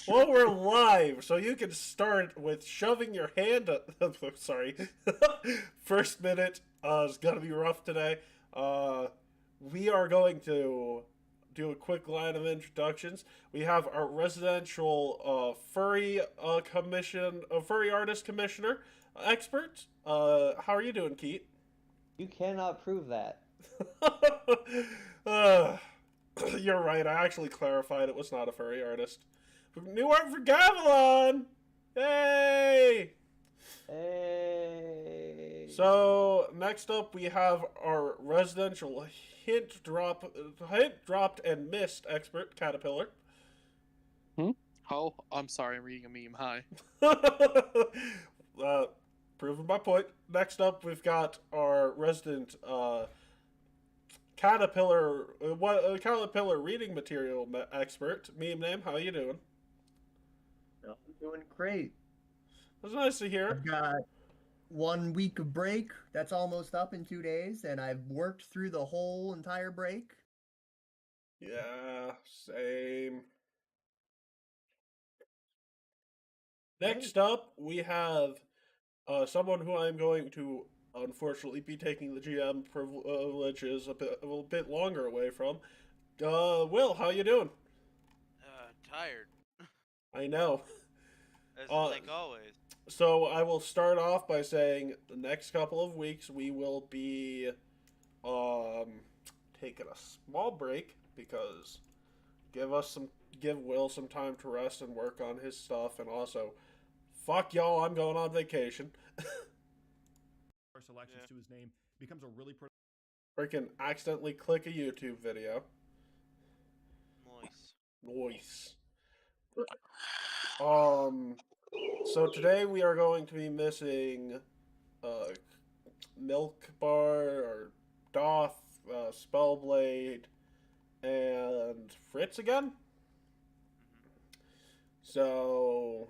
Well, we're live, so you can start with shoving your hand up. Sorry. First minute is going to be rough today. We are going to do a quick line of introductions. We have our residential furry artist commissioner expert. How are you doing, Keat? You cannot prove that. uh, you're right. I actually clarified it was not a furry artist. New art for Gavilan! Hey! Hey. So next up we have our residential hint dropped and missed expert Caterpillar. Oh, I'm sorry, I'm reading a meme. Hi. Proving my point. Next up we've got our resident Caterpillar Caterpillar reading material expert. MemeName, how you doing? I'm doing great. That's nice to hear. I've got 1 week of break. That's almost up in 2 days, and I've worked through the whole entire break. Yeah, same. Next up, we have someone who I'm going to unfortunately be taking the GM privileges a little bit longer away from. Will, how you doing? Tired. I know. As like always. So I will start off by saying the next couple of weeks we will be taking a small break because give Will some time to rest and work on his stuff, and also fuck y'all, I'm going on vacation. Selections to his name becomes a really freaking accidentally click a YouTube video. Nice. So today we are going to be missing Milk Bar or Doth, Spellblade, and Fritz again. So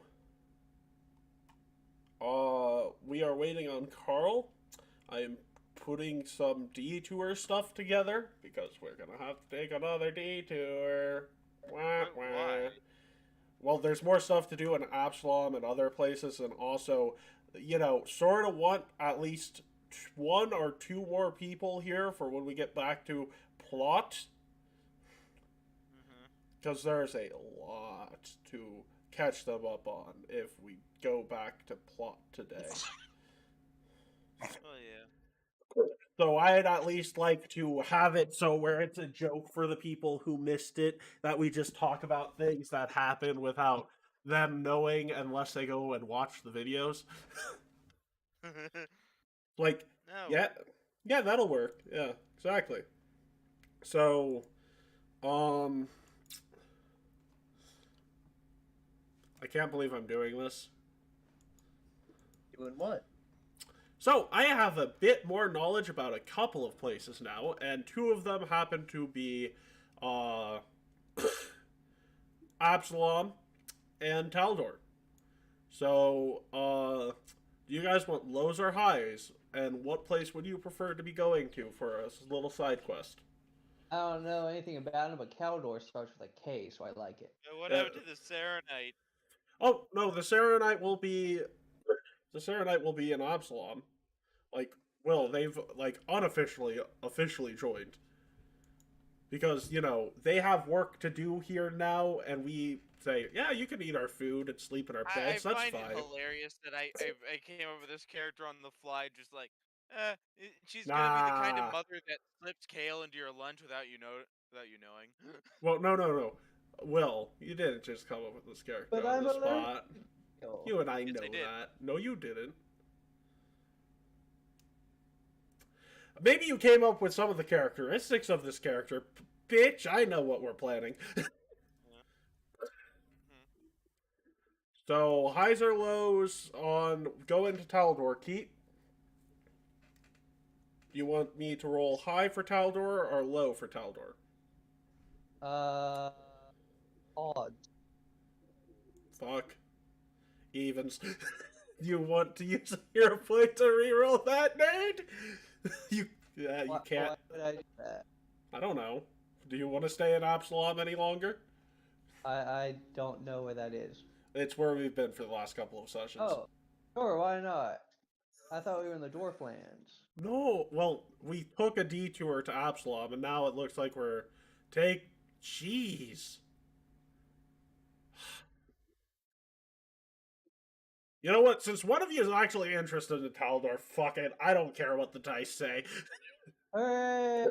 we are waiting on Carl. I am putting some detour stuff together because we're gonna have to take another detour. Why? Well, there's more stuff to do in Absalom and other places, and also, sort of want at least 1 or 2 more people here for when we get back to plot. Because there's a lot to catch them up on if we go back to plot today. Oh yeah. So I'd at least like to have it so where it's a joke for the people who missed it, that we just talk about things that happen without them knowing unless they go and watch the videos. Like, No. yeah, that'll work. Yeah, exactly. So, I can't believe I'm doing this. Doing what? So, I have a bit more knowledge about a couple of places now, and 2 of them happen to be, Absalom and Taldor. So, do you guys want lows or highs? And what place would you prefer to be going to for a little side quest? I don't know anything about it, but Caldor starts with a K, so I like it. What happened to the Serenite? Oh no, the Serenite will be in Absalom. They've unofficially officially joined. Because, they have work to do here now, and we say, yeah, you can eat our food and sleep in our beds, I that's find fine. it hilarious that I came up with this character on the fly, just like, she's gonna be the kind of mother that slips kale into your lunch without you knowing. Well, no. Will, you didn't just come up with this character But on I'm the spot. allergic. You and I Yes, know I did. that. No, you didn't. Maybe you came up with some of the characteristics of this character. Bitch, I know what we're planning. So, highs or lows on going to Taldor, Keat? Do you want me to roll high for Taldor or low for Taldor? Odds. Fuck. Evens. You want to use a hero point to reroll that, nerd? you can't. Why would I do that? I don't know. Do you want to stay in Absalom any longer? I don't know where that is. It's where we've been for the last couple of sessions. Oh, sure, why not? I thought we were in the Dwarflands. No, well, we took a detour to Absalom, and now it looks like we're Jeez. You know what? Since one of you is actually interested in Taldor, fuck it. I don't care what the dice say. Hooray!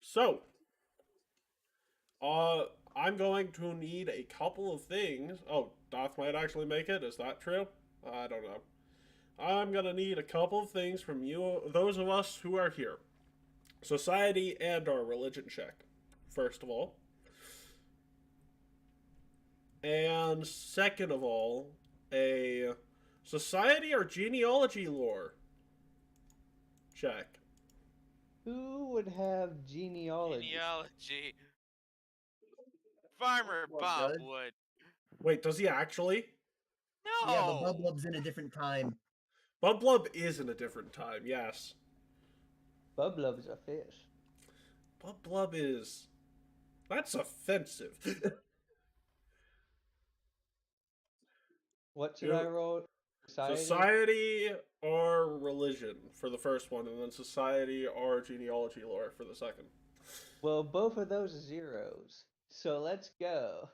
So, I'm going to need a couple of things. Oh, Doth might actually make it. Is that true? I don't know. I'm gonna need a couple of things from you, those of us who are here. Society and our religion check, first of all. And second of all, a society or genealogy lore check. Who would have genealogy? Genealogy. Farmer Well, Bob good. would. Wait, does he actually? No. Yeah, but Bublub's in a different time. Bublub is in a different time, yes. Bublub is a fish. Bublub is... That's offensive. What should I roll? Society or religion for the first one, and then society or genealogy lore for the second. Well, both of those are zeros. So let's go.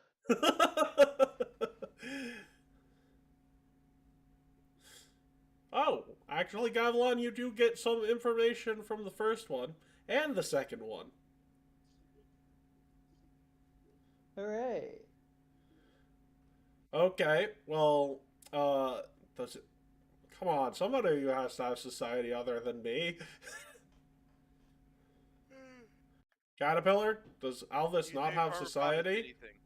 Oh, actually, Gavilan, you do get some information from the first one and the second one. Hooray. Okay, well, does it... Come on, somebody of you has to have society other than me. Caterpillar, does Alvis You not name have Farmer Bob as society? anything.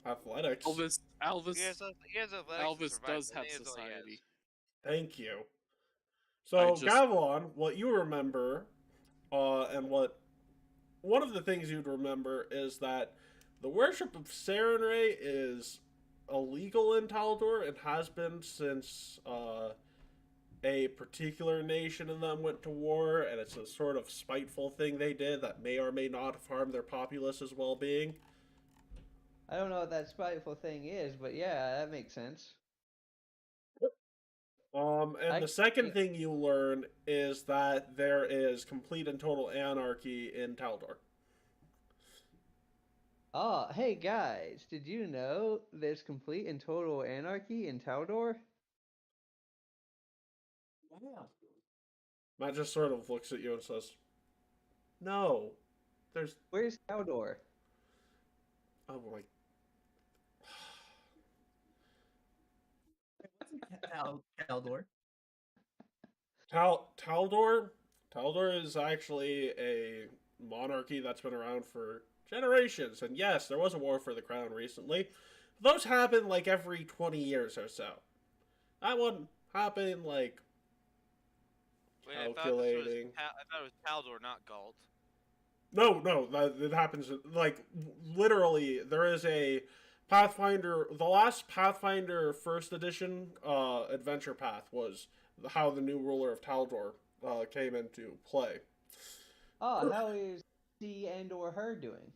Athletics. Elvis He has athletics and Elvis survival. does I have think that's all he has. society. Thank you. So, just- Gavilan, what you remember, and what one of the things you'd remember is that the worship of Sarenrae is illegal in Taldor and has been since a particular nation in them went to war, and it's a sort of spiteful thing they did that may or may not have harmed their populace's well-being. I don't know what that spiteful thing is, but yeah, that makes sense. And the second thing you learn is that there is complete and total anarchy in Taldor. Oh, hey guys, did you know there's complete and total anarchy in Taldor? Matt just sort of looks at you and says, "No, there's Where's Taldor? oh my." Caldor. Taldor is actually a monarchy that's been around for generations, and yes, there was a war for the crown recently. Those happen like every 20 years or so. That one happened like Wait, calculating. I thought it was Taldor, not Galt. No, it happens like literally. There is a Pathfinder. The last Pathfinder First Edition adventure path was how the new ruler of Taldor came into play. Oh, how is he and or her doing?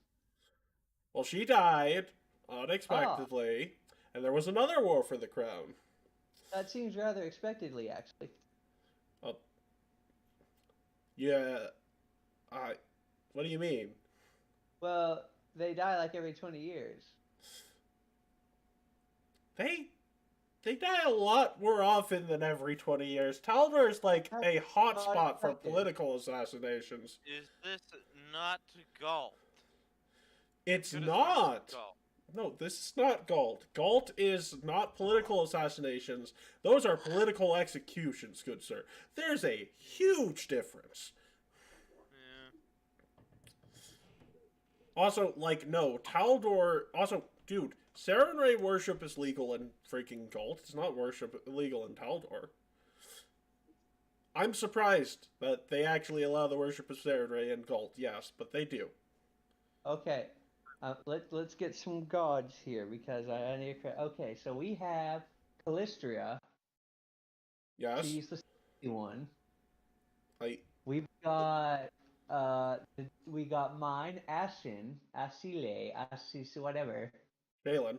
Well, she died unexpectedly, and there was another war for the crown. That seems rather expectedly, actually. Yeah, what do you mean? Well, they die like every 20 years. They die a lot more often than every 20 years. Taldor is like a hotspot for political assassinations. Is this not Galt? It's Could have sworn this was not. Galt. No, this is not Galt. Galt is not political assassinations. Those are political executions, good sir. There's a huge difference. Yeah. Also, like, no, Taldor... Also, dude, Sarenrae worship is legal in freaking Galt. It's not worship illegal in Taldor. I'm surprised that they actually allow the worship of Sarenrae in Galt, yes, but they do. Okay, let's get some gods here because I need to. Okay, so we have Callistria. Yes? She's the second one. We've got we got mine, Ashin, Asile, Asis, whatever. Jalen.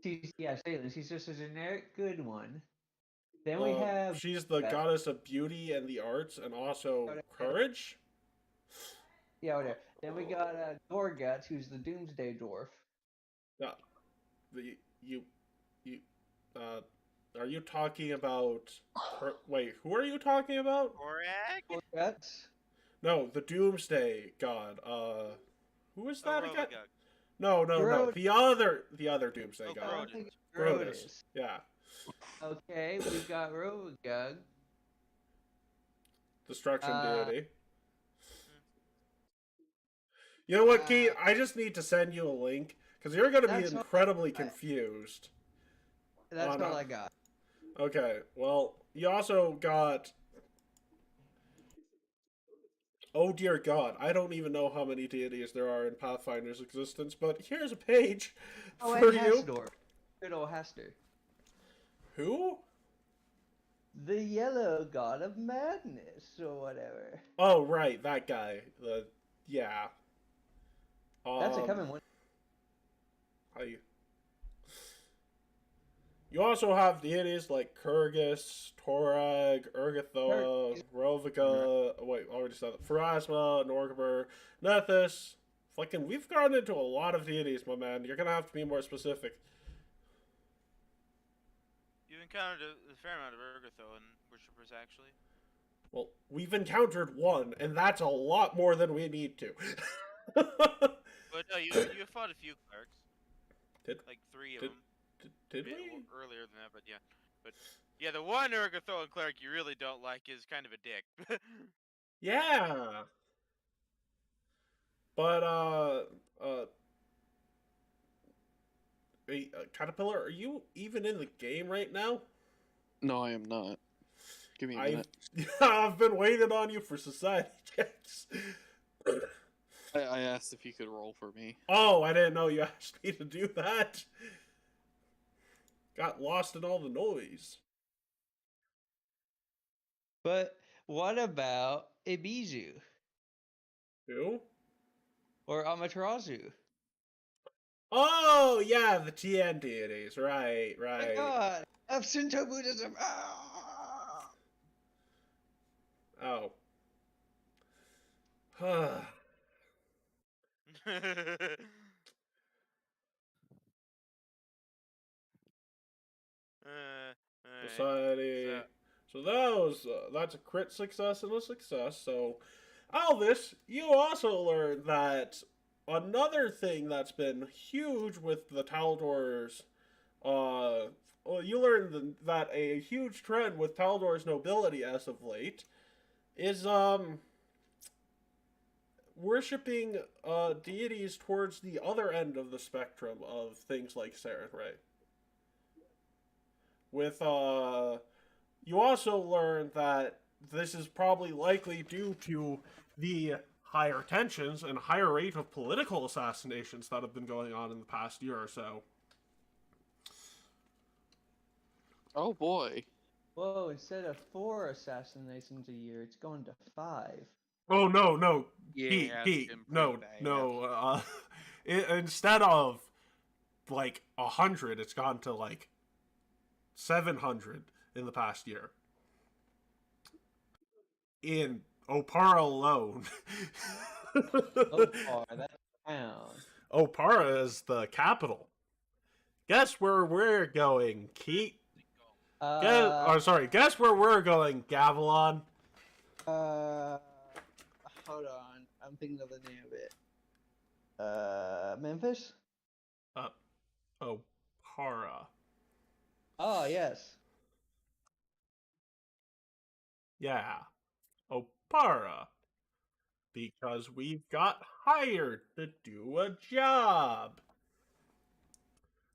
Salem. She's just a generic good one. Then we have She's the goddess of beauty and the arts, and also courage. whatever. Then we got Gorguts, who's the Doomsday Dwarf. Yeah. Are you talking about? Wait, who are you talking about? Correct. Gorguts. No, the Doomsday God. Who is that again? Rovagug. No. The other Doomsday Oh, God. Grodus. Yeah. Okay, we've got Rovagug. Destruction deity. You know what, Keat? Uh, I just need to send you a link because you're going to be That's all incredibly I got. confused. That's Oh, no. all I got. Okay, well, you also got. Oh dear God, I don't even know how many deities there are in Pathfinder's existence, but here's a page Oh, for and you. Hasdor. Good old Hasdor. Who? The yellow god of madness, or whatever. Oh, right, that guy. Yeah. That's a coming one. You also have deities like Kurgus, Torag, Urgathoa, Rovica, wait, I already said that. Pharasma, Norgabur, Nethys. Fucking, we've gone into a lot of deities, my man. You're gonna have to be more specific. You've encountered a fair amount of Urgathoan worshippers, actually. Well, we've encountered one, and that's a lot more than we need to. But no, you fought a few clerics. Did- like 3 of did- them. Did Bit we? earlier than that, but yeah. But yeah, the one Urgathoan cleric you really don't like is kind of a dick. Yeah. But, hey, Caterpillar, are you even in the game right now? No, I am not. Give me a minute. I've been waiting on you for society checks. I asked if you could roll for me. Oh, I didn't know you asked me to do that. Got lost in all the noise. But what about Ibizu Who? or Amaterasu? Oh, yeah, the TN deities. Right, Oh my right. God, of Shinto Buddhism. Ah! Oh. Society. So that's a crit success and a success. So, Alvis, you also learned that another thing that's been huge with the Taldor's, well, you learned that a huge trend with Taldor's nobility as of late is worshipping deities towards the other end of the spectrum of things like Sarenrae. With you also learn that this is probably likely due to the higher tensions and higher rate of political assassinations that have been going on in the past year or so. Oh boy. Whoa, instead of 4 assassinations a year, it's going to 5. Oh no, Yeah, Pete, it's Pete, been no, pretty bad. no. Instead of like 100, it's gone to like 700 in the past year. In Opara alone. Opar, that's a town. Opara is the capital. Guess where we're going, Keat? Guess where we're going, Gavilon? Hold on. I'm thinking of the name of it. Memphis? Opara. Oh, yes. Yeah. Opara. Because we've got hired to do a job.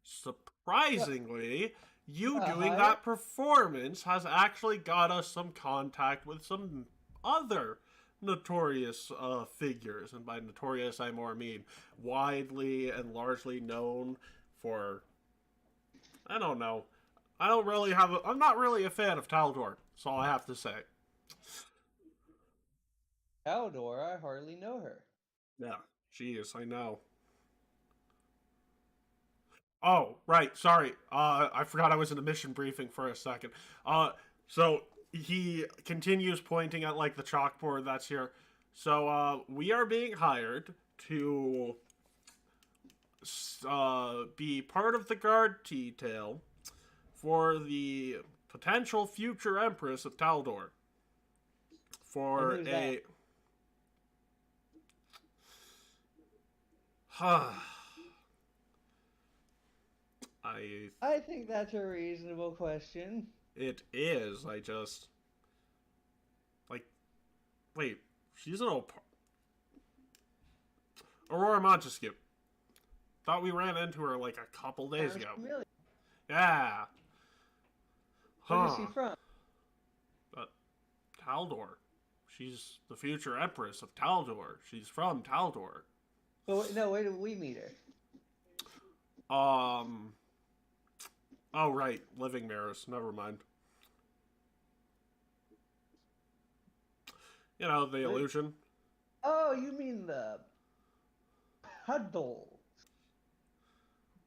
Surprisingly, you doing hired? that performance has actually got us some contact with some other notorious figures. And by notorious, I more mean widely and largely known for... I don't know. I'm not really a fan of Taldor. That's all I have to say. Aldor, I hardly know her. Yeah, she is, I know. Oh, right, sorry. I forgot I was in a mission briefing for a second. So he continues pointing at, like, the chalkboard that's here. So, we are being hired to be part of the guard detail for the potential future Empress of Taldor. For And who's that? I think that's a reasonable question. It is. I just... Like... Wait. She's an Aurora Montesquieu. Thought we ran into her, like, a couple days Sounds ago. familiar. Yeah. Where is she from? Taldor. She's the future Empress of Taldor. She's from Taldor. But no, where did we meet her? Oh, right. Living Mirrors. Never mind. You know, the illusion. Oh, you mean the puddle.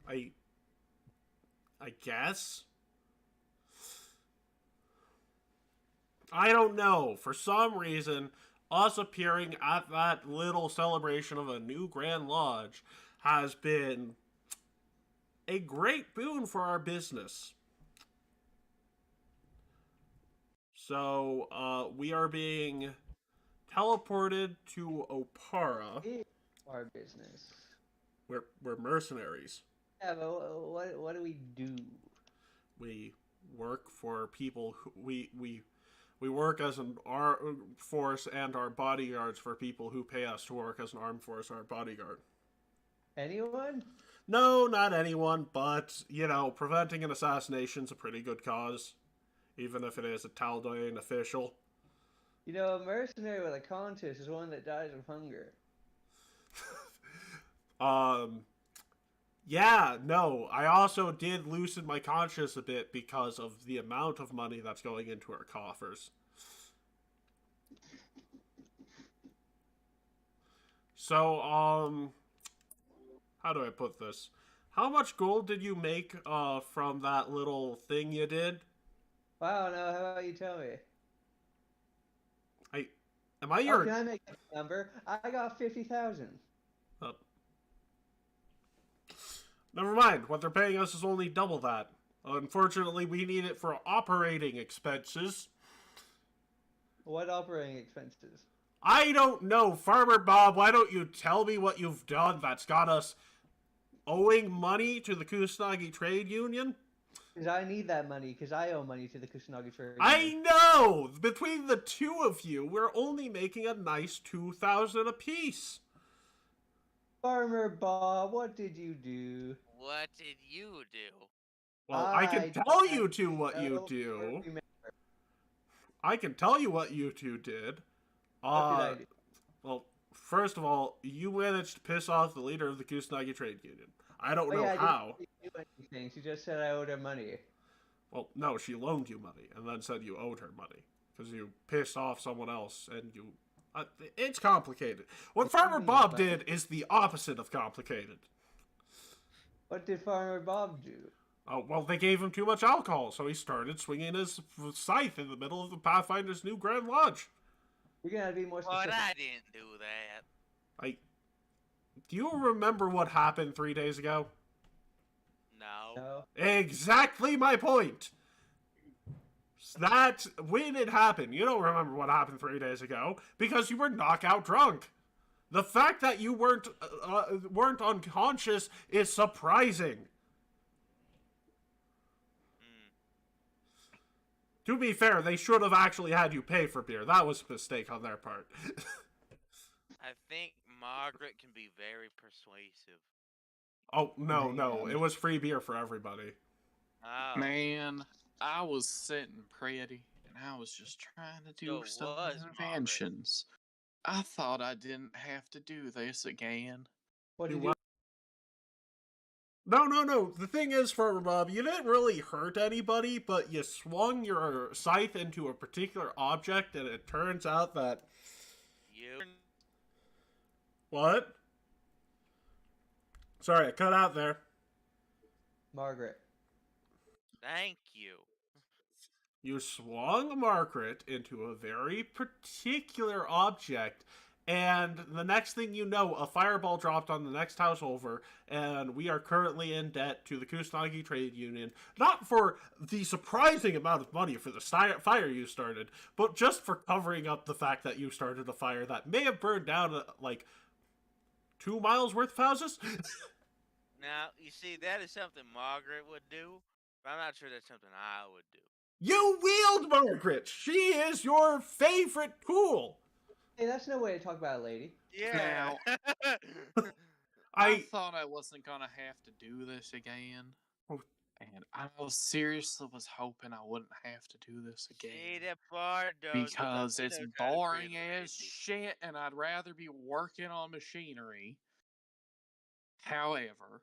I guess? I don't know. For some reason, us appearing at that little celebration of a new Grand Lodge has been a great boon for our business. So, we are being teleported to Opara. Our business. We're mercenaries. Yeah, but what do we do? We work for people who we work as an armed force and are bodyguards for people who pay us to work as an armed force or bodyguard. Anyone? No, not anyone, but, you know, preventing an assassination's a pretty good cause. Even if it is a Taldoyan official. You know, a mercenary with a conscience is one that dies of hunger. Yeah, no, I also did loosen my conscience a bit because of the amount of money that's going into our coffers. So, how do I put this? How much gold did you make, from that little thing you did? Wow, no, how about you tell me? Am I your... Oh, can I make a number? I got 50,000. Never mind. What they're paying us is only double that. Unfortunately, we need it for operating expenses. What operating expenses? I don't know. Farmer Bob, why don't you tell me what you've done that's got us owing money to the Kusanagi Trade Union? Because I need that money, because I owe money to the Kusanagi Trade Union. I know! Between the two of you, we're only making a nice 2,000 apiece. Farmer Bob, what did you do? What did you do? Well, I can tell you two what you do. I can tell you what you two did. What did I do? Well, first of all, you managed to piss off the leader of the Kusanagi Trade Union. I don't know Yeah, how. I didn't do anything. She just said I owed her money. Well, no, she loaned you money and then said you owed her money because you pissed off someone else and you... it's complicated. What Farmer Bob did is the opposite of complicated. What did Farmer Bob do? Oh, well, they gave him too much alcohol, so he started swinging his scythe in the middle of the Pathfinder's new Grand Lodge. You're gonna be more specific. But I didn't do that. Do you remember what happened 3 days ago? No. No. Exactly my point. That when it happened, you don't remember what happened 3 days ago because you were knockout drunk. The fact that you weren't unconscious is surprising. To be fair, they should have actually had you pay for beer. That was a mistake on their part. I think Margaret can be very persuasive. Oh, no. It was free beer for everybody. Oh. Man, I was sitting pretty, and I was just trying to do So some was inventions. I thought I didn't have to do this again. What did You you what? No. The thing is, Farmer Bob, you didn't really hurt anybody, but you swung your scythe into a particular object, and it turns out that you. What? Sorry, I cut out there. Margaret. Thank you. You swung Margaret into a very particular object, and the next thing you know, a fireball dropped on the next house over, and we are currently in debt to the Kusanagi Trade Union, not for the surprising amount of money for the fire you started, but just for covering up the fact that you started a fire that may have burned down, like, 2 miles worth of houses? Now, you see, that is something Margaret would do, but I'm not sure that's something I would do. You wield Margaret! She is your favorite tool! Hey, that's no way to talk about a lady. Yeah. I thought I wasn't gonna have to do this again. Oh. And I seriously was hoping I wouldn't have to do this See, again. that part does, Because but it's I'm trying to boring create as crazy. shit and I'd rather be working on machinery. However,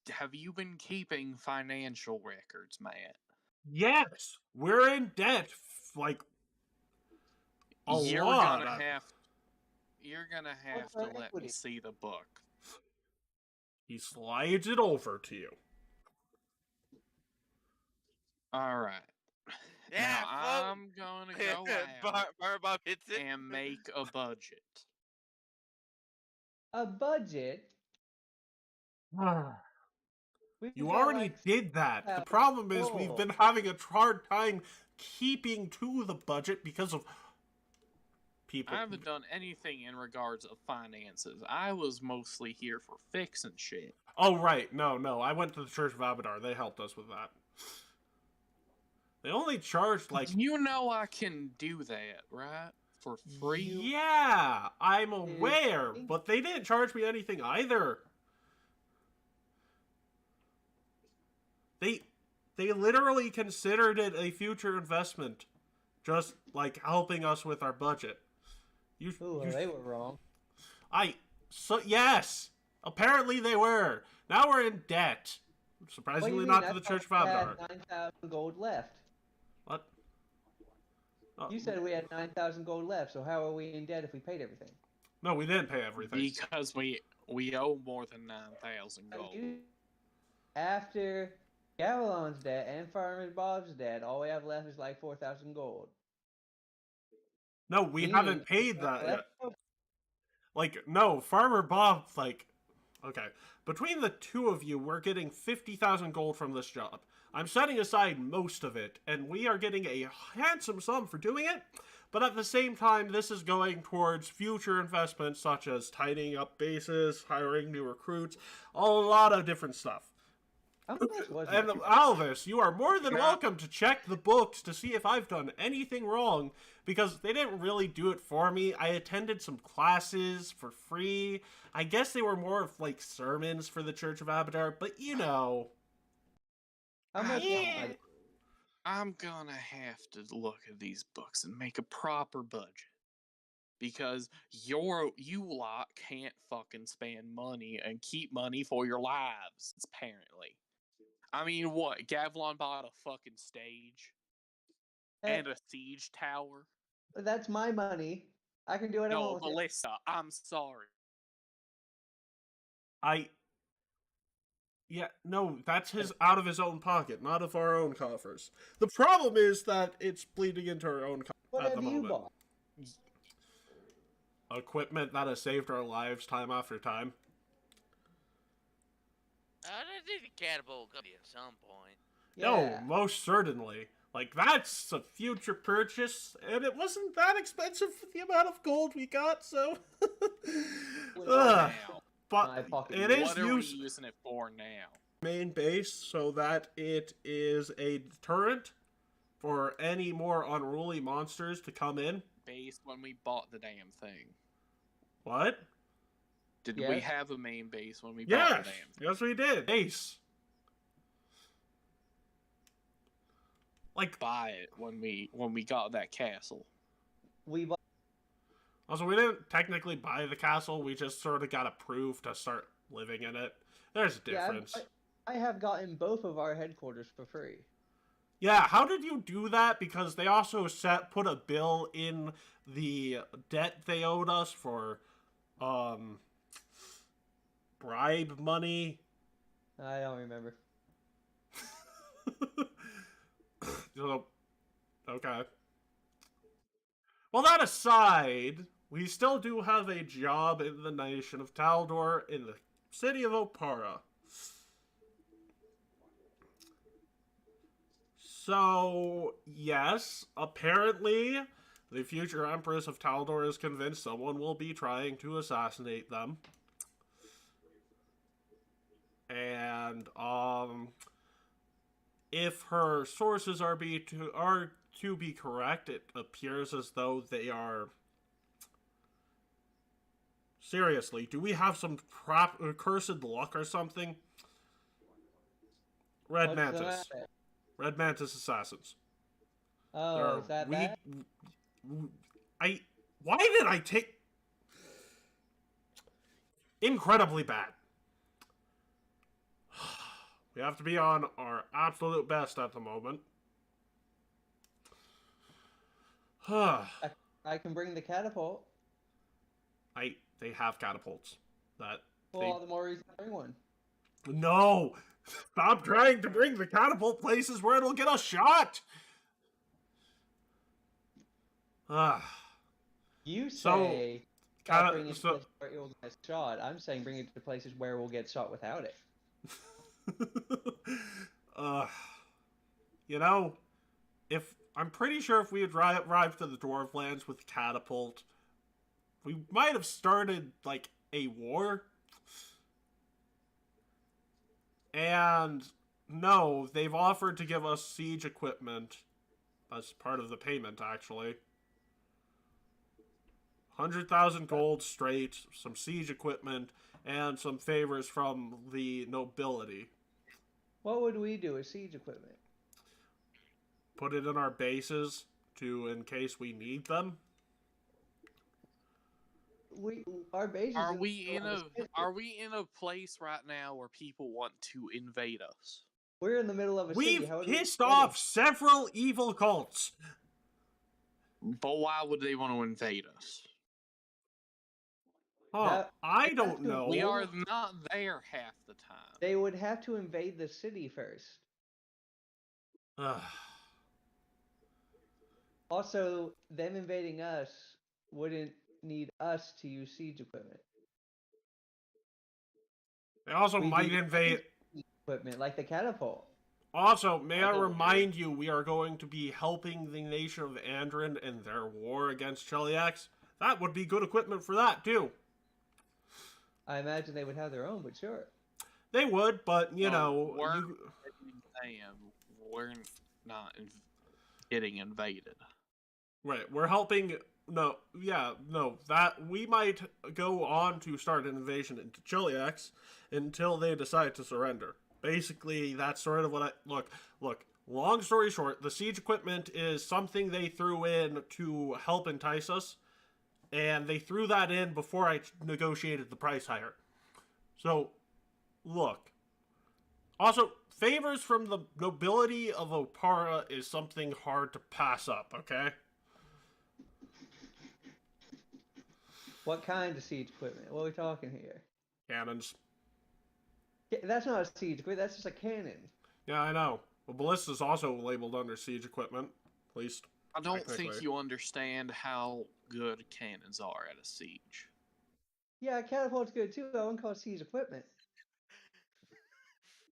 have you been keeping financial records, Matt? Yes! We're in debt, like, a You're lot. gonna have What's to our let me equity? see the book. He slides it over to you. Alright. Yeah, Now I'm gonna go out Bob hits it. and make a budget. A budget? We've You got, already like, did that. The half problem is we've full. been having a hard time keeping to the budget because of people. I haven't done anything in regards of finances. I was mostly here for fixing shit. Oh, right. No. I went to the Church of Abadar. They helped us with that. They only charged, like... You know I can do that, right? For free? Yeah, I'm aware, but they didn't charge me anything either. They literally considered it a future investment, just like helping us with our budget. They were wrong. Yes, apparently they were. Now we're in debt. Surprisingly, not to the Church of Abadar. 9,000 gold left. What? You said we had 9,000 gold left, so how are we in debt if we paid everything? No, we didn't pay everything. Because we owe more than 9,000 gold. After Gavilan's debt and Farmer Bob's debt, all we have left is like 4,000 gold. No, we haven't paid that yet. Like, no, Farmer Bob, like... Okay, between the two of you, we're getting 50,000 gold from this job. I'm setting aside most of it, and we are getting a handsome sum for doing it, but at the same time, this is going towards future investments such as tidying up bases, hiring new recruits, a lot of different stuff. How much was it? And Alvis, you are more than welcome to check the books to see if I've done anything wrong, because they didn't really do it for me. I attended some classes for free. I guess they were more of, like, sermons for the Church of Abadar, but you know... How much? I'm gonna have to look at these books and make a proper budget. Because you lot can't fucking spend money and keep money for your lives, apparently. I mean, what? Gavilan bought a fucking stage? And a siege tower? That's my money. I can do what I No, want with it. Melissa, I'm sorry. Yeah, no, that's out of his own pocket, not of our own coffers. The problem is that it's bleeding into our own coffers What at the have you moment. bought? Equipment that has saved our lives time after time. I think the Caterpillar will come at some point. No, most certainly. Like, that's a future purchase, and it wasn't that expensive for the amount of gold we got, so... Now, But it is what are we using it for now? Main base so that it is a deterrent for any more unruly monsters to come in. Base when we bought the damn thing. What? Did we Yes. have a main base when we bought Yes, the damn thing? yes we did. Base. Like, Buy it when we got that castle. We bought. also, we didn't technically buy the castle. We just sort of got approved to start living in it. There's a difference. I have gotten both of our headquarters for free. Yeah, how did you do that? Because they also put a bill in the debt they owed us for, bribe money. I don't remember. So, okay. Well, that aside, we still do have a job in the nation of Taldor in the city of Opara. So, yes, apparently, the future Empress of Taldor is convinced someone will be trying to assassinate them. And, if her sources are to be correct, it appears as though they are... Seriously, do we have some cursed luck or something? Red What's the Mantis. matter? Red Mantis assassins. Oh, is that bad? Why did I take... Incredibly bad. We have to be on our absolute best at the moment. I can bring the catapult. They have catapults. Well, all the more reason to bring one. No! Stop trying to bring the catapult places where it'll get us shot! You So, say bring it to places where it will get shot. I'm saying bring it to places where we'll get shot without it. You know, I'm pretty sure if we had arrived to the Dwarflands with catapult, we might have started, like, a war. And, no, they've offered to give us siege equipment as part of the payment, actually. 100,000 gold straight, some siege equipment, and some favors from the nobility. What would we do with siege equipment? Put it in our bases in case we need them. Our bases. Are we in a place right now where people want to invade us? We're in the middle of a city. We've How pissed off several evil cults. But why would they want to invade us? Huh, I don't know. We are not there half the time. They would have to invade the city first. Also, them invading us wouldn't need us to use siege equipment. They also might invade equipment like the catapult. Also, may I remind you, we are going to be helping the nation of Andrin in their war against Cheliax. That would be good equipment for that, too. I imagine they would have their own, but sure. They would, but, you know... We're not getting invaded. Right, we're helping... that we might go on to start an invasion into Cheliax until they decide to surrender. Basically, that's sort of what I... Look, long story short, the siege equipment is something they threw in to help entice us, and they threw that in before I negotiated the price higher. So, look. Also, favors from the nobility of Opara is something hard to pass up, okay? What kind of siege equipment? What are we talking here? Cannons. That's not a siege equipment, that's just a cannon. Yeah, I know. Well, Ballista's also labeled under siege equipment, at least. I don't think you understand how good cannons are at a siege. Yeah, catapult's good too. I wouldn't call it siege equipment.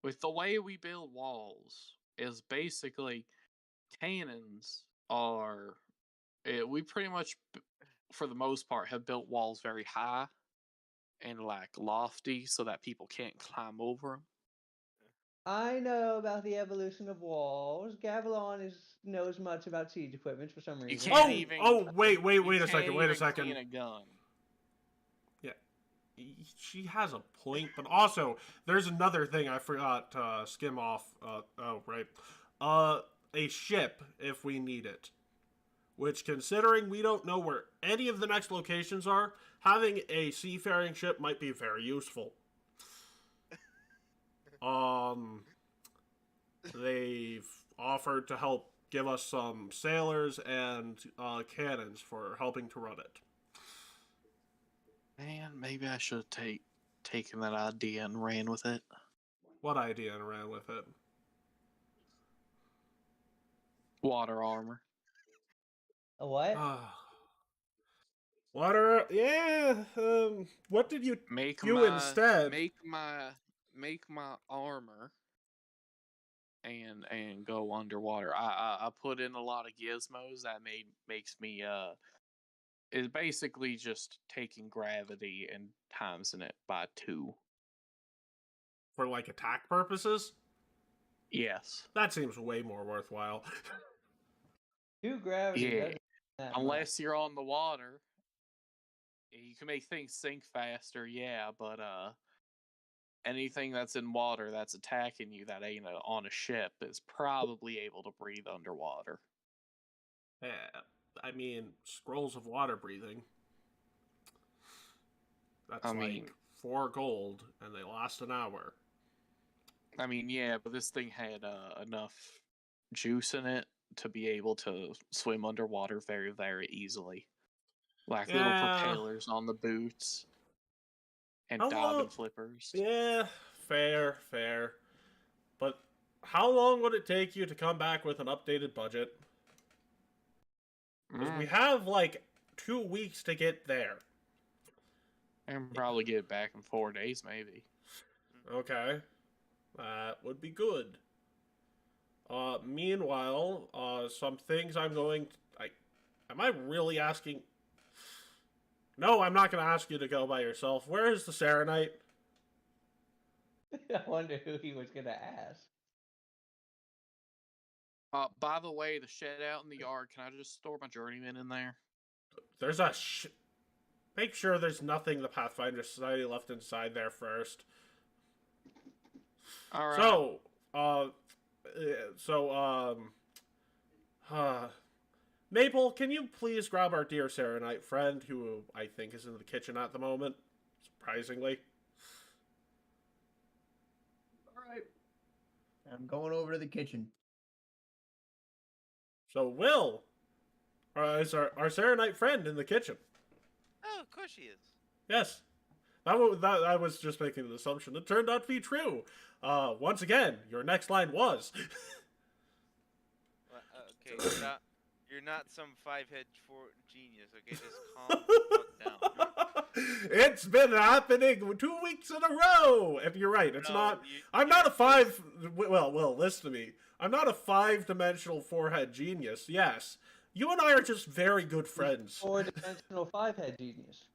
With the way we build walls, is basically cannons are... we pretty much, for the most part, have built walls very high and like lofty so that people can't climb over them. I know about the evolution of walls. Gavilan knows much about siege equipment for some reason. Wait a second. A gun. Yeah, she has a point, but also there's another thing I forgot to skim off. A ship if we need it. Which, considering we don't know where any of the next locations are, having a seafaring ship might be very useful. They've offered to help give us some sailors and cannons for helping to run it. Man, maybe I should have taken that idea and ran with it. What idea and ran with it? Water armor. A what? Water, yeah. What did you Make do my instead? make my armor and go underwater. I put in a lot of gizmos that makes me is basically just taking gravity and timesing it by 2. For like attack purposes? Yes. That seems way more worthwhile. 2 gravity Yeah. doesn't that Unless you're on the water. You can make things sink faster, yeah, but anything that's in water that's attacking you that ain't on a ship is probably able to breathe underwater. Yeah, I mean, scrolls of water breathing. That's like 4 gold, and they last an hour. I mean, yeah, but this thing had enough juice in it to be able to swim underwater very, very easily. Like little propellers on the boots and diving flippers. Yeah, fair. But how long would it take you to come back with an updated budget? Because we have like 2 weeks to get there. And probably get it back in 4 days, maybe. Okay. That would be good. Meanwhile, some things I'm going to... Am I really asking... No, I'm not going to ask you to go by yourself. Where is the Serenite? I wonder who he was gonna ask. By the way, the shed out in the yard, can I just store my journeyman in there? There's a Make sure there's nothing the Pathfinder Society left inside there first. Alright. Maple, can you please grab our dear Serenite friend, who I think is in the kitchen at the moment, surprisingly? Alright. I'm going over to the kitchen. So, Will, is our Serenite friend in the kitchen? Oh, of course she is. Yes. I was just making an assumption. It turned out to be true. Once again, your next line was. Well, okay, you're not some 5-head genius, okay? Just calm the fuck down. It's been happening 2 weeks in a row! And you're right, it's not... I'm not a 5... Well, listen to me. I'm not a 5-dimensional 4-head genius, yes. You and I are just very good friends. 4-dimensional 5-head genius.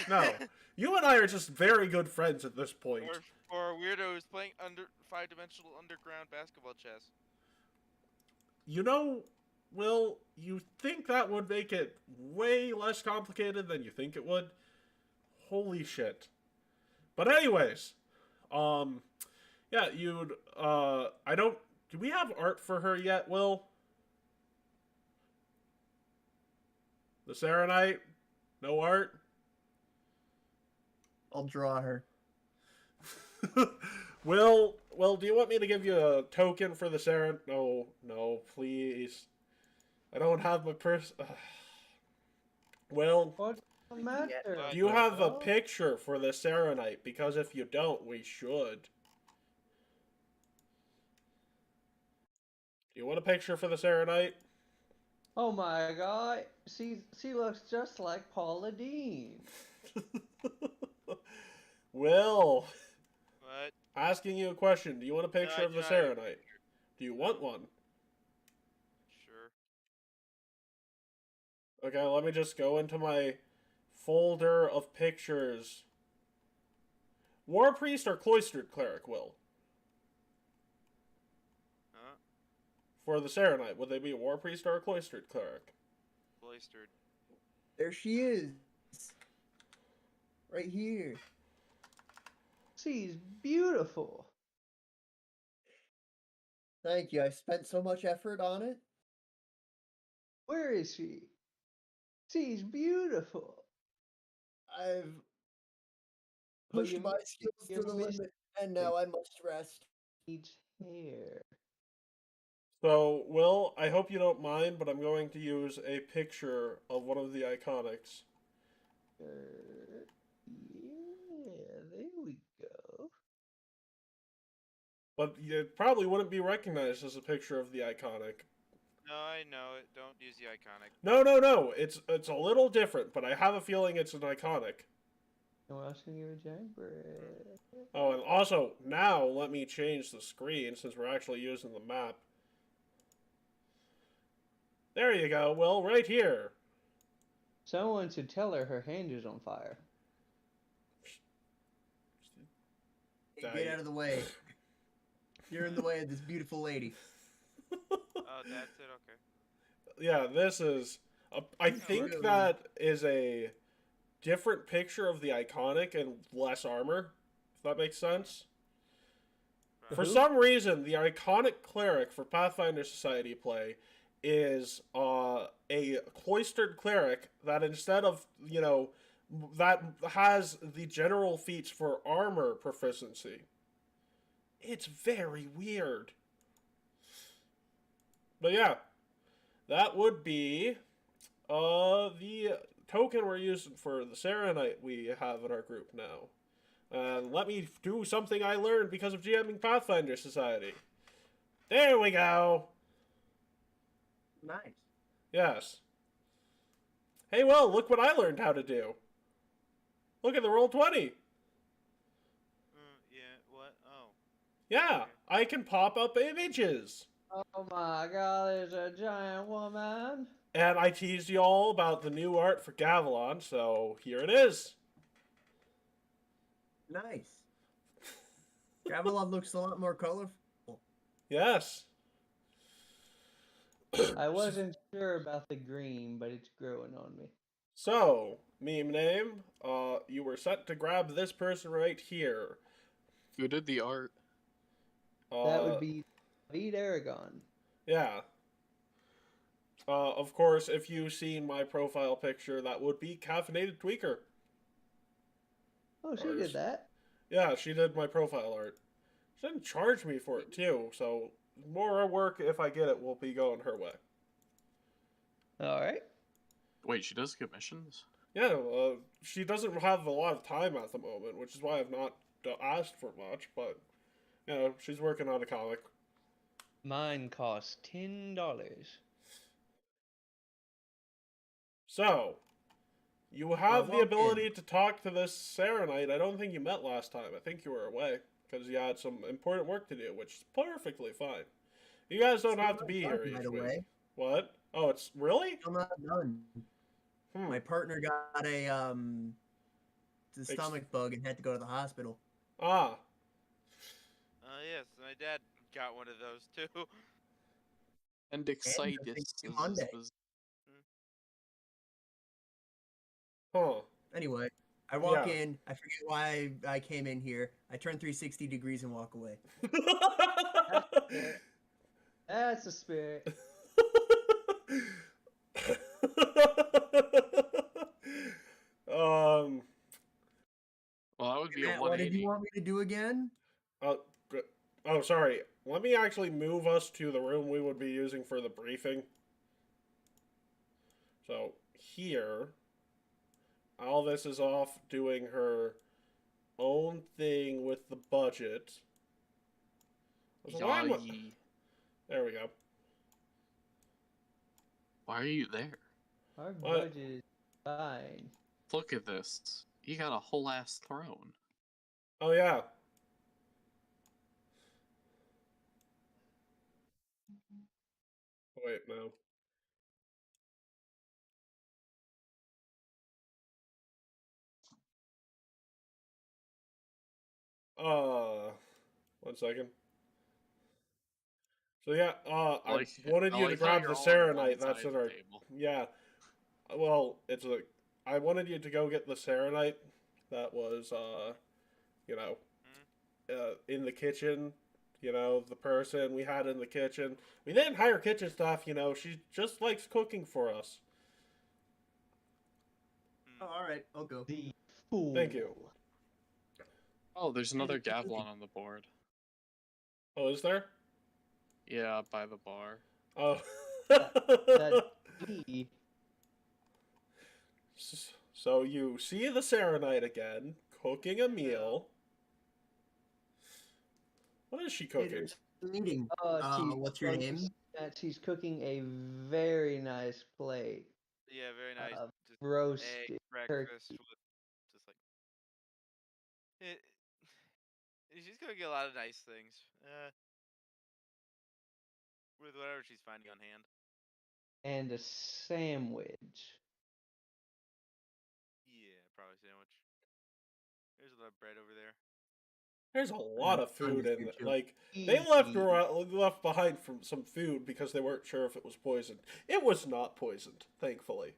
No. You and I are just very good friends at this point. Or a weirdo who's playing 5-dimensional underground basketball chess. You know, Will, you think that would make it way less complicated than you think it would? Holy shit. But anyways, yeah, do we have art for her yet, Will? The Serenite? No art? I'll draw her. Will, do you want me to give you a token for the Serenite? No, please. I don't have my purse. Will, What's the matter? do you have a picture for the Serenite? Because if you don't, we should. Do you want a picture for the Serenite? Oh my god, she looks just like Paula Dean. Will, What? asking you a question. Do you want a picture of the Serenite? Do you want one? Sure. Okay, let me just go into my folder of pictures. War Priest or Cloistered Cleric, Will? Huh? For the Serenite, would they be a War Priest or a Cloistered Cleric? Cloistered. There she is. Right here. She's beautiful. Thank you. I spent so much effort on it. Where is she? She's beautiful. I've But pushed you my missed- skills you to the missed- limit, and now I must rest. Needs hair. So, Will, I hope you don't mind, but I'm going to use a picture of one of the iconics. Yeah, there we go. But it probably wouldn't be recognized as a picture of the iconic. No, I know it. Don't use the iconic. No. It's a little different, but I have a feeling it's an iconic. No one else can give a giant bread. Oh, and also, now let me change the screen since we're actually using the map. There you go, Will, right here. Someone should tell her hand is on fire. Hey, get out of the way. You're in the way of this beautiful lady. Oh, that's it. Okay. Yeah, this is... I think really? that is a different picture of the iconic and less armor, if that makes sense. For some reason, the iconic cleric for Pathfinder Society play is a cloistered cleric that instead of, that has the general feats for armor proficiency. It's very weird. But yeah, that would be the token we're using for the Serenite we have in our group now. And let me do something I learned because of GMing Pathfinder Society. There we go. Nice. Yes. Hey, well, look what I learned how to do. Look at the roll 20. Yeah. What? Oh. Yeah, I can pop up images. Oh my god, there's a giant woman. And I teased you all about the new art for Gavilan, so here it is. Nice. Gavilan looks a lot more colorful. Yes. I wasn't sure about the green, but it's growing on me. So, MemeName, you were set to grab this person right here. Who did the art? That would be David Aragon. Yeah. Of course, if you've seen my profile picture, that would be Caffeinated Tweaker. Oh, she did that. Yeah, she did my profile art. She didn't charge me for it, too, so more work, if I get it, will be going her way. Alright. Wait, she does commissions? Yeah, she doesn't have a lot of time at the moment, which is why I've not asked for much, but, she's working on a comic. Mine costs $10. So, you have the ability to talk to this Serenite. I don't think you met last time. I think you were away, because you had some important work to do, which is perfectly fine. You guys don't have to be here each week. What? Oh, it's really? I'm not done. My partner got a stomach bug and had to go to the hospital. Ah. Yes, my dad got one of those too. Appendicitis was... Huh. Anyway, I walk in. I forget why I came in here. I turn 360 degrees and walk away. That's a spirit. Well, that would be Matt, a 180. what did you want me to do again? Oh, sorry. Let me actually move us to the room we would be using for the briefing. So, here, Alvis is off doing her own thing with the budget. So there we go. Why are you there? Our budget is fine. Look at this. You got a whole ass throne. Oh, yeah. Wait, no. One second. So yeah, I wanted you to grab the Serenite. That's in our table. Yeah. Well, I wanted you to go get the Serenite. That was in the kitchen. The person we had in the kitchen. We didn't hire kitchen staff. She just likes cooking for us. Oh, all right, I'll go. The fool. Thank you. Oh, there's another Gavilan on the board. Oh, is there? Yeah, by the bar. Oh. That he So you see the Serenite again, cooking a meal. What is she Hey, cooking? there's a meeting. she's What's your cooking- name? she's cooking a very nice plate Yeah, very nice. of Just roasted egg breakfast turkey. with just like it, she's gonna get a lot of nice things. With whatever she's finding on hand. And a sandwich. Yeah, probably sandwich. There's a lot of bread over there. There's a lot of food in Understood, too. like they left behind from some food because they weren't sure if it was poisoned. It was not poisoned, thankfully.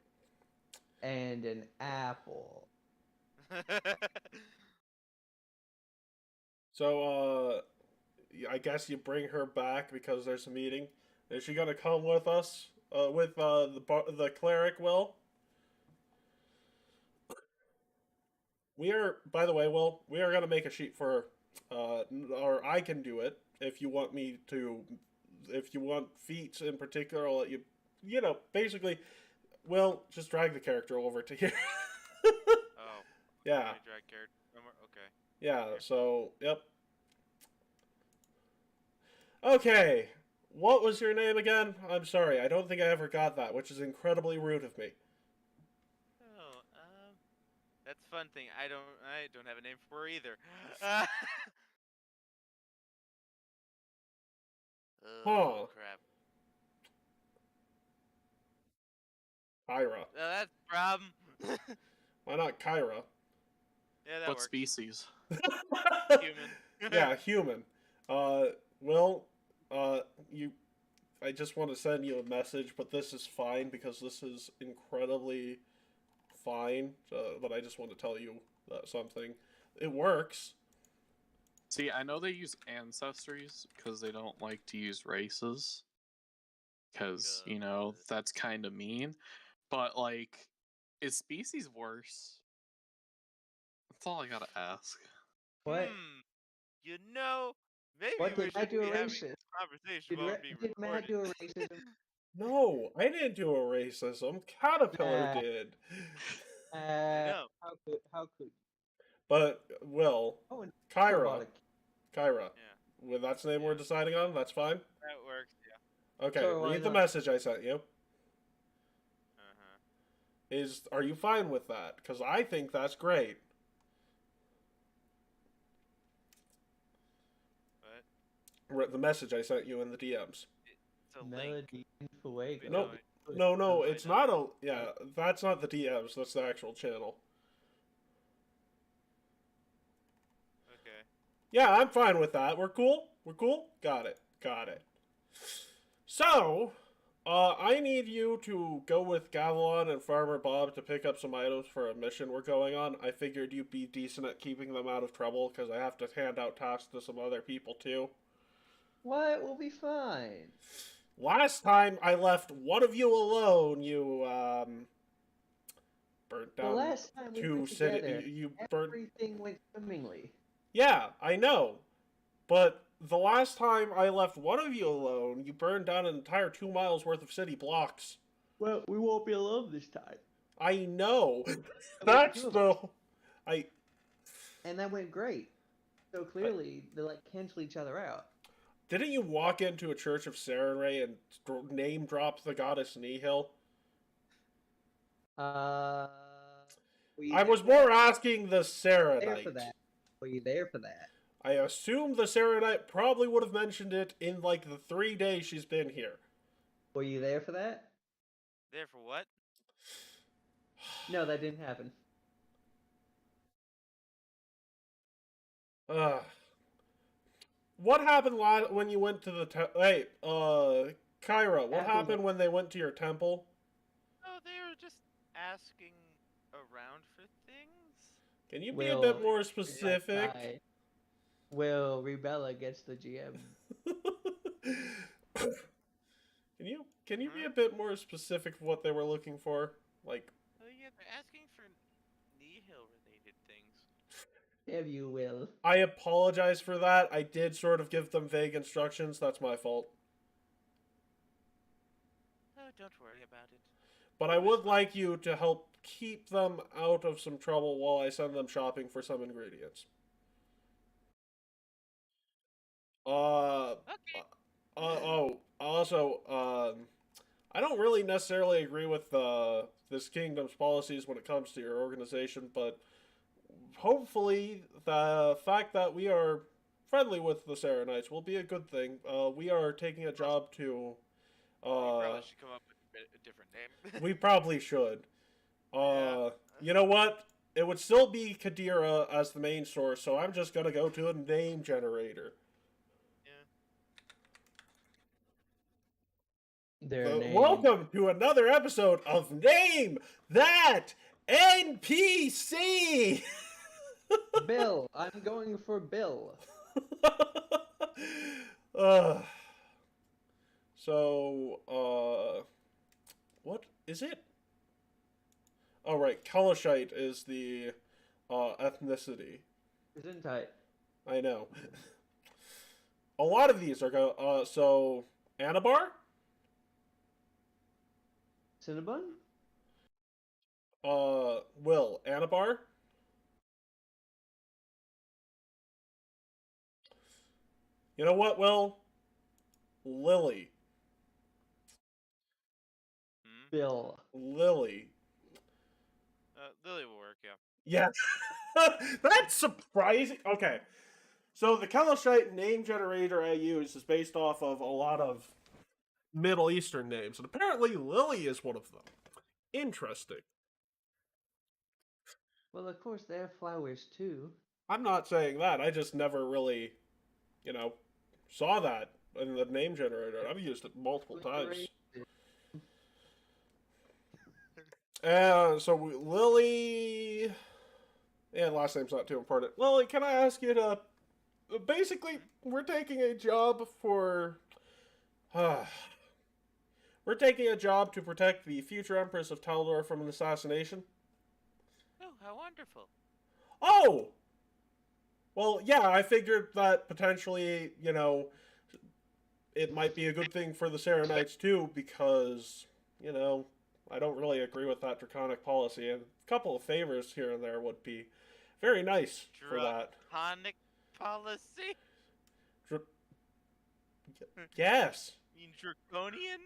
And an apple. So I guess you bring her back because there's a meeting. Is she gonna come with us? With the cleric, Will? We are, by the way, Will, we are gonna make a sheet for her. Or I can do it if you want me to. If you want feats in particular, I'll let you. You know, basically, Will, just drag the character over to here. Oh. Yeah. Let me drag character somewhere. Okay. Yeah. So, yep. Okay. What was your name again? I'm sorry, I don't think I ever got that, which is incredibly rude of me. Oh, that's a fun thing. I don't have a name for her either. Oh, crap. Kyra. That's the problem. Why not Kyra? Yeah, that What works. species? Human. Yeah, human. Will, I just want to send you a message, but this is fine because this is incredibly fine. But I just want to tell you something. It works. See, I know they use ancestries because they don't like to use races. Because, you know, that's kind of mean. But, like, is species worse? That's all I gotta ask. What? You know, maybe What we did I should do be a having racist? this conversation Did, while being did Matt recorded. do a racism? No, I didn't do a racism. Caterpillar did. know. How could But, Will, oh, and Kyra. Yeah, Well, that's the name we're deciding on? That's fine? that works, yeah. Okay, Sure, why read the not? message I sent you. Uh-huh. Are you fine with that? Because I think that's great. What? The message I sent you in the DMs. It's a link. Melody Fuego? No, it's not a... Yeah, that's not the DMs. That's the actual channel. Okay. Yeah, I'm fine with that. We're cool? We're cool? Got it. So, I need you to go with Gavilan and Farmer Bob to pick up some items for a mission we're going on. I figured you'd be decent at keeping them out of trouble, because I have to hand out tasks to some other people, too. What? We'll be fine. Last time I left one of you alone, you, burnt down The last time we were together, everything went swimmingly. Yeah, I know. But the last time I left one of you alone, you burned down an entire 2 miles worth of city blocks. Well, we won't be alone this time. I know. That's the... And that went great. So clearly, they cancel each other out. Didn't you walk into a church of Sarenrae and name drop the goddess Nihil? I was more asking the Serenite. Were you there for that? I assume the Serenite probably would have mentioned it in, like, the 3 days she's been here. Were you there for that? There for what? No, that didn't happen. What happened when you went to the hey, Kyra, what happened when they went to your temple? Oh, they were just asking around for things. Can you be a bit more specific? Will Rebella gets the GM. Can you be a bit more specific of what they were looking for? Like, oh yeah, they're asking for Nihil related things. If you will. I apologize for that. I did sort of give them vague instructions. That's my fault. don't worry about it. But I would like you to help keep them out of some trouble while I send them shopping for some ingredients. Okay. Also, I don't really necessarily agree with this kingdom's policies when it comes to your organization, but hopefully the fact that we are friendly with the Serenites will be a good thing. We are taking a job to... You probably should come up with a different name. We probably should. Yeah. You know what? It would still be Kadira as the main source, so I'm just gonna go to a name generator. Their name. Welcome to another episode of Name That NPC! Bill. I'm going for Bill. What is it? Oh, right. Kalashite is the ethnicity. Isn't I? I know. A lot of these are so Anabar? Cinnabon? Will, Anabar? You know what, Will? Lily. Bill. Lily. Lily will work, yeah. Yeah. That's surprising. Okay. So the Kalashite name generator I use is based off of a lot of Middle Eastern names, and apparently Lily is one of them. Interesting. Well, of course, they have flowers too. I'm not saying that. I just never really, saw that in the name generator. I've used it multiple times. Lily... Yeah, last name's not too important. Lily, can I ask you to... Basically, we're taking a job for... We're taking a job to protect the future Empress of Taldor from an assassination. Oh, how wonderful. Oh! Well, yeah, I figured that potentially, it might be a good thing for the Serenites too, because, I don't really agree with that draconic policy, and a couple of favors here and there would be very nice for that. Draconic policy? Yes. You mean draconian?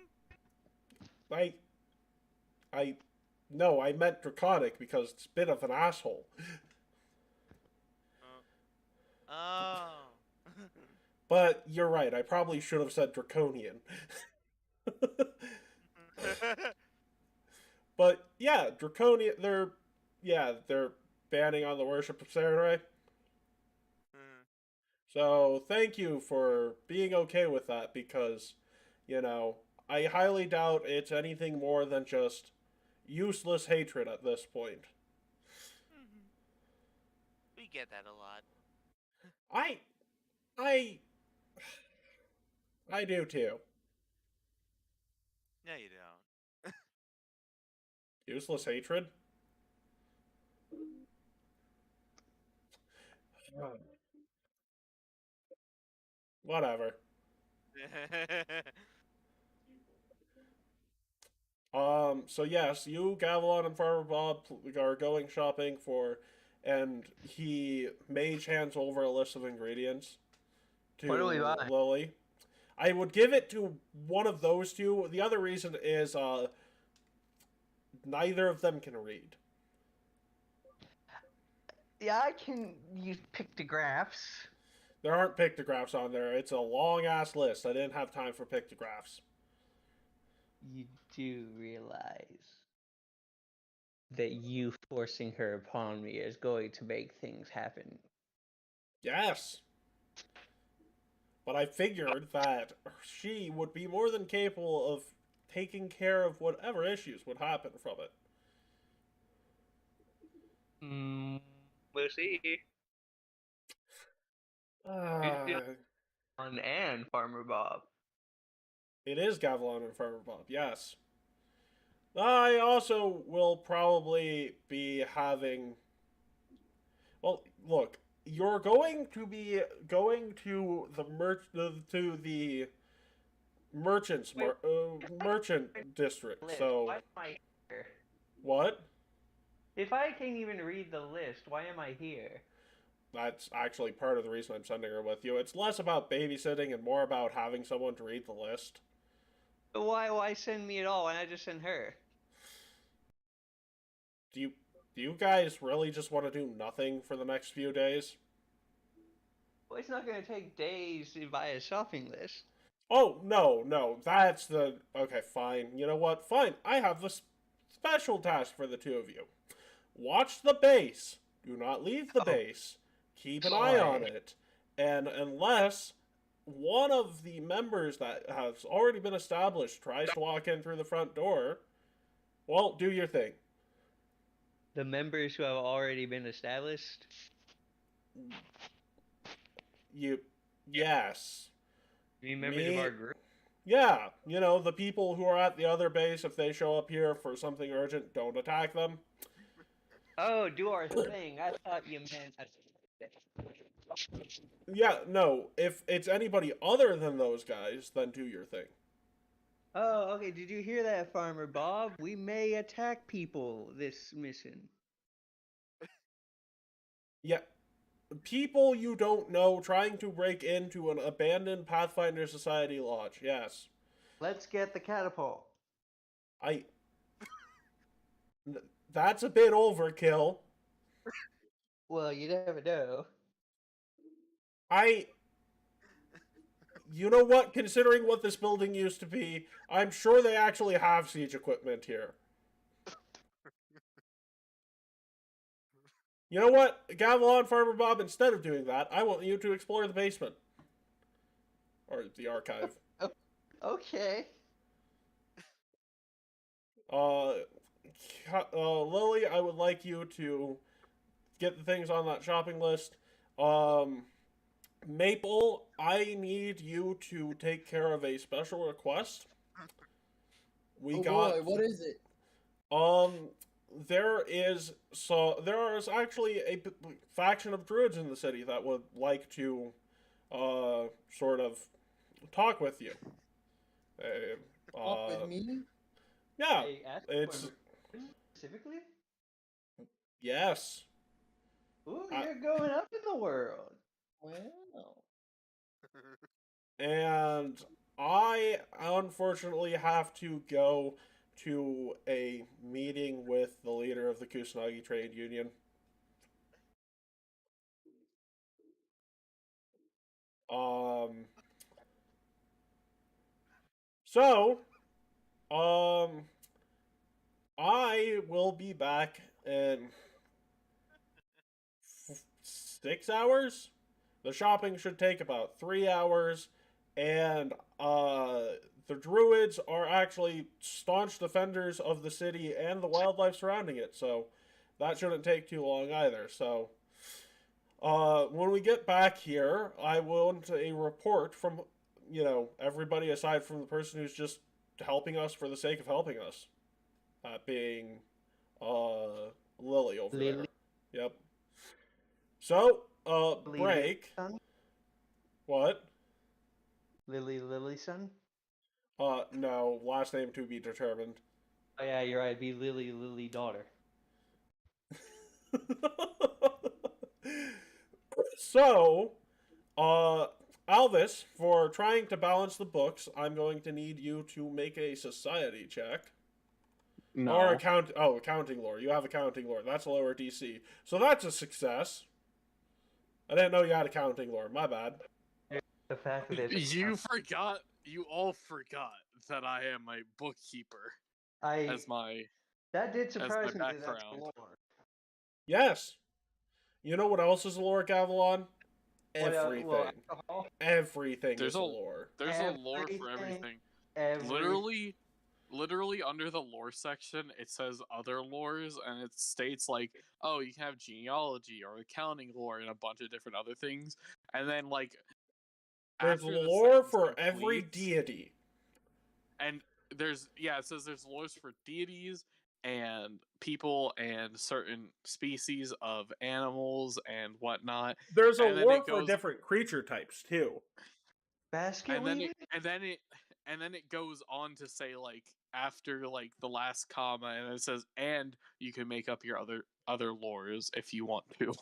No, I meant draconic because it's a bit of an asshole. Oh. But you're right, I probably should have said draconian. But yeah, draconian, they're banning on the worship of Sarai. So thank you for being okay with that, because, I highly doubt it's anything more than just useless hatred at this point. We get that a lot. I do too. No, you don't. Useless hatred? Whatever. So yes, you, Gavilan, and Farmer Bob are going shopping for, and he mage hands over a list of ingredients to What do we buy? Lily. I would give it to one of those two. The other reason is neither of them can read. Yeah, I can use pictographs. There aren't pictographs on there. It's a long-ass list. I didn't have time for pictographs. You do realize that you forcing her upon me is going to make things happen. Yes. But I figured that she would be more than capable of taking care of whatever issues would happen from it. We'll see. And Farmer Bob. It is Gavilan and Farmer Bob, yes. I also will probably be having... Well, look, you're going to be going to the merchant district. List. So Why am I here? what? If I can't even read the list, why am I here? That's actually part of the reason I'm sending her with you. It's less about babysitting and more about having someone to read the list. But why send me at all? Why not just send her? Do you guys really just want to do nothing for the next few days? Well, it's not going to take days to buy a shopping list. Oh, no, that's the... Okay, fine. You know what? Fine, I have the special task for the two of you. Watch the base. Do not leave the base. Keep an eye on it. And unless one of the members that has already been established tries to walk in through the front door, well, do your thing. The members who have already been established? Yes. You mean members of our group? Yeah, you know, the people who are at the other base, if they show up here for something urgent, don't attack them. Oh, do our thing. I thought you meant... Yeah, no, if it's anybody other than those guys, then do your thing. Oh, okay. Did you hear that, Farmer Bob? We may attack people this mission. Yeah, people you don't know trying to break into an abandoned Pathfinder Society lodge, yes. Let's get the catapult. That's a bit overkill. Well, you never know. You know what? Considering what this building used to be, I'm sure they actually have siege equipment here. You know what? Gavilan, Farmer Bob, instead of doing that, I want you to explore the basement. Or the archive. Okay. Lily, I would like you to get the things on that shopping list. Maple, I need you to take care of a special request. Boy, what is it? There is actually a faction of druids in the city that would like to sort of talk with you. Talk with me? Yeah, Hey, ask it's for specifically? yes. Ooh, you're going up in the world. Well. And I unfortunately have to go to a meeting with the leader of the Kusanagi Trade Union. I will be back in 6 hours. The shopping should take about 3 hours, and the druids are actually staunch defenders of the city and the wildlife surrounding it, so that shouldn't take too long either. So when we get back here, I want a report from, you know, everybody aside from the person who's just helping us for the sake of helping us. That being Lily over there. Yep. So, break. Son? What? Lily son? No, last name to be determined. Oh yeah, you're right. Be Lily daughter. So, Alvis, for trying to balance the books, I'm going to need you to make a society check. No. Or accounting lore. You have accounting lore. That's a lower DC. So that's a success. I didn't know you had accounting lore. My bad. The fact that it's You all forgot that I am a bookkeeper as my that did surprise me. That that's background. lore. Yes. You know what else is a lore, Gavilan? Everything. Alcohol? Everything is a lore. There's a lore for everything. Literally under the lore section, it says other lores, and it states like, oh, you can have genealogy or accounting lore and a bunch of different other things. And then like, there's after the lore sentence for every completes, deity. And it says there's lores for deities and people and certain species of animals and whatnot. There's a And then lore it for goes- different creature types too. Basket weaving? and then it and then it goes on to say, like, after, like, the last comma, and it says, and you can make up your other lores if you want to.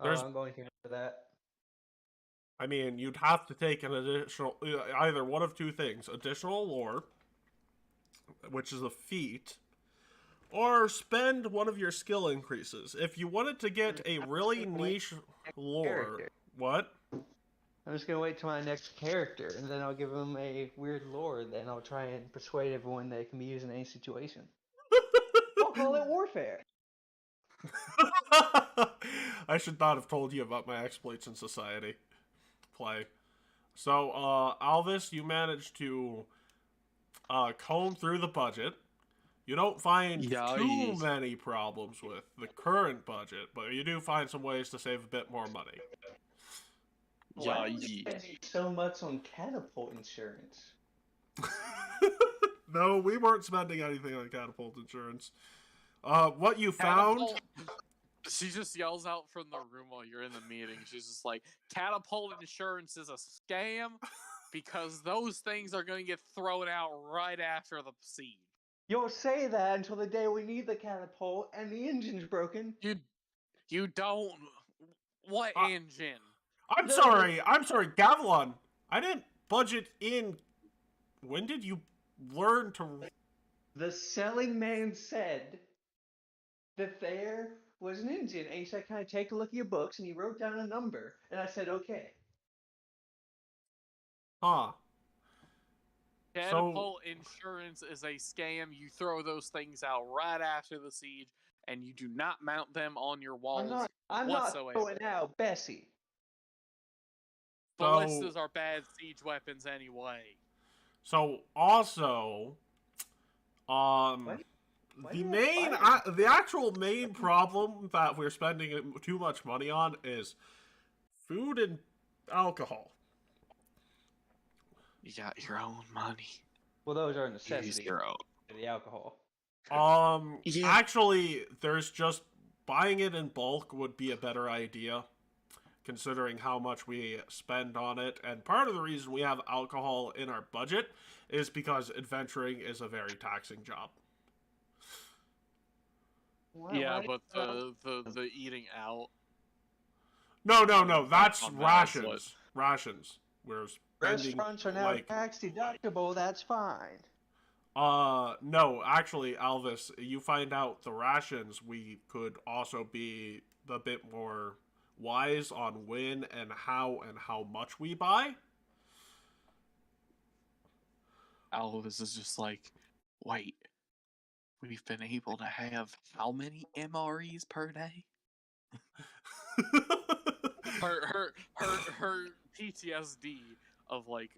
There's- I'm going to for that. I mean, you'd have to take an additional, either one of two things: additional lore, which is a feat, or spend one of your skill increases. If you wanted to get a really niche lore, Character. what? I'm just gonna wait till my next character, and then I'll give them a weird lore. Then I'll try and persuade everyone that it can be used in any situation. I'll call it warfare. I should not have told you about my exploits in society. Play. So, Alvis, you managed to comb through the budget. You don't find too many problems with the current budget, but you do find some ways to save a bit more money. Why are we spending so much on catapult insurance? No, we weren't spending anything on catapult insurance. What you found... She just yells out from the room while you're in the meeting. She's just like, catapult insurance is a scam because those things are going to get thrown out right after the siege. You'll say that until the day we need the catapult and the engine's broken. You don't... What engine? I'm sorry, Gavilan. I didn't budget in... When did you learn to... The selling man said that there was an engine, and he said, "Can I take a look at your books?" And he wrote down a number, and I said, "Okay." Huh. Catapult insurance is a scam. You throw those things out right after the siege, and you do not mount them on your walls I'm not throwing out Bessie. Ballistas are bad siege weapons anyway. So, also... the actual main problem that we're spending too much money on is food and alcohol. You got your own money. Well, those are necessities. Use your own. The alcohol. Yeah. Actually, there's just buying it in bulk would be a better idea, considering how much we spend on it. And part of the reason we have alcohol in our budget is because adventuring is a very taxing job. But the eating out. No. That's rations. Rations. We're spending Restaurants are now tax deductible. That's fine. No, actually, Alvis, you find out the rations. We could also be a bit more wise on when and how much we buy. Alvis is just like, wait. We've been able to have how many MREs per day? her PTSD of like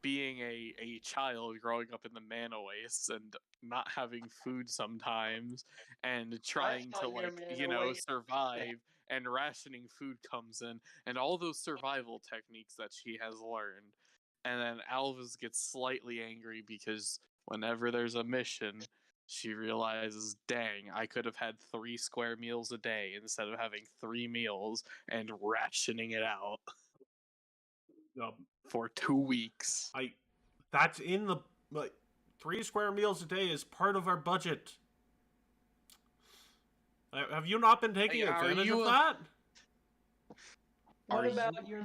being a child growing up in the mana wastes and not having food sometimes and trying to survive, and rationing food comes in and all those survival techniques that she has learned. And then Alvis gets slightly angry because whenever there's a mission, she realizes, dang, I could have had 3 square meals a day instead of having 3 meals and rationing it out for 2 weeks. That's in the 3 square meals a day is part of our budget. Have you not been taking advantage of that? Are you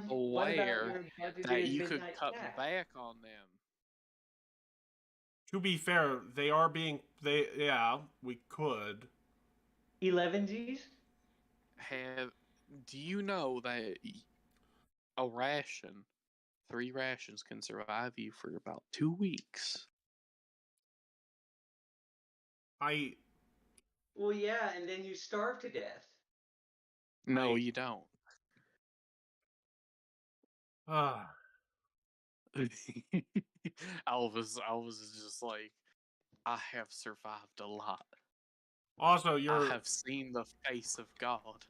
aware that you could cut back on them? To be fair, we could. 11Gs? Do you know that a ration, 3 rations can survive you for about 2 weeks? Well, yeah, and then you starve to death. No, you don't. Alvis is just like, I have survived a lot. Also, I have seen the face of God,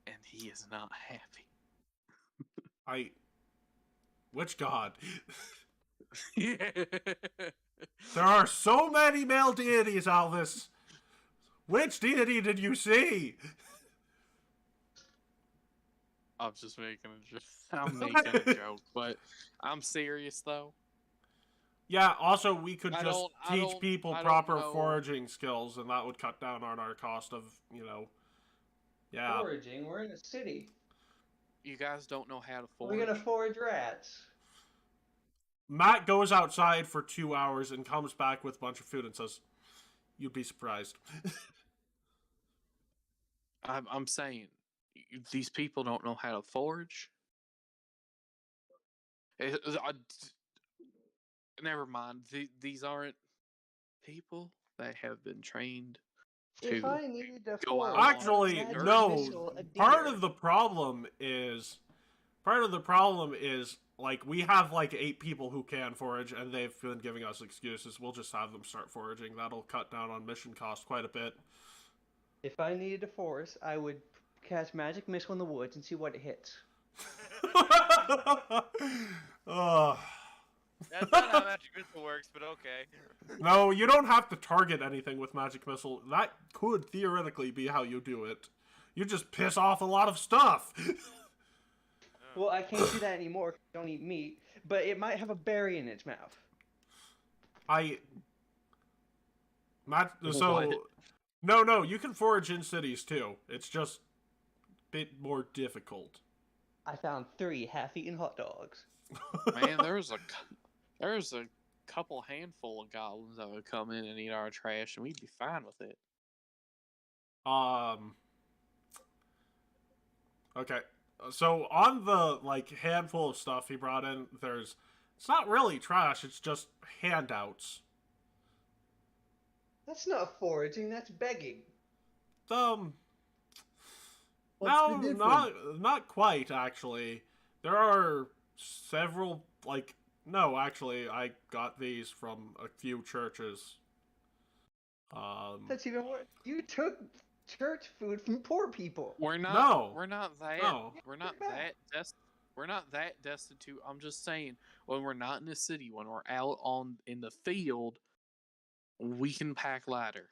and he is not happy. Which God? Yeah. There are so many male deities, Alvis. Which deity did you see? I'm just making a joke. I'm making a joke, but I'm serious though. Yeah, also we could I just don't- I teach don't- people I don't proper know. foraging skills, and that would cut down on our cost of, yeah. Foraging. We're in a city. You guys don't know how to We're forage. gonna forage rats. Matt goes outside for 2 hours and comes back with a bunch of food and says, "You'd be surprised." I'm saying these people don't know how to forage. Never mind. These aren't people that have been trained If to I needed to go out forage, on Actually, magic no. missile a Part deer. of the problem is, like, we have like 8 people who can forage, and they've been giving us excuses. We'll just have them start foraging. That'll cut down on mission cost quite a bit. If I needed to forest, I would cast magic missile in the woods and see what it hits. Ugh. That's not how magic missile works, but okay. No, you don't have to target anything with magic missile. That could theoretically be how you do it. You just piss off a lot of stuff. Well, I can't do that anymore 'cause I don't eat meat, but it might have a berry in its mouth. So What? no, you can forage in cities too. It's just a bit more difficult. I found 3 half-eaten hot dogs. Man, there's a couple handful of goblins that would come in and eat our trash, and we'd be fine with it. Okay. So on the handful of stuff he brought in, it's not really trash, it's just handouts. That's not foraging, that's begging. What's No, the difference? not quite actually. There are several no, actually I got these from a few churches. That's even worse. You took church food from poor people. We're not. No. We're not that. No. We're not that. We're not that destitute. I'm just saying, when we're not in the city, when we're out in the field, we can pack lighter,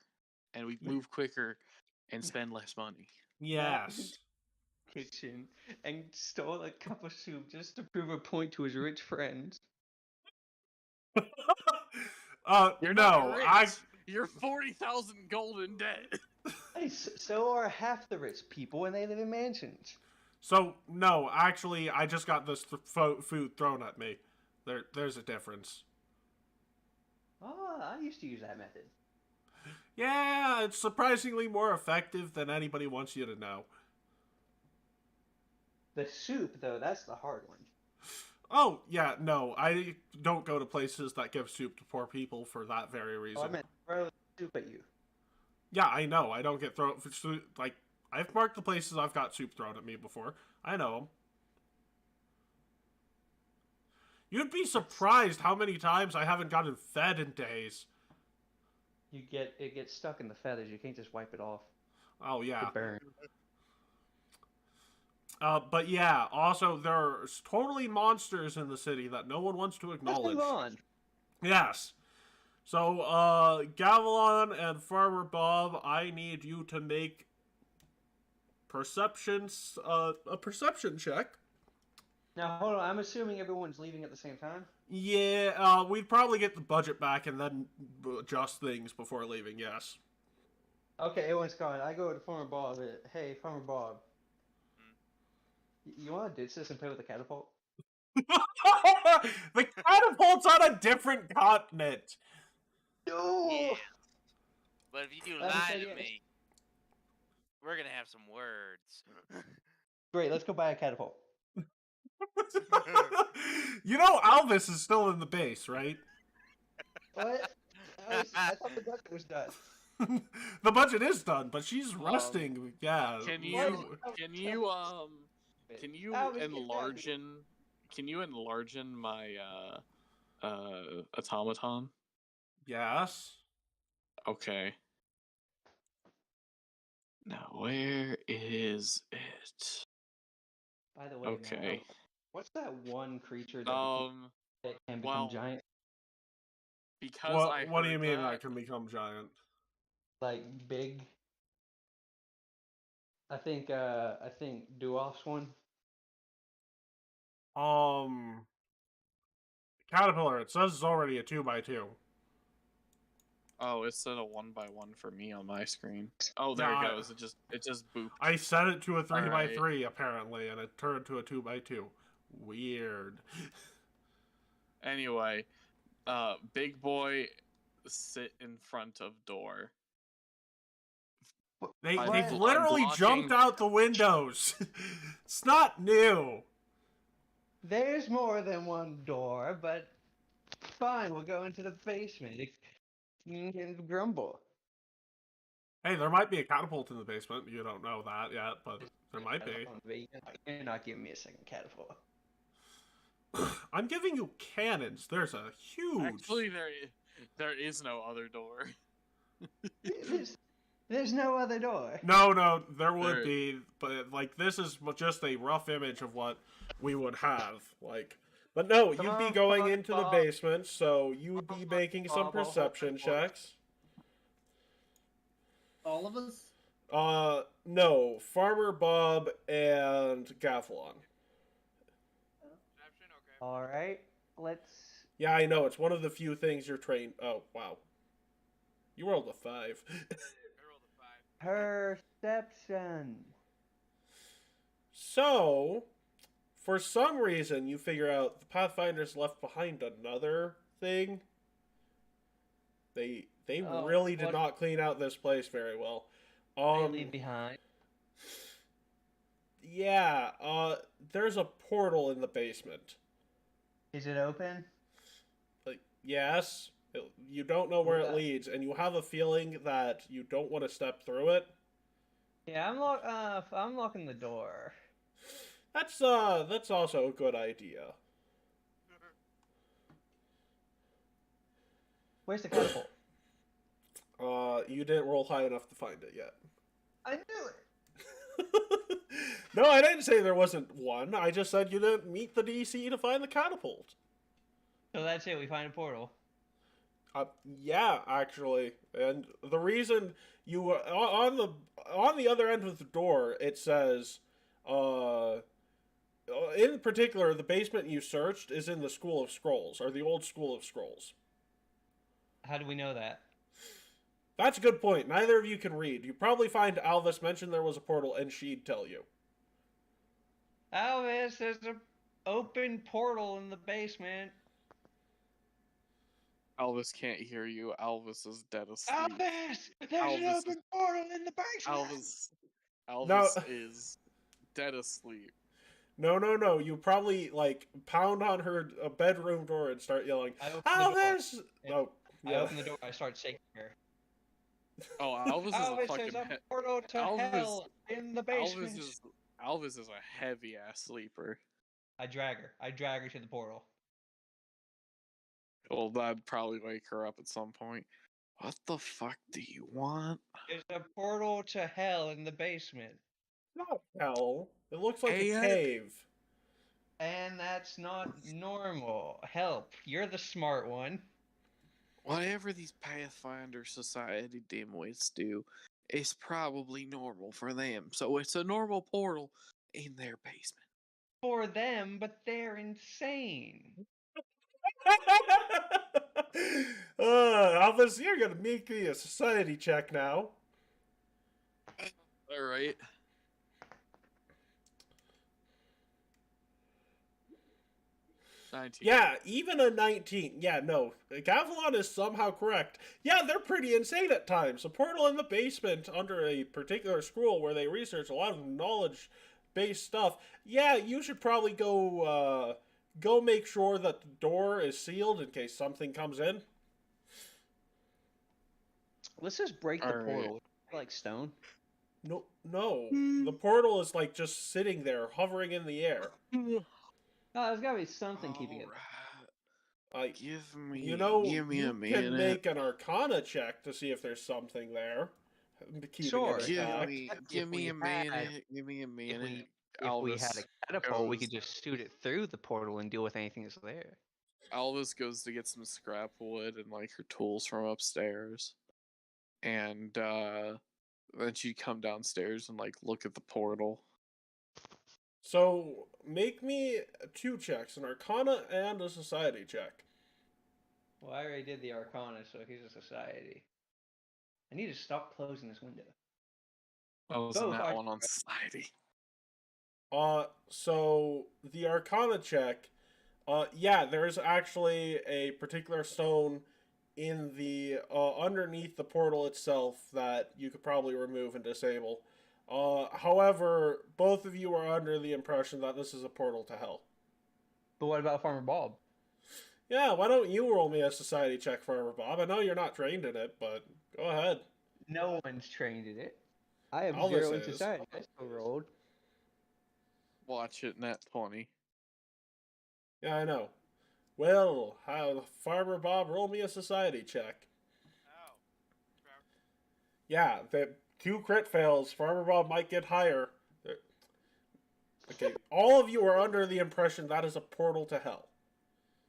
and we move quicker, and spend less money. Yes. Kitchen and stole a cup of soup just to prove a point to his rich friends. You're no, not rich. I You're 40,000 gold in debt. Hey, so are half the rich people, and they live in mansions. So no, actually I just got this food thrown at me. There's a difference. Oh, I used to use that method. Yeah, it's surprisingly more effective than anybody wants you to know. The soup, though, that's the hard one. Oh, yeah, no, I don't go to places that give soup to poor people for that very reason. Oh, I meant throw the soup at you. Yeah, I know, I don't get thrown... I've marked the places I've got soup thrown at me before. I know them. You'd be surprised how many times I haven't gotten fed in days. It gets stuck in the feathers. You can't just wipe it off. Oh, yeah. It burns. But yeah, also there's totally monsters in the city that no one wants to Let's acknowledge. move on. Yes. So, Gavilan and Farmer Bob, I need you to make a perception check. Now, hold on. I'm assuming everyone's leaving at the same time? Yeah, we'd probably get the budget back and then adjust things before leaving, yes. Okay, everyone's gone. I go to Farmer Bob. Hey, Farmer Bob. You want to ditch this and play with the catapult? The catapult's on a different continent. No! Yeah. But if you do I haven't lie said to yet. me, we're gonna have some words. Great, let's go buy a catapult. You know Alvis is still in the base, right? What? I thought the budget was done. The budget is done, but she's resting. Yeah. Can you enlarge my automaton? Yes. Okay. Now where is it? By the way, Okay. what's that one creature that can become well, giant? Because What do you heard mean that, I can become giant? Like big. I think Duoff's one. Caterpillar, it says it's already a 2x2. Oh, it said a 1x1 for me on my screen. Oh, there Nah, it goes. It just booped. I set it to a 3x3 Alright. apparently, and it turned to a 2x2. Weird. Anyway, big boy sit in front of door. They've I'm literally blocking- jumped out the windows. It's not new. There's more than one door, but fine, we'll go into the basement. You can grumble. Hey, there might be a catapult in the basement. You don't know that yet, but there might be. You're not giving me a second catapult. I'm giving you cannons. There's a huge... Actually, there is no other door. There's no other door. No, there would There- be, but like this is just a rough image of what we would have. Like, but no, Come you'd be on, going Bob, into the Bob. basement, so you would be making some Bob, I'll perception hold it for you. checks. All of us? No, Farmer Bob and Gafflon. Perception, okay. Alright, let's. Yeah, I know, it's one of the few things you're trained... Oh, wow. You rolled a 5. I rolled a 5. Perception. So, for some reason, you figure out the Pathfinders left behind another thing. They Oh, really did what- not clean out this place very well. They leave behind. Yeah, there's a portal in the basement. Is it open? Like, yes, you don't know where Yeah. it leads, and you have a feeling that you don't want to step through it. Yeah, I'm locking the door. That's also a good idea. Where's the catapult? You didn't roll high enough to find it yet. I knew it. No, I didn't say there wasn't one. I just said you didn't meet the DC to find the catapult. So that's it. We find a portal. Yeah, actually, and the reason you on the other end of the door, it says, in particular, the basement you searched is in the School of Scrolls, or the old School of Scrolls. How do we know that? That's a good point. Neither of you can read. You probably find Alvis mentioned there was a portal, and she'd tell you. Alvis, there's an open portal in the basement. Elvis can't hear you. Elvis is dead asleep. Alvis, there's an Alvis open portal in the basement. Elvis is dead asleep. No. You probably, like, pound on her bedroom door and start yelling, I open the door. Alvis! Oh, I yeah. open the door. I start shaking her. Oh, Elvis is a Alvis, fucking. there's a portal to Elvis- hell in the basement. Elvis is a heavy ass sleeper. I drag her. I drag her to the portal. Well, that'd probably wake her up at some point. What the fuck do you want? There's a portal to hell in the basement. Not hell. It looks like Hey, a cave. And that's not normal. Help. You're the smart one. Whatever these Pathfinder Society dimwits do is probably normal for them. So it's a normal portal in their basement. For them, but they're insane. Alvis, you're gonna make me a society check now. Alright. Yeah, even a 19. Yeah, no. Gavilan is somehow correct. Yeah, they're pretty insane at times. A portal in the basement under a particular school where they research a lot of knowledge-based stuff. Yeah, you should probably go make sure that the door is sealed in case something comes in. Let's just break the Alright. portal. Like stone. No. The portal is like just sitting there, hovering in the air. Oh, there's gotta be something keeping it. Like, Give me, you know, give me you a minute. can make an Arcana check to see if there's something there. Keeping Sure. it Give intact. me, If give me we a had- minute. Give me a If minute. we had Elvis a catapult, we could goes- just shoot it through the portal and deal with anything that's there. Elvis goes to get some scrap wood and like her tools from upstairs, and then she'd come downstairs and like look at the portal. So make me 2 checks, an Arcana and a Society check. Well, I already did the Arcana, so he's a society. I need to stop closing this window. I was Both that are one on society. So the Arcana check, yeah, there's actually a particular stone in the underneath the portal itself that you could probably remove and disable. However, both of you are under the impression that this is a portal to hell. But what about Farmer Bob? Yeah, why don't you roll me a society check, Farmer Bob? I know you're not trained in it, but go ahead. No one's trained in it. I have All 0 this in is- society. I still rolled. Watch it, nat 20. Yeah, I know. Well, Farmer Bob, roll me a society check. Ow. Yeah, the 2 crit fails. Farmer Bob might get higher. Okay, all of you are under the impression that is a portal to hell.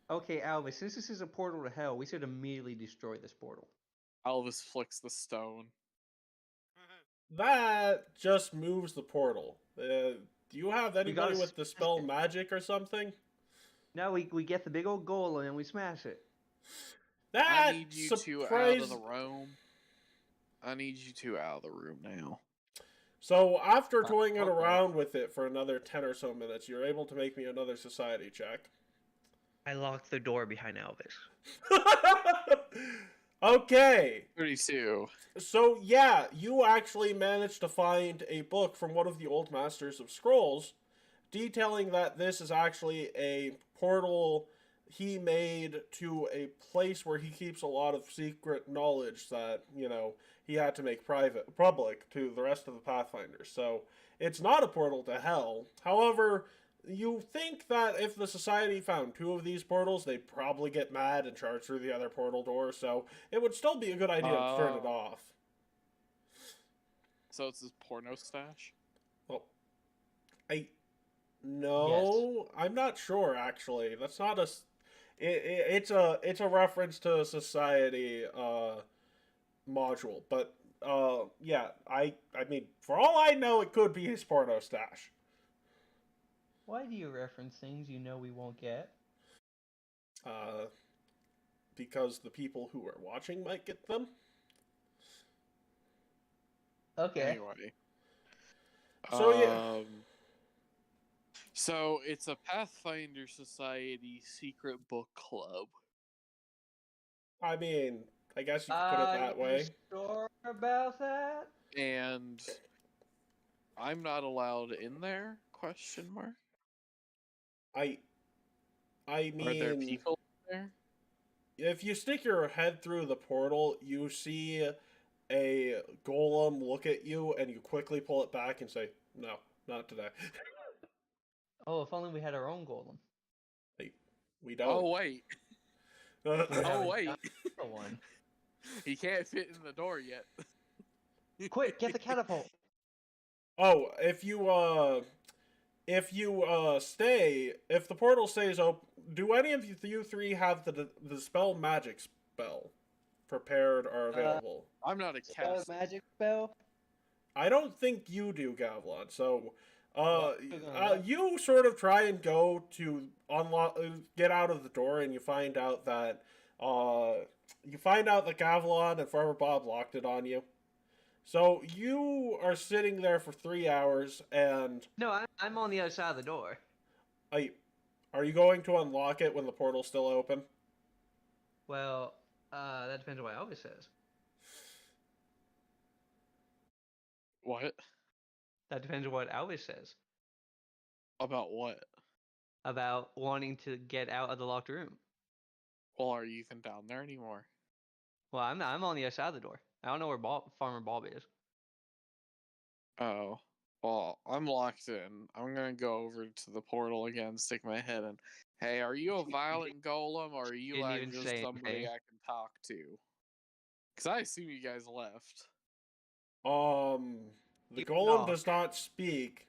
Okay, Alvis, since this is a portal to hell, we should immediately destroy this portal. Elvis flicks the stone. That just moves the portal. Do you have anybody gotta with Dispel Magic or something? No, we get the big old golem and we smash it. That I need you two out of the room. I need you two out of the room now. So after toying it okay. around with it for another 10 or so minutes, you're able to make me another society check. I locked the door behind Alvis. Okay. 32. So yeah, you actually managed to find a book from one of the old masters of scrolls detailing that this is actually a portal he made to a place where he keeps a lot of secret knowledge that, you know, he had to make public to the rest of the Pathfinders. So it's not a portal to hell. However, you think that if the Society found 2 of these portals, they'd probably get mad and charge through the other portal door, so it would still be a good idea to turn it off. So it's his porno stash? Well, no, I'm not sure, actually. That's not a... It's a reference to a Society module, but yeah, I mean, for all I know, it could be his porno stash. Why do you reference things you know we won't get? Because the people who are watching might get them. Okay. Anyway. So, yeah. So it's a Pathfinder Society secret book club. I mean, I guess you could put it that way. Sure about that? And I'm not allowed in there? Question mark. I mean, Are there people there? if you stick your head through the portal, you see a golem look at you, and you quickly pull it back and say, "No, not today." Oh, if only we had our own golem. We don't. Oh wait. We Oh haven't wait. got one. He can't fit in the door yet. Quick, get the catapult. Oh, if if the portal stays open, do any of you 3 have the spell magic spell prepared or available? I'm not a Spell caster. magic spell. I don't think you do, Gavlon. So, gonna- you sort of try and go to unlock, get out of the door, and you find out that Gavlon and Farmer Bob locked it on you. So you are sitting there for 3 hours, and No, I'm on the other side of the door. are you going to unlock it when the portal's still open? Well, that depends on what Elvis says. What? That depends on what Elvis says About what? about wanting to get out of the locked room. Well, are you even down there anymore? Well, I'm not. I'm on the other side of the door. I don't know where Farmer Bob is. Oh. Well, I'm locked in. I'm gonna go over to the portal again, stick my head in. Hey, are you a violent golem, or are you Didn't like even just say somebody anything. I can talk to? Because I assume you guys left. The Keep golem off. does not speak,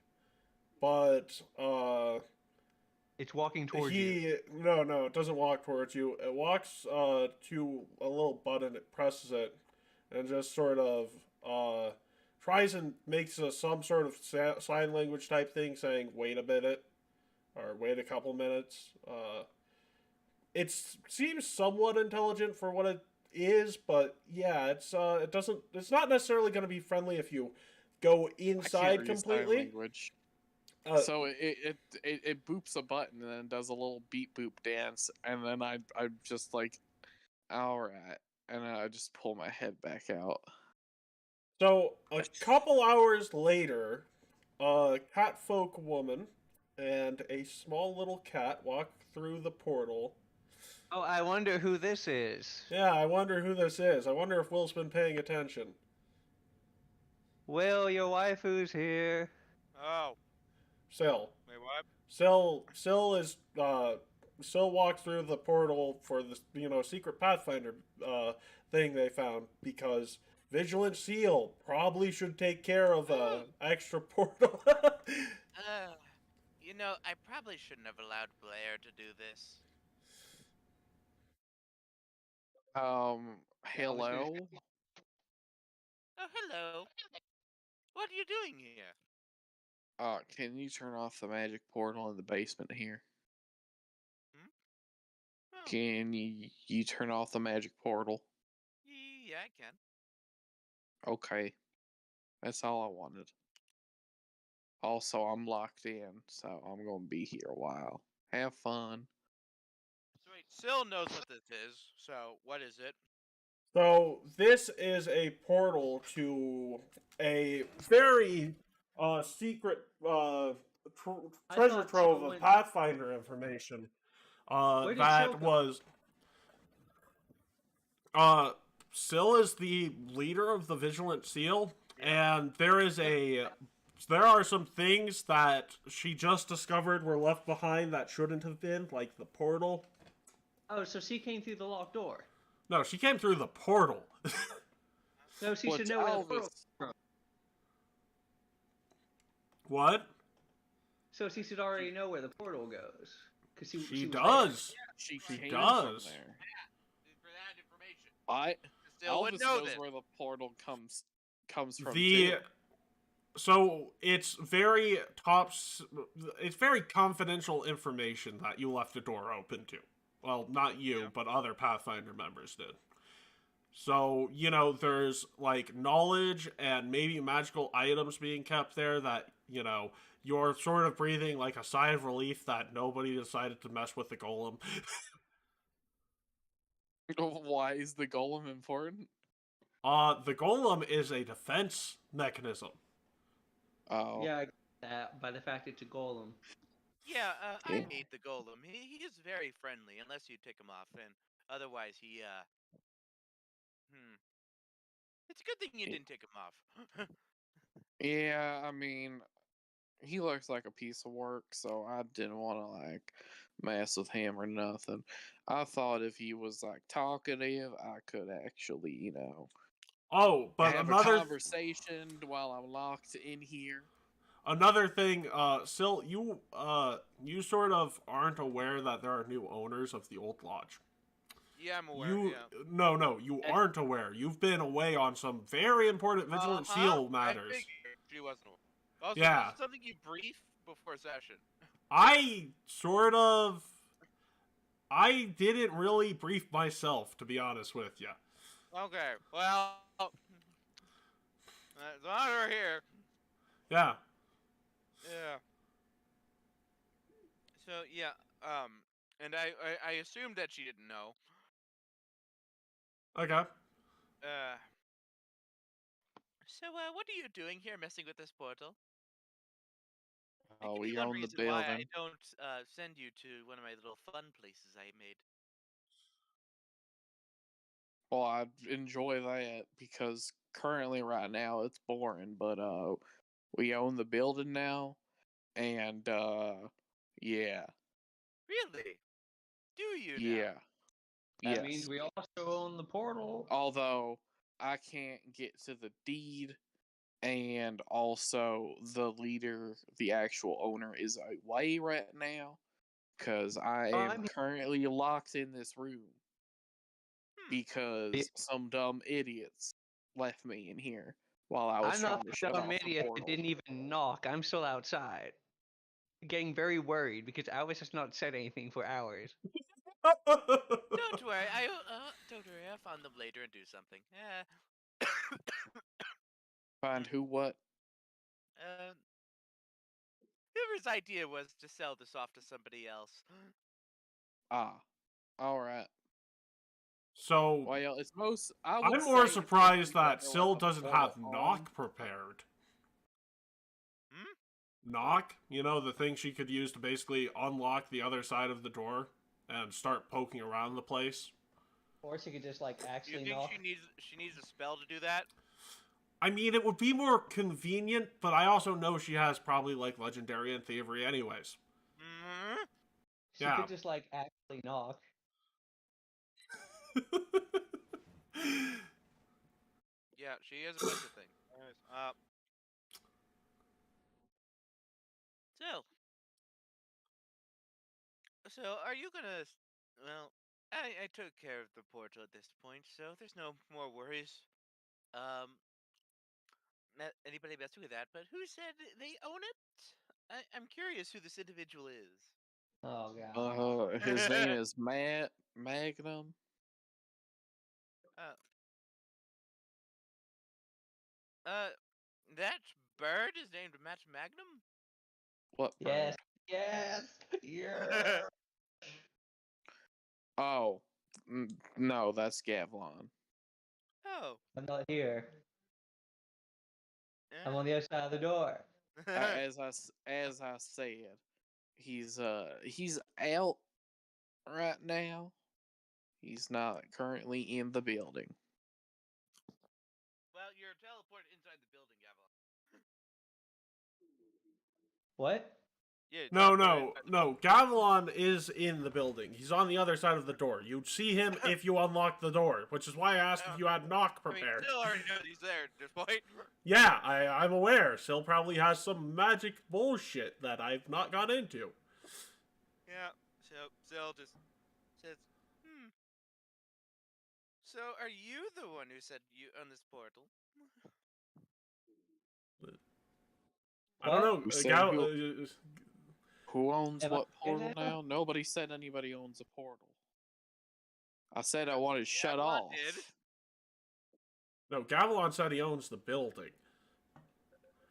but It's walking towards you. no, it doesn't walk towards you. It walks to a little button, it presses it, and just sort of tries and makes some sort of sign language type thing, saying "wait a minute" or "wait a couple minutes." It seems somewhat intelligent for what it is, but yeah, it's not necessarily going to be friendly if you go I can't inside read sign completely. language. So it boops a button and then does a little beep boop dance, and then I'm just like, all right, and I just pull my head back out. So a couple hours later, a catfolk woman and a small little cat walk through the portal. Oh, I wonder who this is. Yeah, I wonder who this is. I wonder if Will's been paying attention. Will, your waifu's here. Oh, Syl. wait, what? Syl walked through the portal for the secret Pathfinder thing they found because Vigilant Seal probably should take care of extra portal. I probably shouldn't have allowed Blair to do this. Hello. Oh, hello. What are you doing here? Can you turn off the magic portal in the basement here? Oh, Can you turn off the magic portal? yeah, I can. Okay. That's all I wanted. Also, I'm locked in, so I'm gonna be here a while. Have fun. So wait, Syl knows what this is. So what is it? So this is a portal to a very secret treasure thought trove Syl of went- Pathfinder information. Where did Syl That go? was Syl is the leader of the Vigilant Seal, and there are some things that she just discovered were left behind that shouldn't have been, like the portal. Oh, so she came through the locked door. No, she came through the portal. No, she should What's know where the Elvis? portal from. What? So she should already know where the portal goes. Cause she She was does. She She came does. from there. For that information. Syl would Elvis know knows this. where the portal comes from The too. so it's very it's very confidential information that you left the door open to. Well, not you, Yeah. but other Pathfinder members did. So, there's like knowledge and maybe magical items being kept there that, you're sort of breathing like a sigh of relief that nobody decided to mess with the golem. Why is the golem important? The golem is a defense mechanism. Oh, Yeah, I get that by the fact it's a golem. Yeah, I Yeah. made the golem. He is very friendly, unless you take him off, and otherwise he It's a good thing you Yeah. didn't take him off. yeah. I mean, he looks like a piece of work, so I didn't want to mess with him or nothing. I thought if he was talkative, I could actually, Oh, but have a conversation while I'm locked in here. another thing, Sil, you sort of aren't aware that there are new owners of the old lodge. Yeah, I'm aware. You Yeah. no, you aren't aware. You've been away on some very important Vigilant Seal I matters. figured she wasn't. Also, Yeah. this is something you brief before session. I didn't really brief myself, to be honest with you. Okay. Well, that's why we're here. Yeah. Yeah. So yeah. And I assumed that she didn't know. Okay. So what are you doing here, messing with this portal? That Oh, could be we one own the reason why I building. don't send you to one of my little fun places I made. Well, I enjoy that because currently, right now, it's boring. But we own the building now, and yeah, Really? Do you yeah, That yes. means we also own the portal. Although I can't get to the deed, and also the leader, the actual owner, is away right now because I am I'm here. currently locked in this room Hmm. because some dumb idiots left me in here While I was I'm trying not to put shut down off many the if portal. it didn't even knock. I'm still outside. Getting very worried because Alice has not said anything for hours. Don't worry, don't worry. I'll find them later and do something. Find who what? Whoever's idea was to sell this off to somebody else. Ah. Alright. So Well, it's most. I would I'm say more it's surprised mostly that that Syl left the doesn't portal have on. knock prepared. Knock? You know, the thing she could use to basically unlock the other side of the door and start poking around the place. Or she could just like You actually think knock. she needs a spell to do that? I mean, it would be more convenient, but I also know she has probably, like, Legendary and Thievery anyways. Mm-hmm. She Yeah. could just like actually knock. Yeah, she has a bunch of things. Anyways, so are you gonna? Well, I took care of the portal at this point, so there's no more worries. Um, anybody messing with that? But who said they own it? I'm curious who this individual is. Oh god. His name is Magnum. That bird is named Match Magnum. What? Yes. Bird? Yes. Yeah. Oh, no, that's Gavlon. Oh. I'm not here. I'm Yeah. on the other side of the door. As I said, he's out right now. He's not currently in the building. Well, you're teleported inside the building, Gavel. What? Yeah. No. Gavilan is in the building. He's on the other side of the door. You'd see him if you unlock the door, which is why I asked if you had knock prepared. Still already knows he's there at this point. Yeah, I'm aware. Syl probably has some magic bullshit that I've not got into. Yeah. So Zell just says, So are you the one who said you on this portal? I don't know. Who owns Am what I here portal now? now? Nobody said anybody owns a portal. I said I wanted shut Gavilan off. did. No, Gavilan said he owns the building.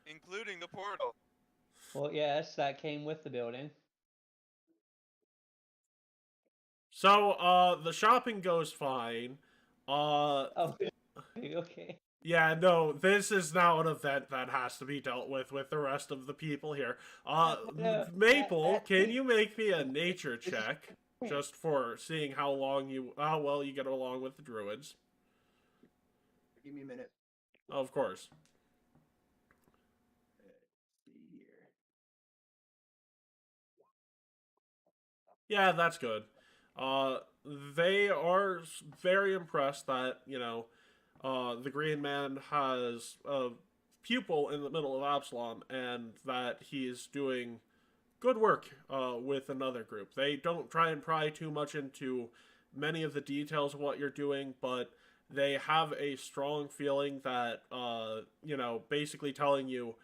Including the portal. Well, yes, that came with the building. So, the shopping goes fine. Oh, okay. Yeah, no, this is now an event that has to be dealt with the rest of the people here. Maple, can you make me a nature check just for seeing how well you get along with the druids? Give me a minute. Of course. Let's see here. Yeah, that's good. They are very impressed that, the Green Man has a pupil in the middle of Absalom and that he's doing good work with another group. They don't try and pry too much into many of the details of what you're doing, but they have a strong feeling that, basically telling you,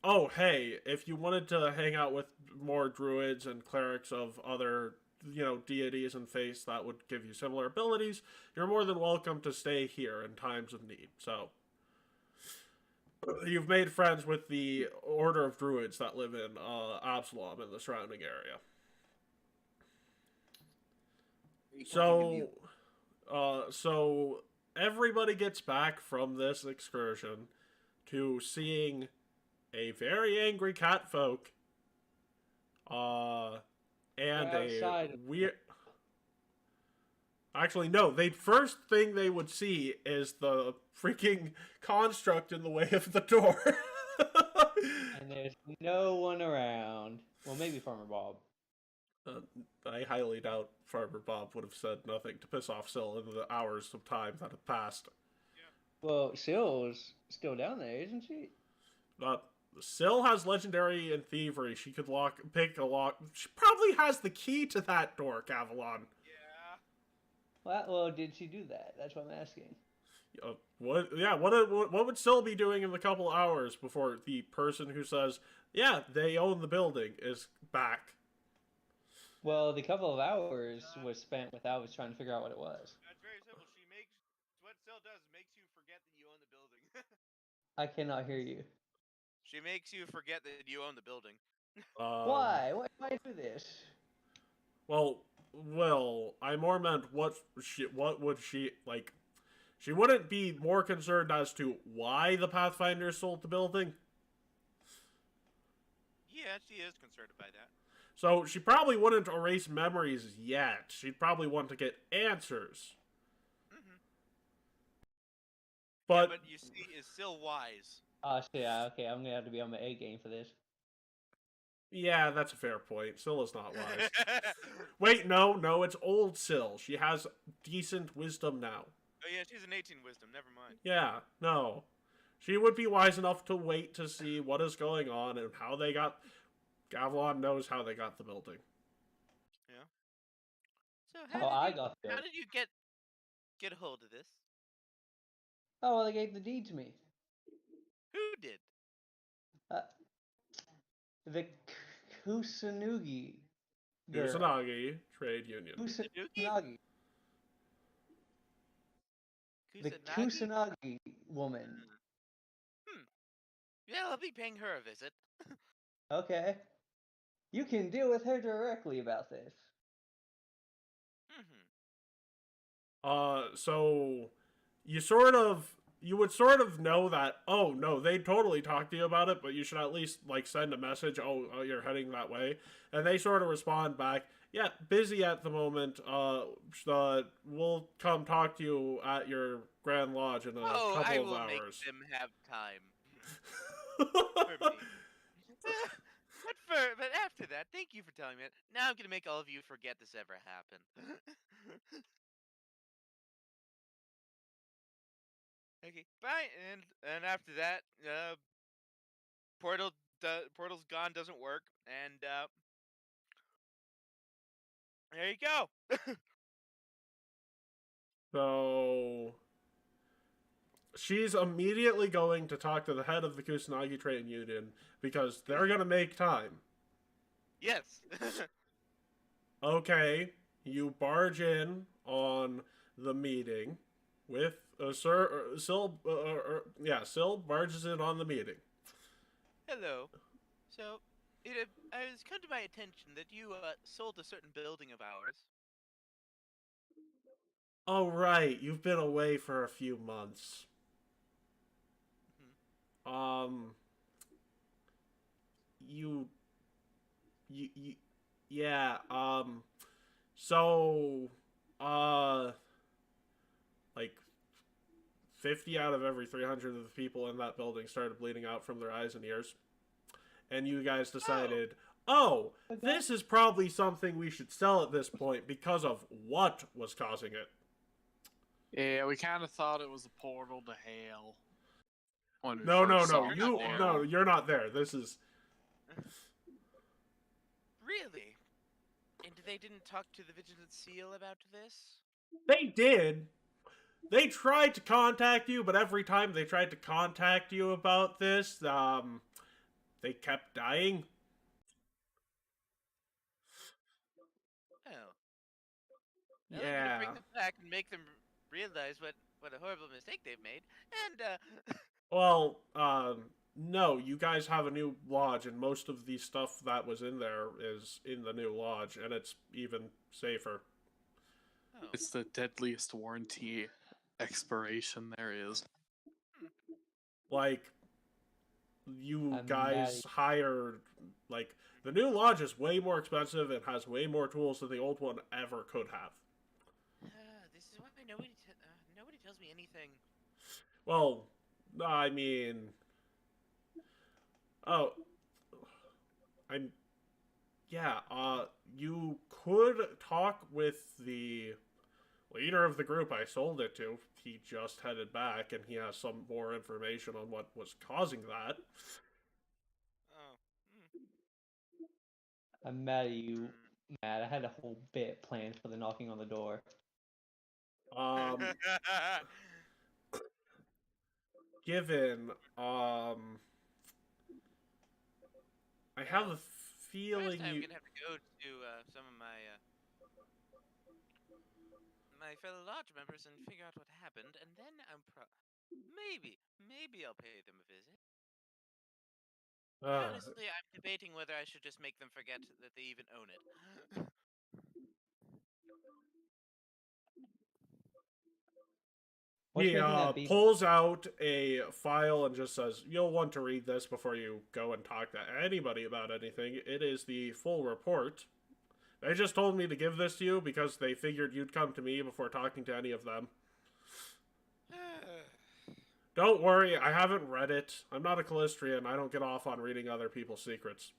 oh, hey, if you wanted to hang out with more druids and clerics of other deities and faiths that would give you similar abilities, you're more than welcome to stay here in times of need. So, you've made friends with the Order of Druids that live in Absalom and the surrounding area. So everybody gets back from this excursion to seeing a very angry cat folk, and a weird. Actually, no. First thing they would see is the freaking construct in the way of the door. And there's no one around. Well, maybe Farmer Bob. I highly doubt Farmer Bob would have said nothing to piss off Syl in the hours of time that had passed. Well, Syl's still down there, isn't she? Syl has Legendary and Thievery. She could pick a lock. She probably has the key to that door, Gavilan. Yeah. Well, did she do that? That's what I'm asking. What? Yeah. What would Syl be doing in the couple hours before the person who says, "Yeah, they own the building," is back? Well, the couple of hours was spent with Alvis trying to figure out what it was. That's very simple. What Cell does makes you forget that you own the building. I cannot hear you. She makes you forget that you own the building. Why? Why do I do this? Well, I more meant what would she like? She wouldn't be more concerned as to why the Pathfinder sold the building. Yeah, she is concerned by that. So she probably wouldn't erase memories yet. She'd probably want to get answers. But, but you see, is still wise. Oh shit, okay, I'm gonna have to be on my A game for this. Yeah, that's a fair point. Syl is not wise. Wait, no, it's old Syl. She has decent wisdom now. Oh yeah, she's an 18 wisdom, never mind. Yeah, no. She would be wise enough to wait to see what is going on and how they got... Gavilan knows how they got the building. Yeah. So I got the how building. did you get a hold of this? Oh, well, they gave the deed to me. Who did? The Kusanagi. Kusanagi Trade Union. Kusanagi. The Kusanagi woman. Yeah, I'll be paying her a visit. Okay. You can deal with her directly about this. So you would sort of know that, oh no, they totally talked to you about it, but you should at least like send a message, oh you're heading that way. And they sort of respond back, yeah, busy at the moment. We'll come talk to you at your Grand Lodge in a couple of hours. I will make them have time. For me. But after that, thank you for telling me that. Now I'm gonna make all of you forget this ever happened. Okay, bye. And after that, portal's gone, doesn't work, and there you go. So she's immediately going to talk to the head of the Kusanagi Trade Union because they're going to make time. Yes. Okay, you barge in on the meeting with Syl barges in on the meeting. Hello. So, it has come to my attention that you sold a certain building of ours. Oh, right. You've been away for a few months. Yeah, so, like, 50 out of every 300 of the people in that building started bleeding out from their eyes and ears. And you guys decided, oh, this is probably something we should sell at this point because of what was causing it. Yeah, we kind of thought it was a portal to hell. No, you're not there. This is... Really? And they didn't talk to the Vigilant Seal about this? They did. They tried to contact you, but every time they tried to contact you about this, they kept dying. Oh. Yeah. Well, I'm gonna bring them back and make them realize what a horrible mistake they've made. And, Well, no, you guys have a new lodge, and most of the stuff that was in there is in the new lodge, and it's even safer. Oh. It's the deadliest warranty expiration there is. Like, you guys hired, like, the new lodge is way more expensive and has way more tools than the old one ever could have. This is why nobody tells me anything. Well, I mean... Oh. You could talk with the leader of the group I sold it to. He just headed back, and he has some more information on what was causing that. Oh. I'm mad at you, Matt. I had a whole bit planned for the knocking on the door. given, I have a First, feeling I'm you. gonna have to go to some of my my fellow lodge members and figure out what happened, and then maybe I'll pay them a visit. Uh, Honestly, I'm debating whether I should just make them forget that they even own it. What's he making that be? pulls out a file and just says, "You'll want to read this before you go and talk to anybody about anything. It is the full report. They just told me to give this to you because they figured you'd come to me before talking to any of them. Don't worry, I haven't read it. I'm not a Callistrian. I don't get off on reading other people's secrets."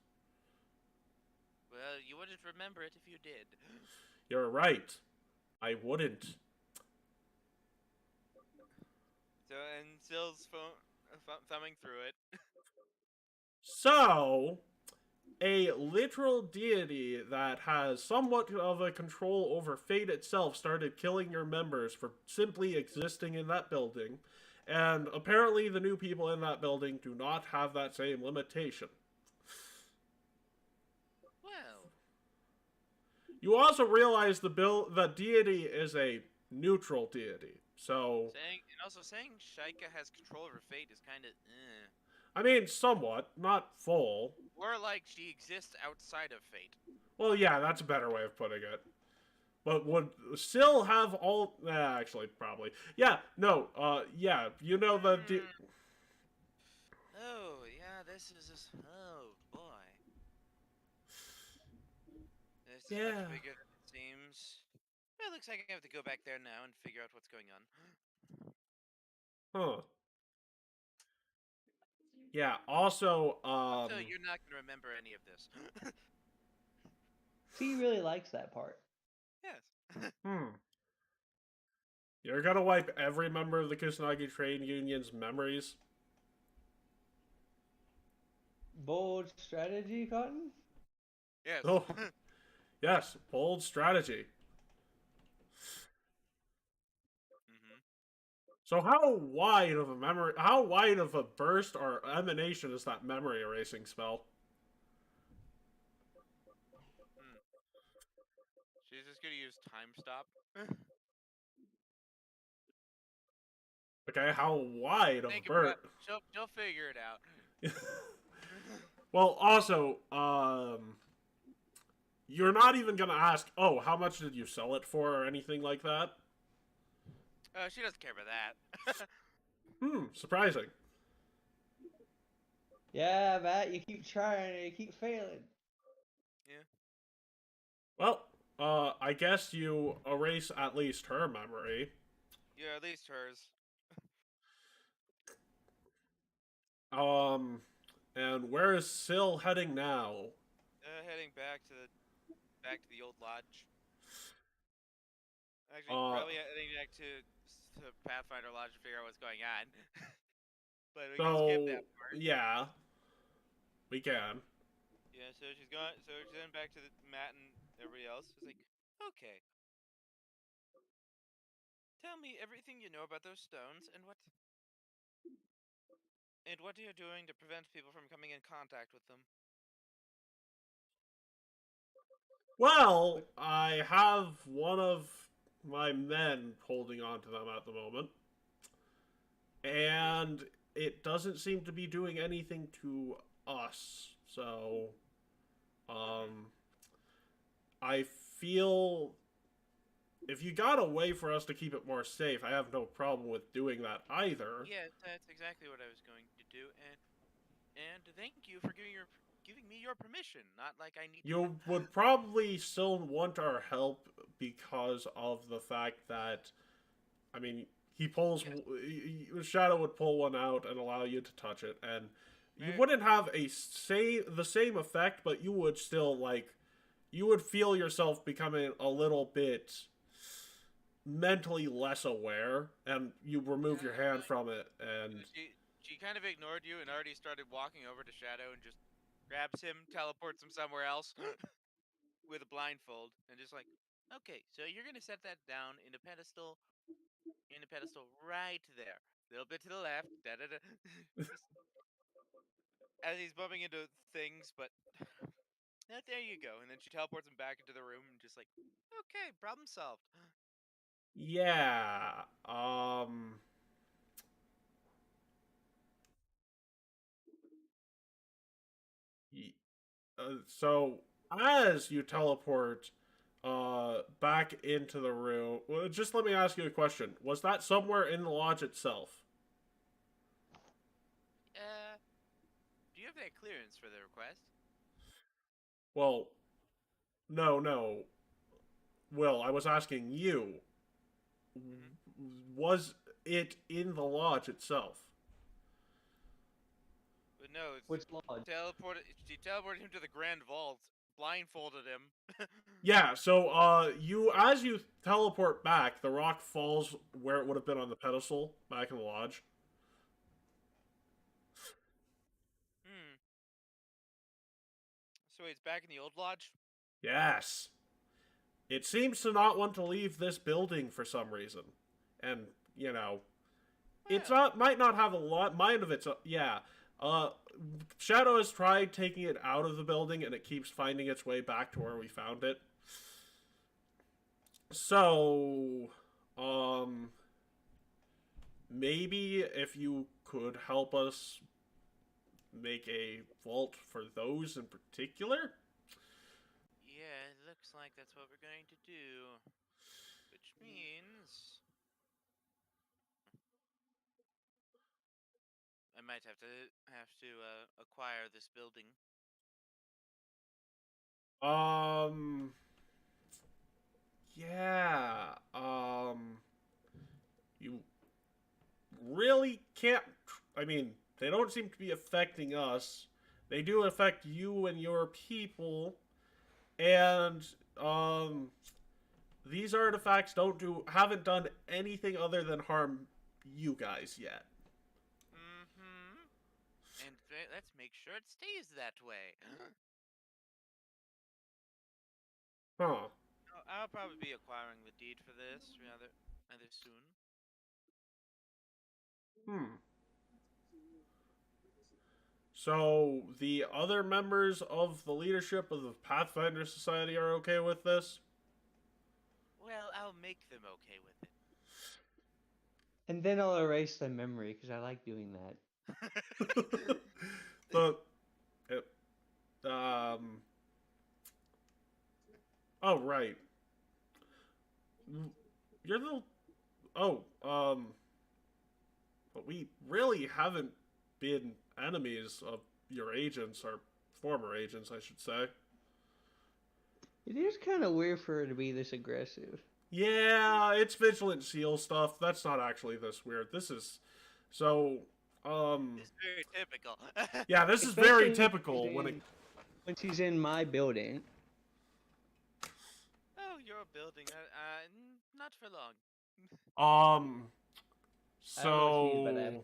Well, you wouldn't remember it if you did. You're right. I wouldn't. So, and Sill's thumbing through it. So, a literal deity that has somewhat of a control over fate itself started killing your members for simply existing in that building, and apparently the new people in that building do not have that same limitation. Well, You also realize the deity is a neutral deity, so saying Shaika has control over fate is kind of I mean somewhat, not full. Or like she exists outside of fate. Well, yeah, that's a better way of putting it. But would still have all... actually, probably. Yeah, no, yeah, you know the... Oh, yeah, this is just... Oh, boy. This is Yeah. much bigger than it seems. Well, it looks like I have to go back there now and figure out what's going on. Huh. Yeah, also, So you're not going to remember any of this. He really likes that part. Yes. You're gonna wipe every member of the Kusanagi Trade Union's memories? Bold strategy, Cotton? Yes. Oh. Yes, bold strategy. So how wide of a burst or emanation is that memory erasing spell? She's just gonna use time stop. Okay, how wide of a burst? She'll figure it out. Well, also, you're not even gonna ask, oh, how much did you sell it for or anything like that? She doesn't care about that. Surprising. Yeah, Matt, you keep trying and you keep failing. Yeah. Well, I guess you erase at least her memory. Yeah, at least hers. And where is Syl heading now? Heading back to the old lodge. Actually, probably heading back to Pathfinder Lodge to figure out what's going on. But we can skip that part. Yeah, we can. Yeah, so she's gone. So she's heading back to Matt and everybody else. It's like, okay, tell me everything you know about those stones and what you're doing to prevent people from coming in contact with them. Well, I have one of my men holding on to them at the moment. And it doesn't seem to be doing anything to us. So, I feel if you got a way for us to keep it more safe, I have no problem with doing that either. Yeah, that's exactly what I was going to do, and thank you for giving me your permission. Not like I need. You would probably still want our help because of the fact that, I mean, he pulls. Yes. Shadow would pull one out and allow you to touch it, and you wouldn't have the same effect, but you would still you would feel yourself becoming a little bit mentally less aware, and you remove your hand from it, and she kind of ignored you and already started walking over to Shadow and just grabs him, teleports him somewhere else with a blindfold, and just like, okay, so you're gonna set that down in a pedestal right there. little bit to the left. Da da da. As he's bumping into things, but there you go. And then she teleports him back into the room and just like, okay, problem solved. Yeah. So as you teleport back into the room, well, just let me ask you a question. Was that somewhere in the lodge itself? Do you have that clearance for the request? Well, no. Will, I was asking you. Was it in the lodge itself? But no, it's Which lodge? She teleported him to the Grand Vault, blindfolded him. Yeah, so as you teleport back, the rock falls where it would have been on the pedestal back in the lodge. So it's back in the old lodge? Yes. It seems to not want to leave this building for some reason. And, you know, it's not might not have a lot mind of its yeah. Shadow has tried taking it out of the building and it keeps finding its way back to where we found it. So, maybe if you could help us make a vault for those in particular? Yeah, it looks like that's what we're going to do. Which means I might have to acquire this building. Yeah, you really can't, I mean, they don't seem to be affecting us. They do affect you and your people, and, these artifacts haven't done anything other than harm you guys yet. And let's make sure it stays that way. Huh. I'll probably be acquiring the deed for this rather soon. So, the other members of the leadership of the Pathfinder Society are okay with this? Well, I'll make them okay with it. And then I'll erase their memory because I like doing that. Oh, right. You're the. But we really haven't been enemies of your agents, or former agents, I should say. It is kind of weird for her to be this aggressive. Yeah, it's Vigilant Seal stuff. That's not actually this weird. This is. So, It's very typical. yeah, this is very Especially typical when she's in my building. Oh, your building. Not for long. So,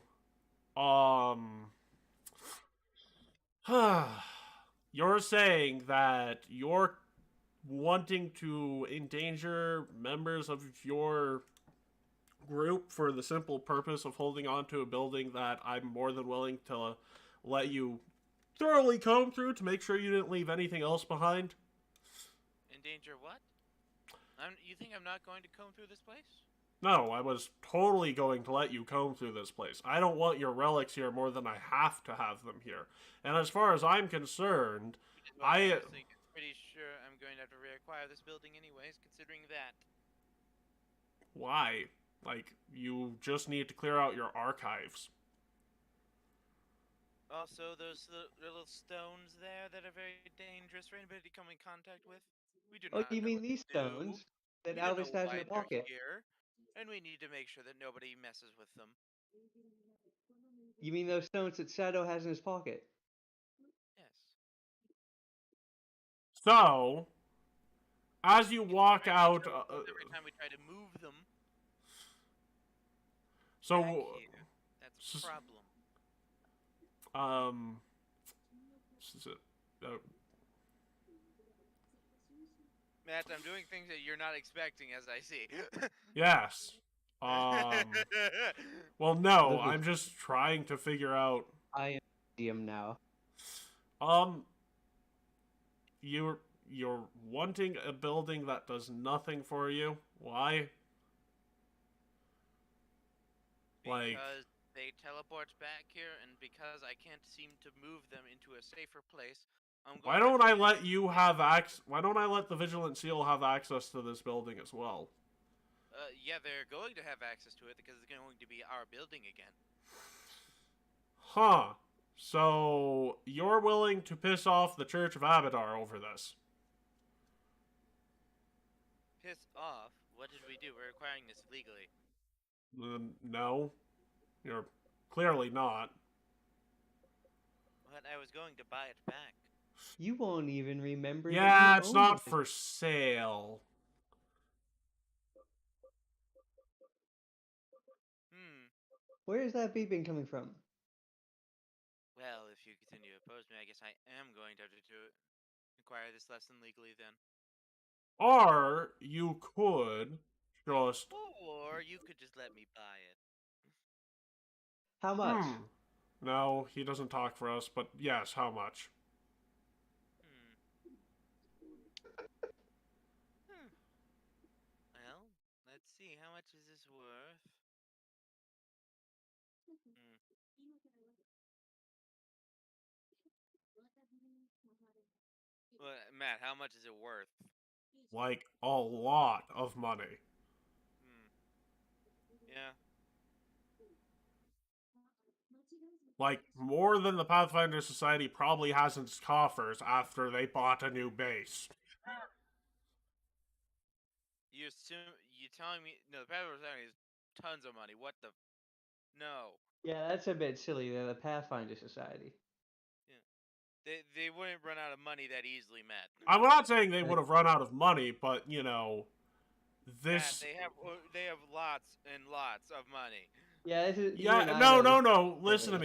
you're saying that you're wanting to endanger members of your group for the simple purpose of holding on to a building that I'm more than willing to let you thoroughly comb through to make sure you didn't leave anything else behind? Endanger what? You think I'm not going to comb through this place? No, I was totally going to let you comb through this place. I don't want your relics here more than I have to have them here. And as far as I'm concerned, I'm pretty sure I'm going to have to reacquire this building anyways, considering that. Why? Like, you just need to clear out your archives. Also, those little stones there that are very dangerous for anybody to come in contact with. We do Oh, not you know mean what these to do. stones that We don't Albus know has why in her they're pocket? here, and we need to make sure that nobody messes with them. You mean those stones that Shadow has in his pocket? Yes. So, as you walk out... every time we try to move them so, back here, that's a problem. Matt, I'm doing things that you're not expecting, as I see. Yes. Well, no, Look at- I'm just trying to figure out. I am DM now. You're wanting a building that does nothing for you. Why? Like, Because they teleport back here, and because I can't seem to move them into a safer place, I'm going why to don't I have to let you have access? Why don't I let the Vigilant Seal have access to this building as well? yeah, they're going to have access to it because it's going to be our building again. Huh. So you're willing to piss off the Church of Abadar over this? Piss off? What did we do? We're acquiring this legally. No, you're clearly not. But I was going to buy it back. You won't even remember. Yeah, that you it's own not it. for sale. Where is that beeping coming from? Well, if you continue to oppose me, I guess I am going to have to acquire this lesson legally then. Or you could just. Or you could just let me buy it. How much? No, he doesn't talk for us, but yes, how much? Well, let's see. How much is this worth? Well, Matt, how much is it worth? Like a lot of money. Yeah. Like more than the Pathfinder Society probably has in its coffers after they bought a new base. You telling me no? The Pathfinder Society is tons of money. What the? No. Yeah, that's a bit silly. They're the Pathfinder Society. They wouldn't run out of money that easily, Matt. I'm not saying they would have run out of money, but you know, this. Matt, they have lots and lots of money. Yeah, this is. Yeah, no. Listen to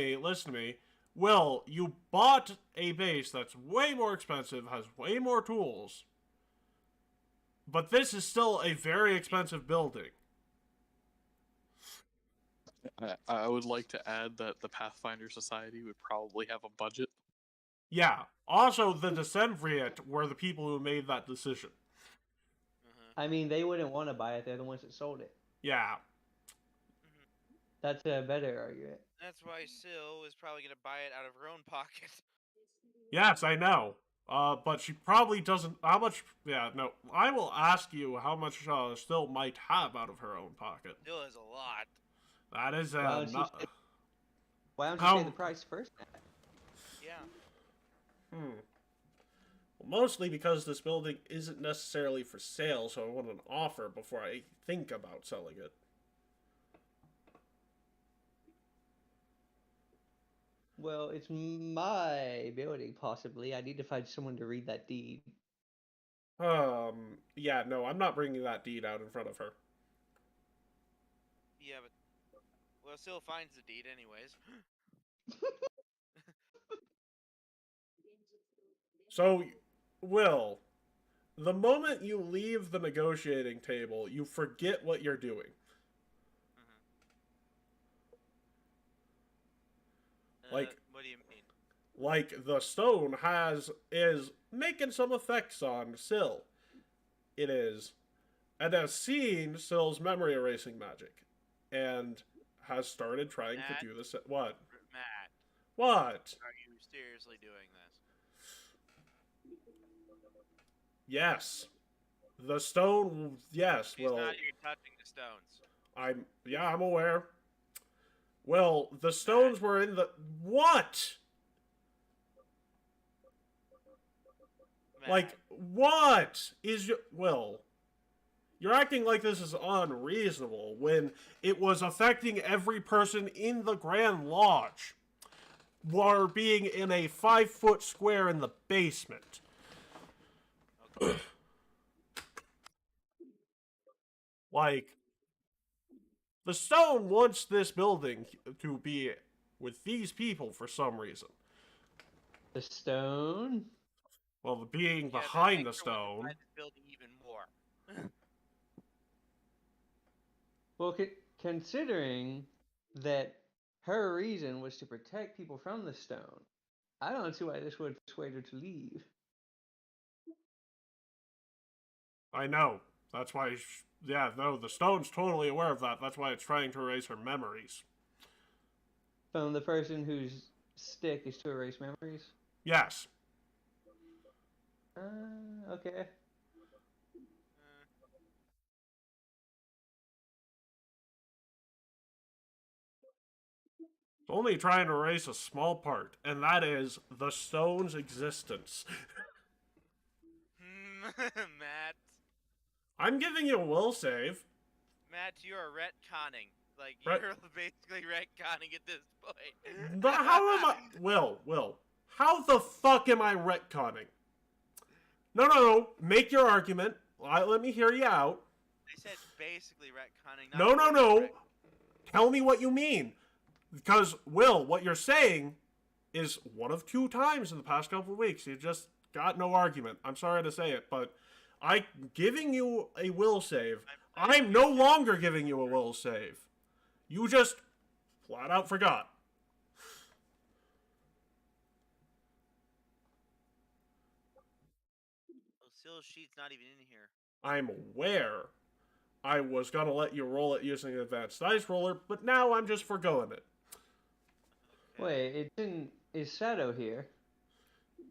me. Will, you bought a base that's way more expensive, has way more tools, but this is still a very expensive building. I would like to add that the Pathfinder Society would probably have a budget. Yeah. Also, the Decemvirate were the people who made that decision. I mean, they wouldn't want to buy it. They're the ones that sold it. Yeah. That's a better argument. That's why Syl is probably going to buy it out of her own pocket. Yes, I know. But she probably doesn't. How much? Yeah, no. I will ask you how much still might have out of her own pocket. Still is a lot. That is Why don't you how- say the price first, Matt? Yeah. Well, mostly because this building isn't necessarily for sale, so I want an offer before I think about selling it. Well, it's my building, possibly. I need to find someone to read that deed. Yeah, no, I'm not bringing that deed out in front of her. Yeah, but well, Syl finds the deed anyways. So, Will, the moment you leave the negotiating table, you forget what you're doing. Like, what do you mean? Like the stone is making some effects on Syl. It is, and has seen Syl's memory erasing magic, and has started trying Matt? to do this. What? Matt, What? are you seriously doing this? Yes. The stone. Yes. He's Well, not even touching the stones. I'm aware. Well, the stones were in the what? Matt, Like, what is your... Well, you're acting like this is unreasonable when it was affecting every person in the Grand Lodge while being in a 5-foot square in the basement. Okay. Like, the stone wants this building to be with these people for some reason. The stone? Well, the being Yeah, that behind the makes her want to stone... buy this building even more. Well, considering that her reason was to protect people from the stone, I don't see why this would persuade her to leave. I know. That's why. Yeah, no, the stone's totally aware of that. That's why it's trying to erase her memories. From the person whose stick is to erase memories? Yes. Okay. It's only trying to erase a small part, and that is the stone's existence. Matt. I'm giving you a will save. Matt, you are retconning. Like, Ret- you're basically retconning at this point. But how am I... Will. How the fuck am I retconning? No. Make your argument. Let me hear you out. I said basically retconning. No. Tell me what you mean. Because, Will, what you're saying is one of two times in the past couple of weeks. You just got no argument. I'm sorry to say it, but I'm giving you a will save. I'm no longer giving you a will save. You just flat out forgot. Sill's sheet's not even in here. I'm aware I was going to let you roll it using an advanced dice roller, but now I'm just forgoing it. Wait, is Shadow here?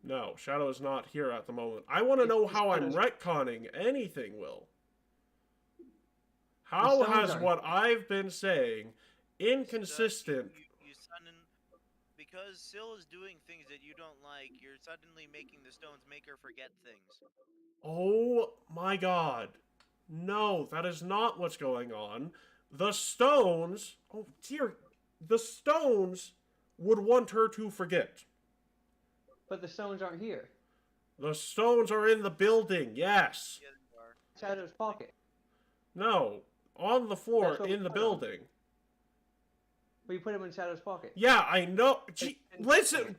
No, Shadow is not here at the moment. I want to know how I'm retconning anything, Will. How has what I've been saying inconsistent? Because Sill is doing things that you don't like, you're suddenly making the stones make her forget things. Oh my god. No, that is not what's going on. The stones... Oh dear. The stones would want her to forget. But the stones aren't here. The stones are in the building, yes. Yeah, they are. Shadow's pocket. No, on the floor in the building. But you put him in Shadow's pocket. Yeah, I know. Listen,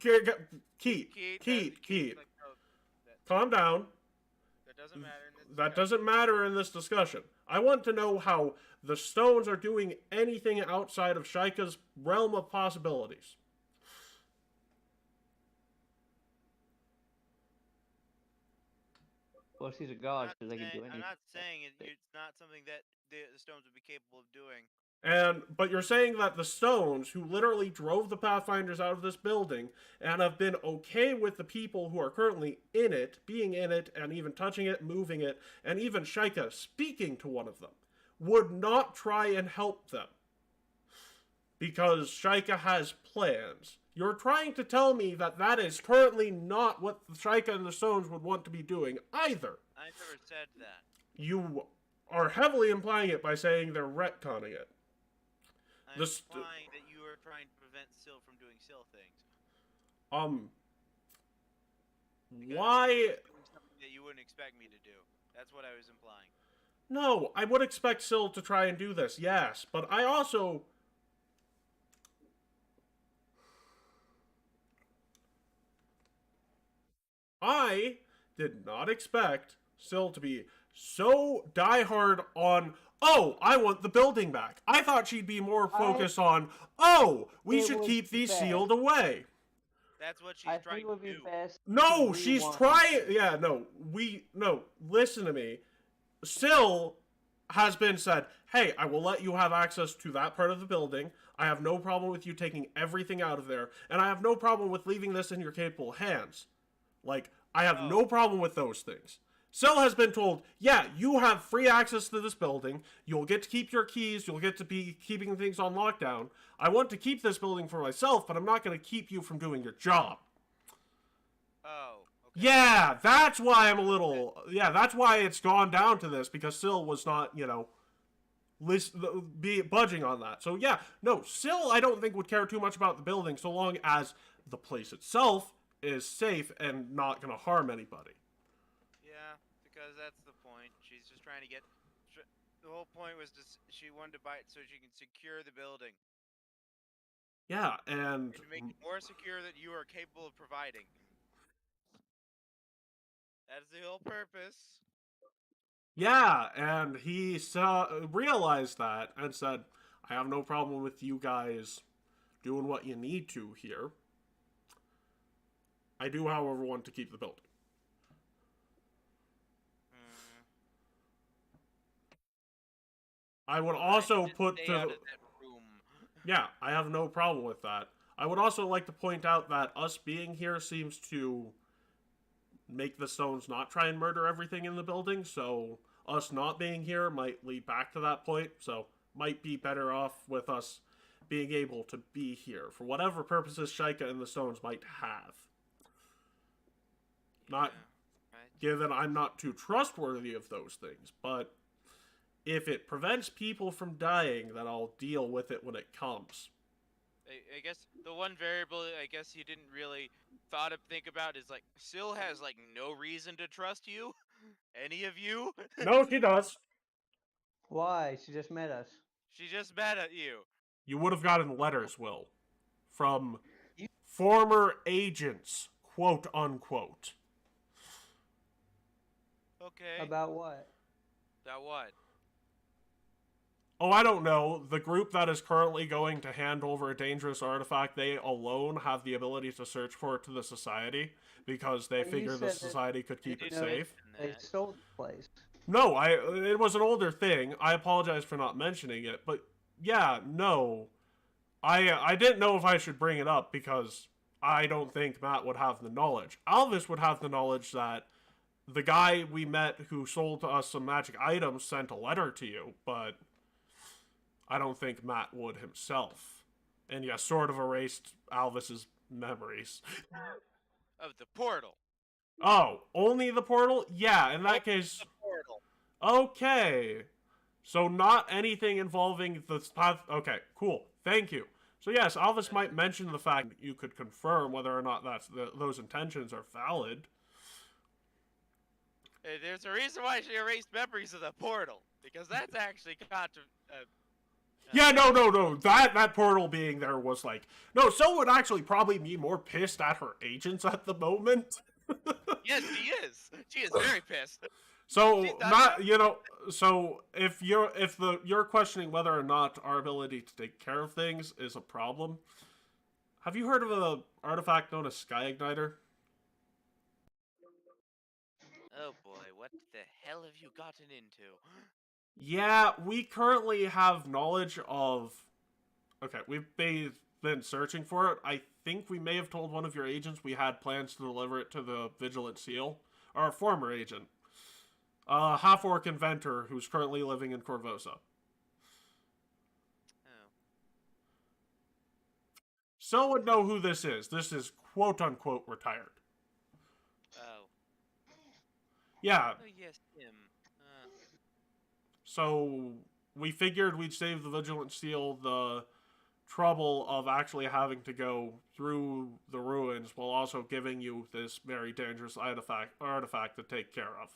Keat. Calm down. That doesn't matter in this That doesn't matter in this discussion. I want to know how the stones are doing anything outside of Shaika's realm of possibilities. Well, she's a god, so they can do anything. I'm not saying it's not something that the stones would be capable of doing. But you're saying that the stones, who literally drove the Pathfinders out of this building, and have been okay with the people who are currently in it, being in it, and even touching it, moving it, and even Shaika speaking to one of them, would not try and help them. Because Shaika has plans. You're trying to tell me that that is currently not what Shaika and the stones would want to be doing either. I never said that. You are heavily implying it by saying they're retconning it. I'm implying that you are trying to prevent Sill from doing Sill things. Why? Doing something that you wouldn't expect me to do. That's what I was implying. No, I would expect Sill to try and do this, yes, but I also... I did not expect Sill to be so diehard on, oh, I want the building back. I thought she'd be more focused on, oh, we should keep these sealed away. That's what she's I trying think it would to be do. best. No, she's trying... Yeah, no, listen to me. Sill has been said, hey, I will let you have access to that part of the building. I have no problem with you taking everything out of there, and I have no problem with leaving this in your capable hands. Like, I have no problem with those things. Sill has been told, yeah, you have free access to this building. You'll get to keep your keys. You'll get to be keeping things on lockdown. I want to keep this building for myself, but I'm not going to keep you from doing your job. Oh, okay. Yeah, that's why I'm a little... Yeah, that's why it's gone down to this, because Sill was not, budging on that. So yeah, no, Sill I don't think would care too much about the building so long as the place itself is safe and not going to harm anybody. Yeah, because that's the point. She's just trying to get... The whole point was she wanted to buy it so she can secure the building. Yeah, and... to make it more secure that you are capable of providing. That's the whole purpose. Yeah, and he realized that and said, I have no problem with you guys doing what you need to here. I do, however, want to keep the building. Hmm. I would Well, also just put stay to out the... of that room. Yeah, I have no problem with that. I would also like to point out that us being here seems to make the stones not try and murder everything in the building, so us not being here might lead back to that point, so might be better off with us being able to be here for whatever purposes Shika and the stones might have. Not Yeah, right. given I'm not too trustworthy of those things, but if it prevents people from dying, then I'll deal with it when it comes. I guess the one variable I guess you didn't really think about is like Syl has like no reason to trust you, any of you. No, she does. Why? She just met us. She just mad at you. You would have gotten letters, Will, from You- former agents, quote unquote. Okay. About what? That what? Oh, I don't know. The group that is currently going to hand over a dangerous artifact, they alone have the ability to search for it to the society because they Well, you figure the said that society could keep They it didn't safe. mention They that. stole the place. No, it was an older thing. I apologize for not mentioning it, but yeah, no. I didn't know if I should bring it up because I don't think Matt would have the knowledge. Alvis would have the knowledge that the guy we met who sold us some magic items sent a letter to you, but I don't think Matt would himself. And yeah, sort of erased Alvis's memories. Of the portal. Oh, only the portal? Yeah, in that Only case, The portal. okay. So not anything involving the path. Okay, cool. Thank you. So yes, Alvis might mention the fact that you could confirm whether or not those intentions are valid. There's a reason why she erased memories of the portal because that's actually Yeah, no. That portal being there was like no. So would actually probably be more pissed at her agents at the moment. Yes, she is. She is very pissed. So She's done not that. so if you're questioning whether or not our ability to take care of things is a problem. Have you heard of an artifact known as Sky Igniter? Oh boy, what the hell have you gotten into? Yeah, we currently have knowledge of. Okay, we've been searching for it. I think we may have told one of your agents we had plans to deliver it to the Vigilant Seal, our former agent, half-orc inventor who's currently living in Corvosa. Oh. So would know who this is. This is quote-unquote retired. Oh. Yeah, Oh yes, him. so we figured we'd save the Vigilant Seal the trouble of actually having to go through the ruins while also giving you this very dangerous artifact to take care of.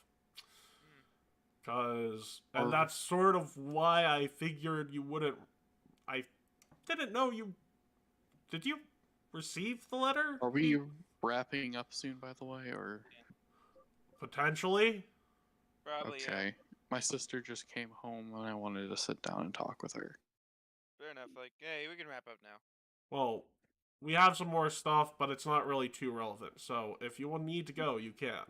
And that's sort of why I figured you wouldn't. I didn't know you. Did you receive the letter? Are we wrapping up soon, by the way, or? Potentially. Probably. Okay. My sister just came home and I wanted to sit down and talk with her. Fair enough. Like, hey, we can wrap up now. Well, we have some more stuff, but it's not really too relevant. So if you will need to go, you can.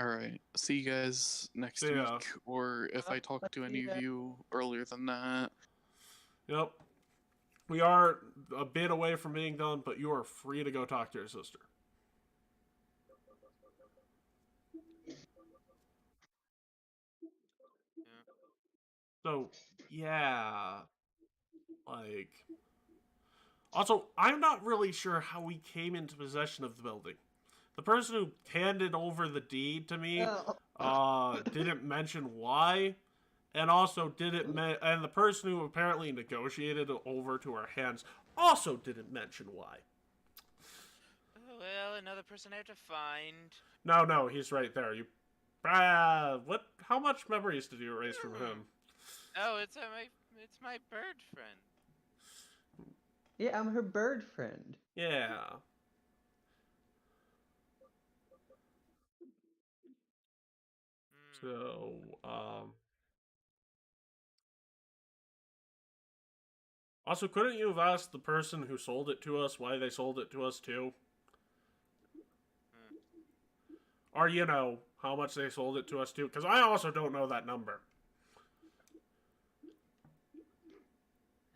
Alright. See you guys next See ya. week. Or if I talk to any of you earlier than that. Yep. We are a bit away from being done, but you are free to go talk to your sister. So, yeah. Like. Also, I'm not really sure how we came into possession of the building. The person who handed over the deed to me didn't mention why, and also didn't and the person who apparently negotiated it over to our hands also didn't mention why. Oh, well, another person I have to find. No, he's right there. You, what? How much memories did you erase from him? Oh, it's my bird friend. Yeah, I'm her bird friend. Yeah. So, also, couldn't you have asked the person who sold it to us why they sold it to us too? Or, you know, how much they sold it to us too? Because I also don't know that number.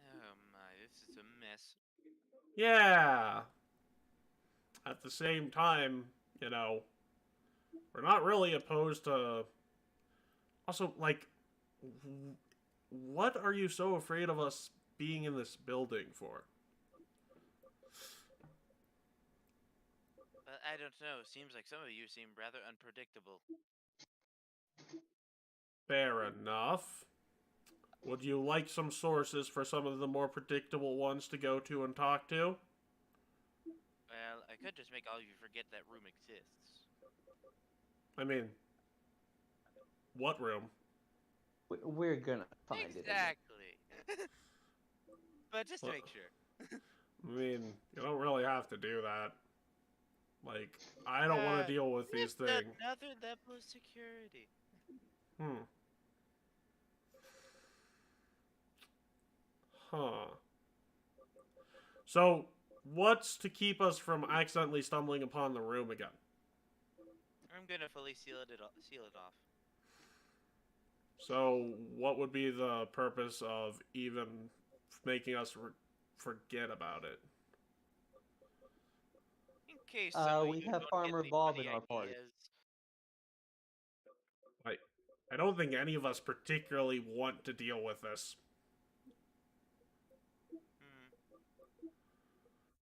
Oh my, this is a mess. Yeah. At the same time, you know, we're not really opposed to... Also, like, what are you so afraid of us being in this building for? I don't know. Seems like some of you seem rather unpredictable. Fair enough. Would you like some sources for some of the more predictable ones to go to and talk to? Well, I could just make all of you forget that room exists. I mean, what room? We're gonna find it. Exactly. But just to Well, make sure. I mean, you don't really have to do that. Like, I don't want to deal with these Just things. another level of security. Huh. So, what's to keep us from accidentally stumbling upon the room again? I'm gonna fully seal it off. So, what would be the purpose of even making us forget about it? In case some of We you have don't Farmer get any Bob funny in our party. ideas. I don't think any of us particularly want to deal with this.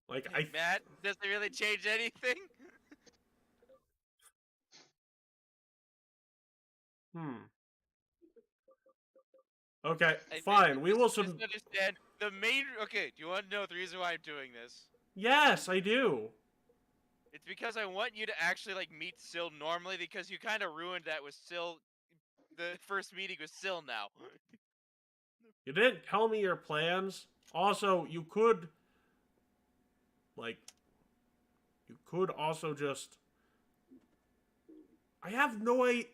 Like, Hey, Matt, does it really change anything? Okay, I fine. think We you will just understand the main. Okay, do you want to know the reason why I'm doing this? Yes, I do. It's because I want you to actually like meet Syl normally because you kind of ruined that with Syl. The first meeting with Syl now. You didn't tell me your plans. Also, you could... Like... You could also just... I have no idea...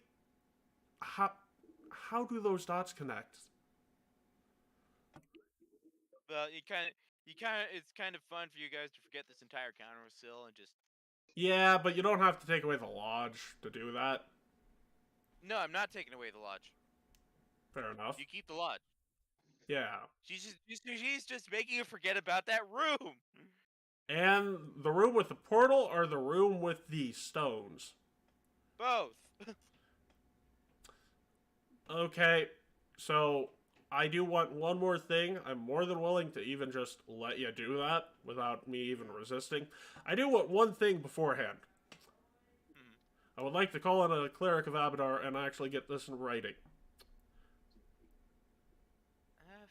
How do those dots connect? Well, it's kind of fun for you guys to forget this entire counter with Syl and just. Yeah, but you don't have to take away the lodge to do that. No, I'm not taking away the lodge. Fair enough. You keep the lodge. Yeah. She's just making you forget about that room. And the room with the portal or the room with the stones? Both. Okay, so I do want one more thing. I'm more than willing to even just let you do that without me even resisting. I do want one thing beforehand. I would like to call in a cleric of Abadar and actually get this in writing.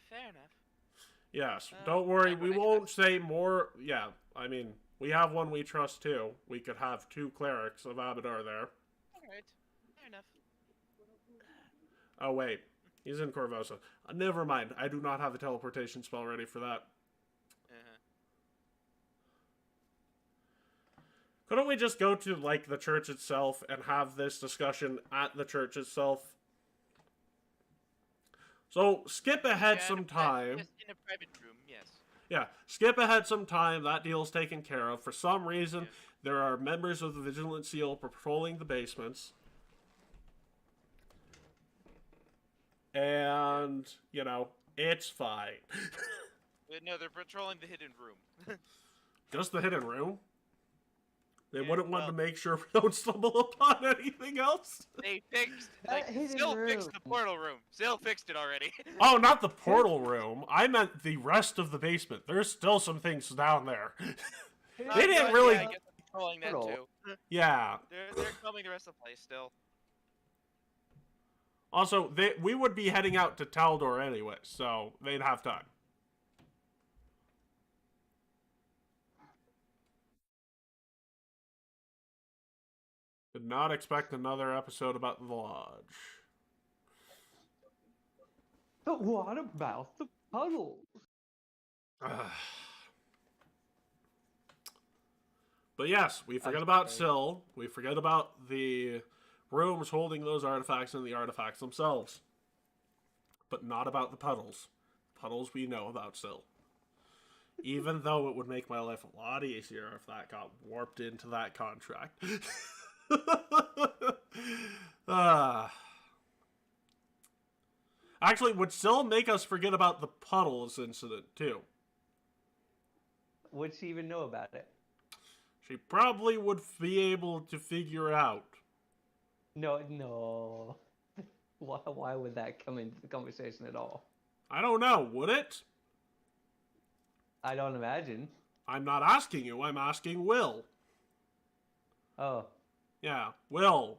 Fair enough. Yes, don't worry, we I won't say more. Yeah, I mean, we have one we trust too. We could have 2 clerics of Abadar there. Alright, fair enough. Oh, wait. He's in Corvosa. Never mind. I do not have a teleportation spell ready for that. Couldn't we just go to, like, the church itself and have this discussion at the church itself? So, skip ahead some time. Just in a private room, yes. Yeah, skip ahead some time. That deal's taken care of. For some reason, there are members of the Vigilant Seal patrolling the basements. And, you know, it's fine. No, they're patrolling the hidden room. Just the hidden room? They Yeah, wouldn't want to well- make sure we don't stumble upon anything else? They fixed. That hidden Syl fixed room. the portal room. Syl fixed it already. Oh, not the portal room. I meant the rest of the basement. There's still some things down there. They didn't But, really... Yeah, I guess they're patrolling that Portal. too. Yeah. They're combing the rest of the place still. Also, we would be heading out to Taldor anyway, so they'd have time. Did not expect another episode about the lodge. But what about the puddle? But yes, we forget about Syl. We forget about the rooms holding those artifacts and the artifacts themselves. But not about the puddles. Puddles we know about still. Even though it would make my life a lot easier if that got warped into that contract. Actually, would still make us forget about the puddles incident, too. Would she even know about it? She probably would be able to figure out. No. Why would that come into the conversation at all? I don't know, would it? I don't imagine. I'm not asking you, I'm asking Will. Oh. Yeah, Will.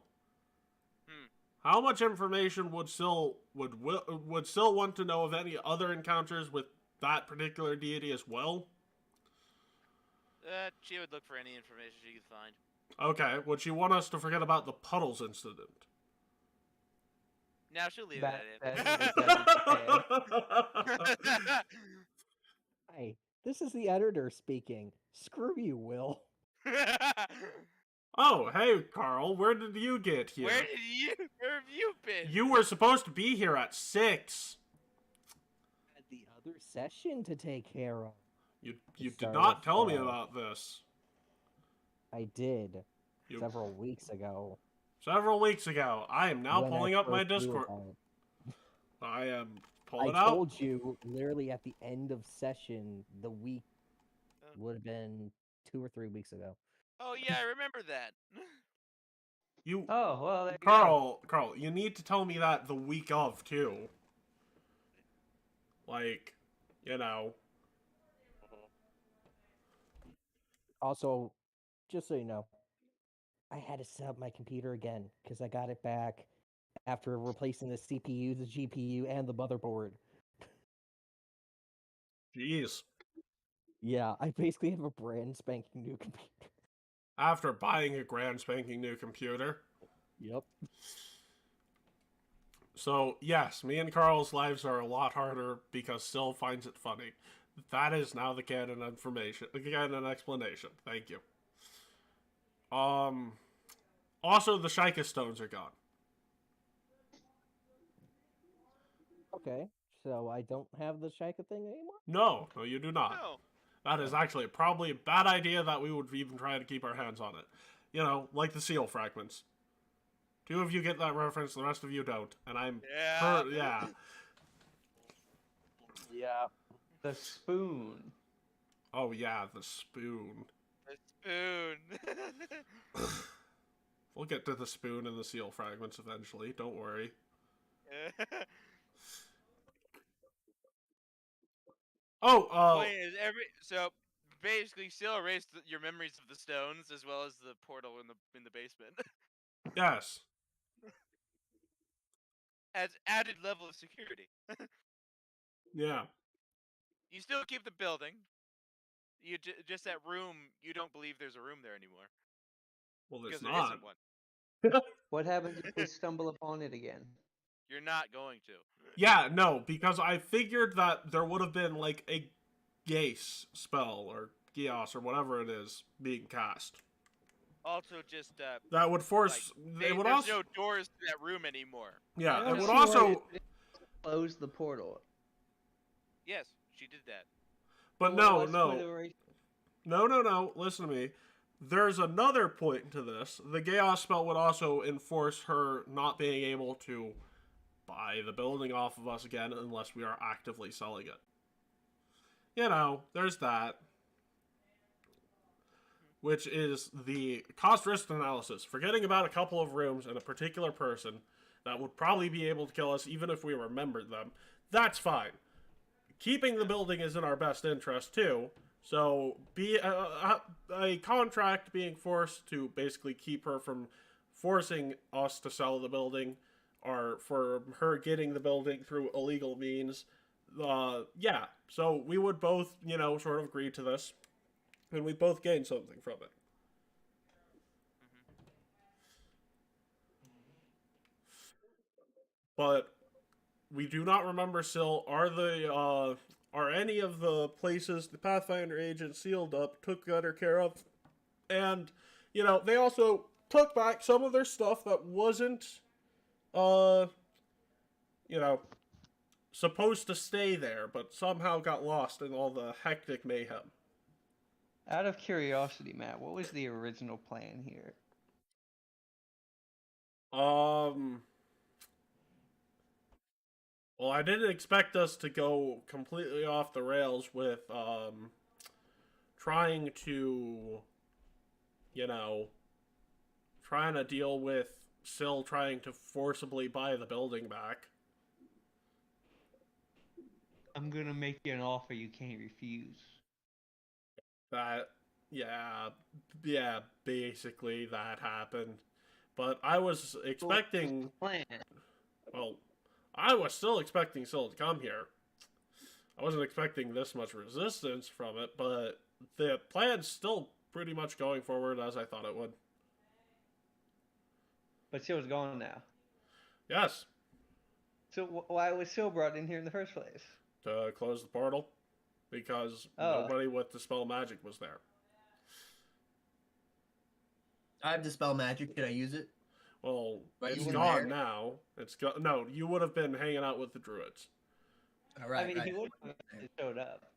How much information would Syl want to know of any other encounters with that particular deity as well? She would look for any information she could find. Okay, would she want us to forget about the puddles incident? Now she'll leave That that Hey, this is the editor speaking. Screw you, Will. in. Oh, hey, Carl, where did you get here? Where have you been? You were supposed to be here at 6. Had the other session to take care of. You did Sorry, not tell me about this. I did. You- Several weeks ago. Several weeks ago. I am now when I pulling up my first knew Discord. about it. I am I pulling out. told you literally at the end of session, the week would have been 2 or 3 weeks ago. Oh yeah, I remember that. You, Oh, well, there you go. Carl, you need to tell me that the week of, too. Like, you know. Also, just so you know, I had to set up my computer again because I got it back after replacing the CPU, the GPU, and the motherboard. Jeez. Yeah, I basically have a brand spanking new computer. After buying a grand spanking new computer. Yep. So, yes, me and Carl's lives are a lot harder because Syl finds it funny. That is now the canon information, the canon explanation. Thank you. Also, the Shika stones are gone. Okay, so I don't have the Shika thing anymore? No, you do not. No. That is actually probably a bad idea that we would even try to keep our hands on it. You know, like the seal fragments. 2 of you get that reference, the rest of you don't. And I'm... Yeah. yeah. Yeah. The spoon. Oh, yeah, the spoon. The spoon. We'll get to the spoon and the seal fragments eventually, don't worry. Point is so basically still erase your memories of the stones as well as the portal in the basement. Yes. As added level of security. Yeah. You still keep the building. You just that room. You don't believe there's a room there anymore Well, there's because there not. isn't one. What happens if we stumble upon it again? You're not going to. Yeah, no, because I figured that there would have been, like, a Gaze spell, or Geos, or whatever it is, being cast. Also, just That would force... there's no doors to that room anymore. Yeah, I it don't would see why also... it close the portal. Yes, she did that. But Well, no, what's no. the point of erasing? No, listen to me. There's another point to this. The Chaos spell would also enforce her not being able to buy the building off of us again unless we are actively selling it. You know, there's that. Which is the cost-risk analysis. Forgetting about a couple of rooms and a particular person that would probably be able to kill us even if we remembered them. That's fine. Keeping the building is in our best interest, too. So, a contract being forced to basically keep her from forcing us to sell the building, or for her getting the building through illegal means, yeah. So, we would both, you know, sort of agree to this, and we both gain something from it. But we do not remember still, are any of the places the Pathfinder agent sealed up, took better care of, and, you know, they also took back some of their stuff that wasn't, uh, you know, supposed to stay there, but somehow got lost in all the hectic mayhem. Out of curiosity, Matt, what was the original plan here? Well, I didn't expect us to go completely off the rails with, trying to, you know, trying to deal with Syl trying to forcibly buy the building back. I'm gonna make you an offer you can't refuse. That, yeah, basically that happened. But I was expecting, Plan. well, I was still expecting Syl to come here. I wasn't expecting this much resistance from it, but the plan's still pretty much going forward as I thought it would. But Sil's gone now. Yes, So why was Sil brought in here in the first place? to close the portal, because Oh. nobody with Dispel Magic was there. I have Dispel Magic. Should I use it? Well, But it's even gone there- now. It's gone. No, you would have been hanging out with the druids. All right. I mean, right. he would have showed up.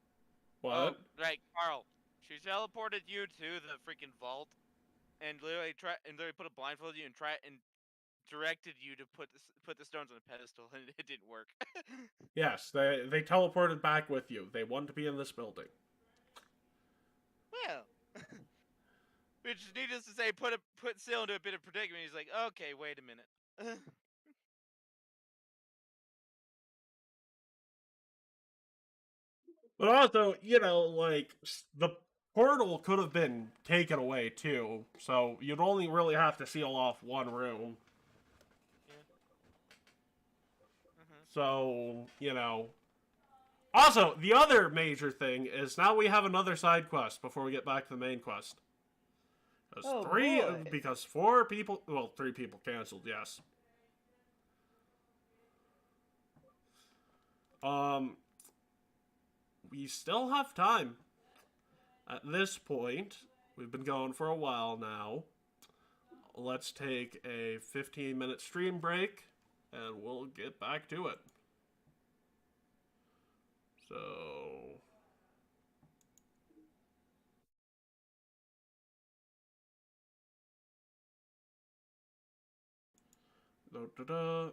What? Oh, right, Carl. She teleported you to the freaking vault, and literally put a blindfold on you and directed you to put the stones on a pedestal, and it didn't work. Yes, they teleported back with you. They want to be in this building. Well, which needless to say, put Syl into a bit of predicament. He's like, okay, wait a minute. But also, you know, like, the portal could have been taken away too, so you'd only really have to seal off one room. So, you know. Also, the other major thing is now we have another side quest before we get back to the main quest. Oh, boy. Because 4 people, well, 3 people canceled, yes. We still have time. At this point, we've been going for a while now. Let's take a 15-minute stream break, and we'll get back to it. So... Da-da-da.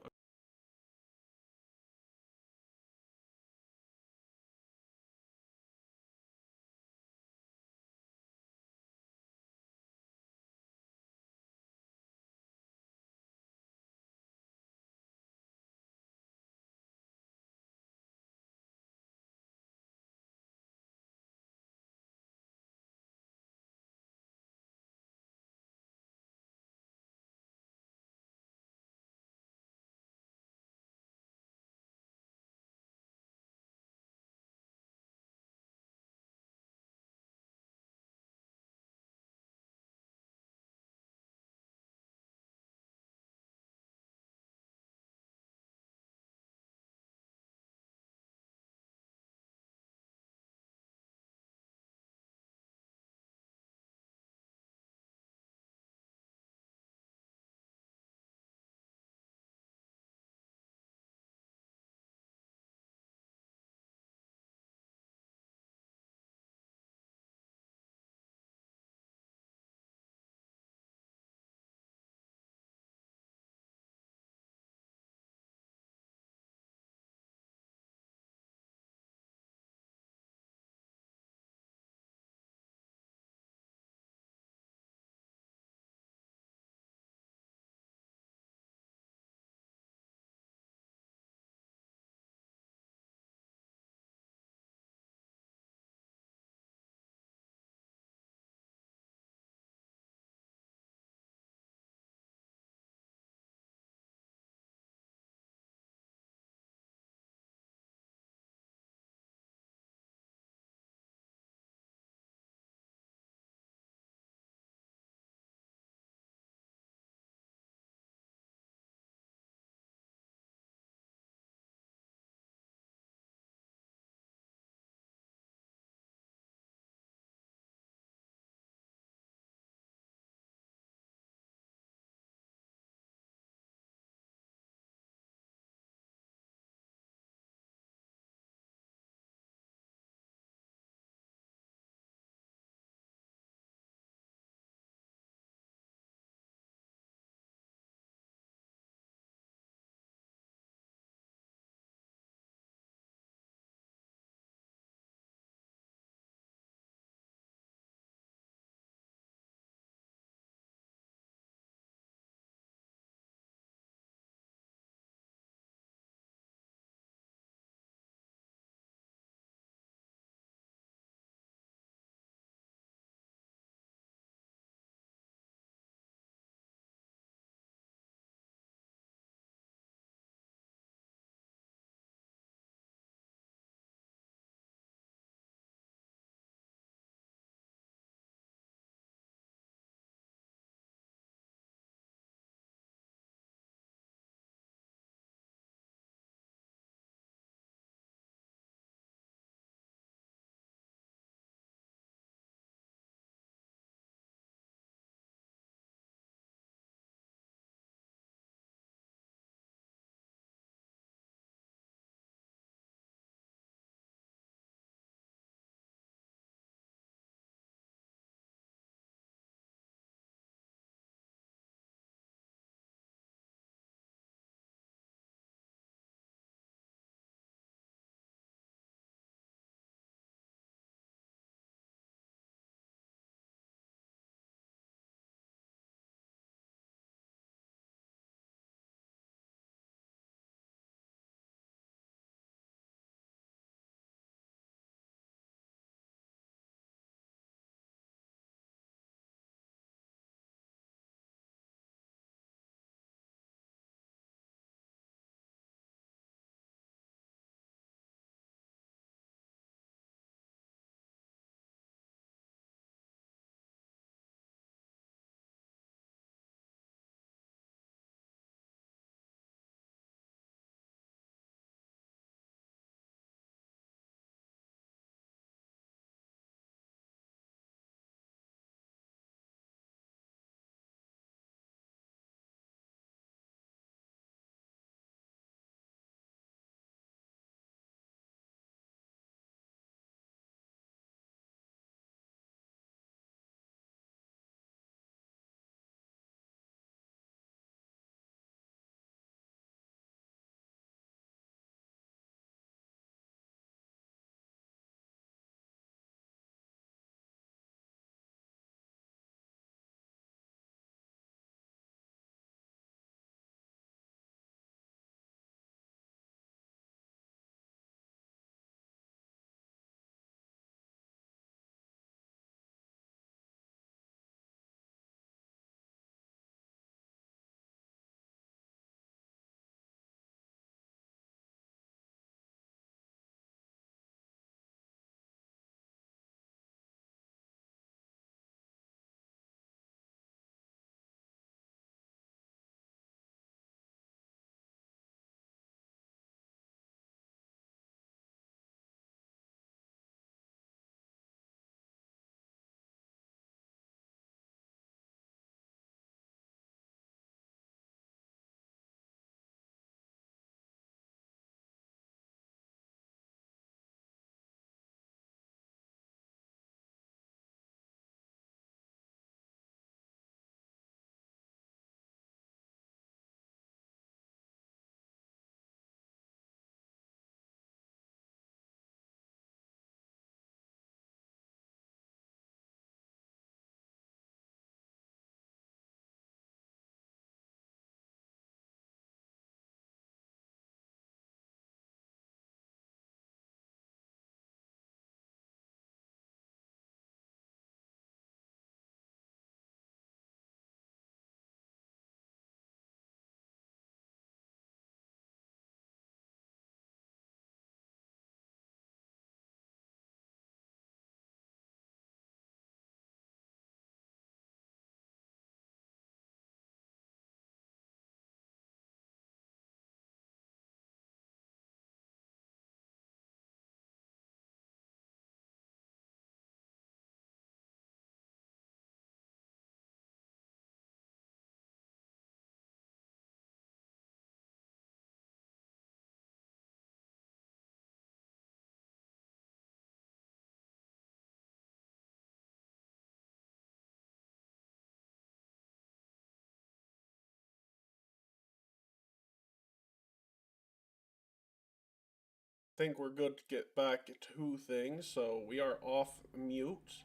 think we're good to get back to things, so we are off mute.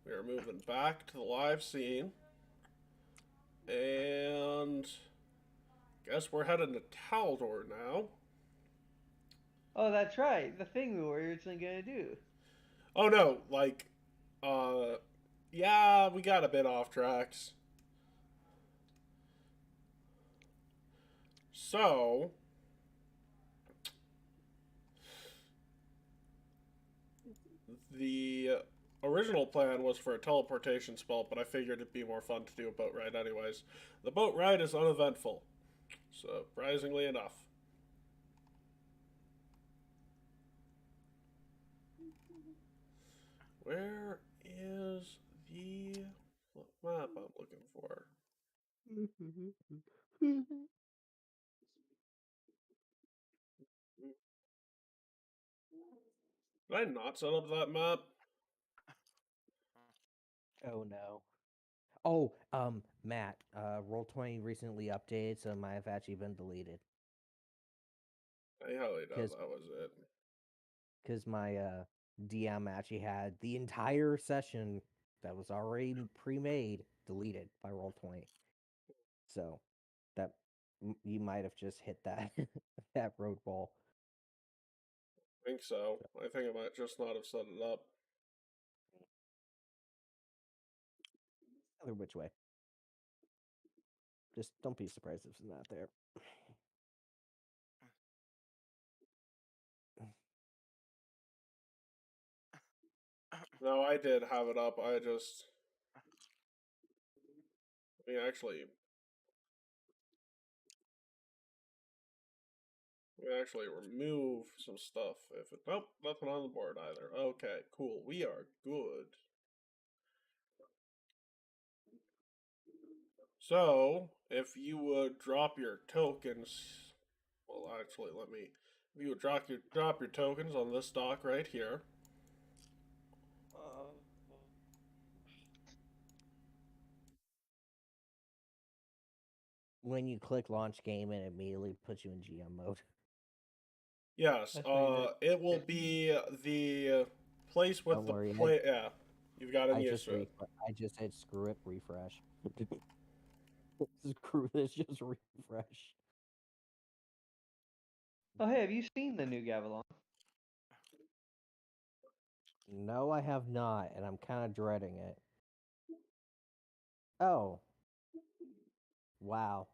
We are moving back to the live scene. And guess we're heading to Taldor now. Oh, that's right. The thing we were originally gonna do. Oh no, like, yeah, we got a bit off tracks. So, the original plan was for a teleportation spell, but I figured it'd be more fun to do a boat ride anyways. The boat ride is uneventful, surprisingly enough. Where is the map I'm looking for? Did I not set up that map? Oh no. Oh, Matt, Roll20 recently updated, so it might have actually been deleted. I highly doubt 'Cause- that was it. Because my DM actually had the entire session that was already pre-made deleted by Roll20. So that you might have just hit that that road ball. I think so. I think I might just not have set it up. Either which way. Just don't be surprised if it's not there. No, I did have it up. I actually remove some stuff. If it, nope, nothing on the board either. Okay, cool. We are good. So, if you would drop your tokens, well, actually, if you would drop your tokens on this dock right here. When you click launch game, it immediately puts you in GM mode. Yes, That's pretty good. it will be the place with Don't the worry, play. Yeah, you've got to use it. I just said screw it, refresh. Screw this, just refresh. Oh, hey, have you seen the new Gavilon? No, I have not, and I'm kind of dreading it. Oh. Wow.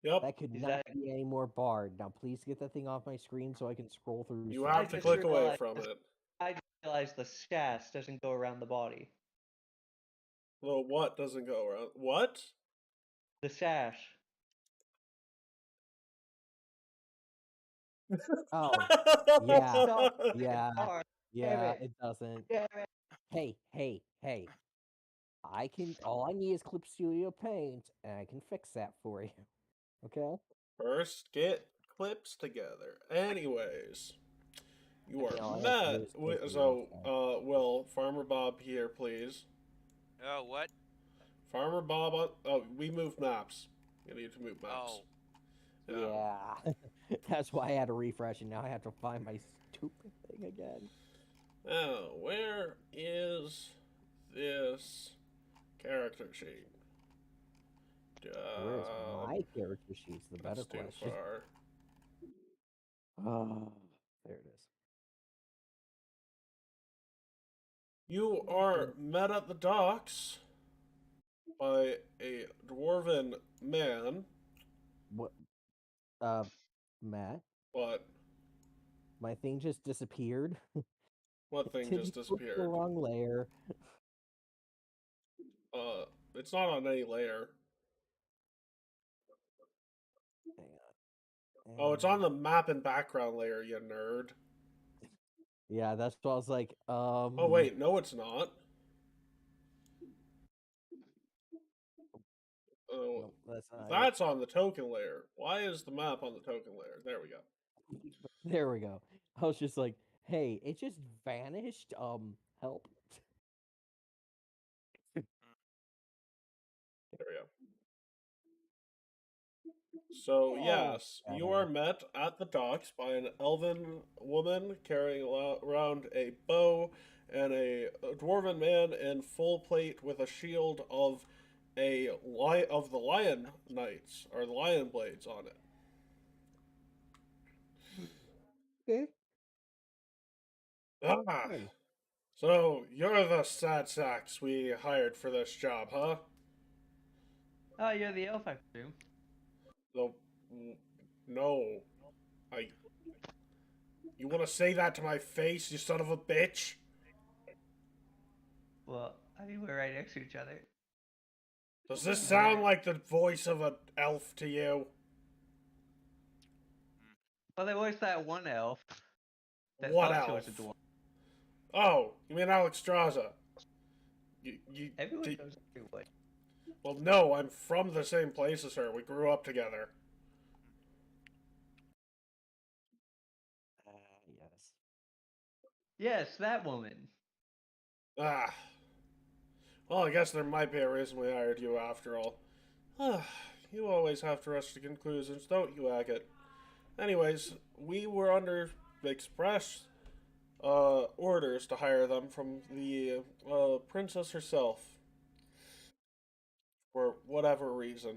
Yep. That could Is not that- be any more barred. Now, please get that thing off my screen so I can scroll through. You stuff. have to just click away realized- from it. I just realized the shaft doesn't go around the body. The what doesn't go around? What? The sash. Oh, yeah, Stop. yeah, Darn, yeah. it. It doesn't. damn it. Hey. All I need is Clip Studio Paint, and I can fix that for you. Okay? First, get clips together. Anyways, you Okay, all are I have to do met. is click the So, mouse Will, Farmer Bob here, please. Oh, what? Farmer Bob. Oh, we moved maps. You need to move maps. Oh, Yeah. That's why I had to refresh, and now I have to find my stupid thing again. Now, where is this character sheet? Where is my character sheets? The better That's too question. far. Oh, there it is. You are met at the docks by a dwarven man. What? Matt, What? my thing just disappeared. What thing Did just you click the disappeared? wrong layer? It's not on any layer. Hang on. Oh, it's on the map and background layer, you nerd. Yeah, that's what I was like. Oh wait, no, it's not. Oh, Nope, that's not it. that's on the token layer. Why is the map on the token layer? There we go. There we go. I was just like, hey, it just vanished. Help. There we go. So, Oh, yes, you Shadow. are met at the docks by an elven woman carrying around a bow and a dwarven man in full plate with a shield of the lion knights or the lion blades on it. Okay. Ah, Good. so you're the sad sacks we hired for this job, huh? Oh, you're the elf, I presume. No, no, I. You want to say that to my face, you son of a bitch? Well, I mean, we're right next to each other. Does this sound like the voice of an elf to you? Well, there was that one elf that What thought she was elf? a dwarf. Oh, you mean Alex Straza? Everyone d- knows everyone. well, no, I'm from the same place as her. We grew up together. Yes. Yes, that woman. Ah. Well, I guess there might be a reason we hired you after all. You always have to rush to conclusions, don't you, Agate? Anyways, we were under express orders to hire them from the princess herself. For whatever reason.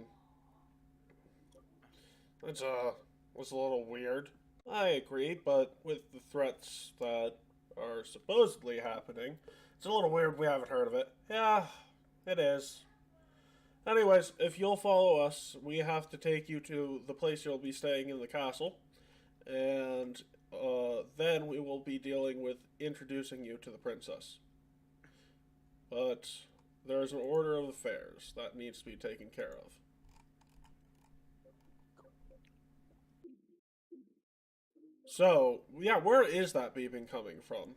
It's was a little weird. I agree, but with the threats that are supposedly happening, it's a little weird we haven't heard of it. Yeah, it is. Anyways, if you'll follow us, we have to take you to the place you'll be staying in the castle, and then we will be dealing with introducing you to the princess. But there is an order of affairs that needs to be taken care of. So, yeah, where is that beeping coming from?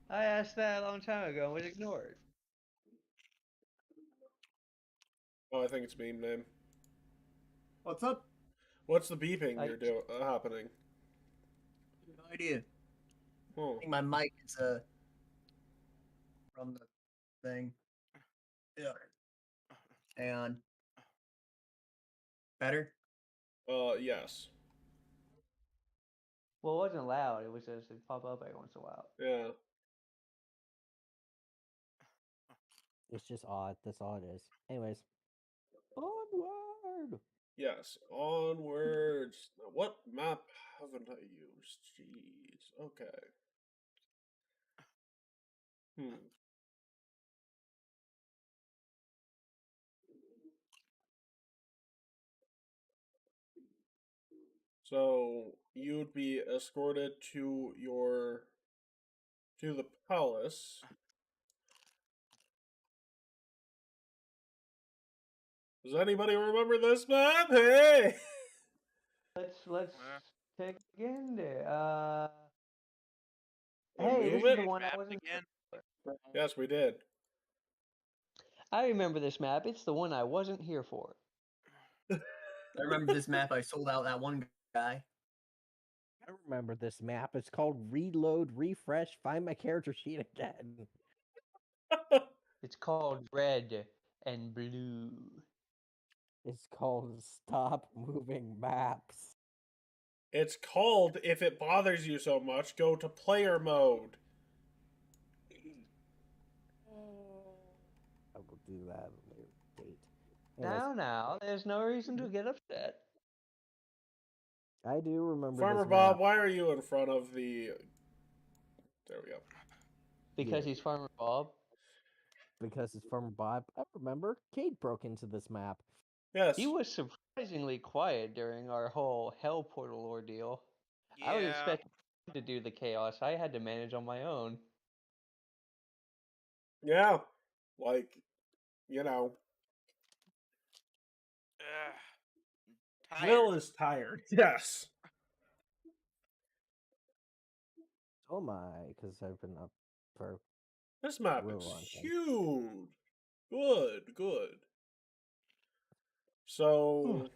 I asked that a long time ago and was ignored. Oh, I think it's MemeName. What's up? What's the beeping I- you're happening? No idea. I Hmm. think my mic is from the thing. Yeah. And better? Yes. Well, it wasn't loud. It was just it pop up every once in a while. Yeah. It's just odd. That's all it is. Anyways. Onward! Yes. Onwards. Now, what map haven't I used? Jeez. Okay. Hmm. So you'd be escorted to the palace. Does anybody remember this map? Hey! Let's take it again there. Wanna Hey, move this is it? the one I Map wasn't. again. Yes, we did. I remember this map. It's the one I wasn't here for. I remember this map. I sold out that one guy. I remember this map. It's called Reload, Refresh, Find My Character Sheet again. It's called Red and Blue. It's called Stop Moving Maps. It's called, if it bothers you so much, go to player mode. I will do that at a later date. Anyways, Now, there's no reason to get upset. I do remember Farmer this Bob, map. why are you in front of the... There we go. Because Yeah. he's Farmer Bob. Because it's from Bob. I remember Keat broke into this map. Yes. He was surprisingly quiet during our whole Hell Portal ordeal. I was Yeah. expecting him to do the chaos. I had to manage on my own. Yeah. Like, you know. Tired. Will is tired. Yes. Oh my, because I've been up for This map Real is long time. huge. Good, good. So,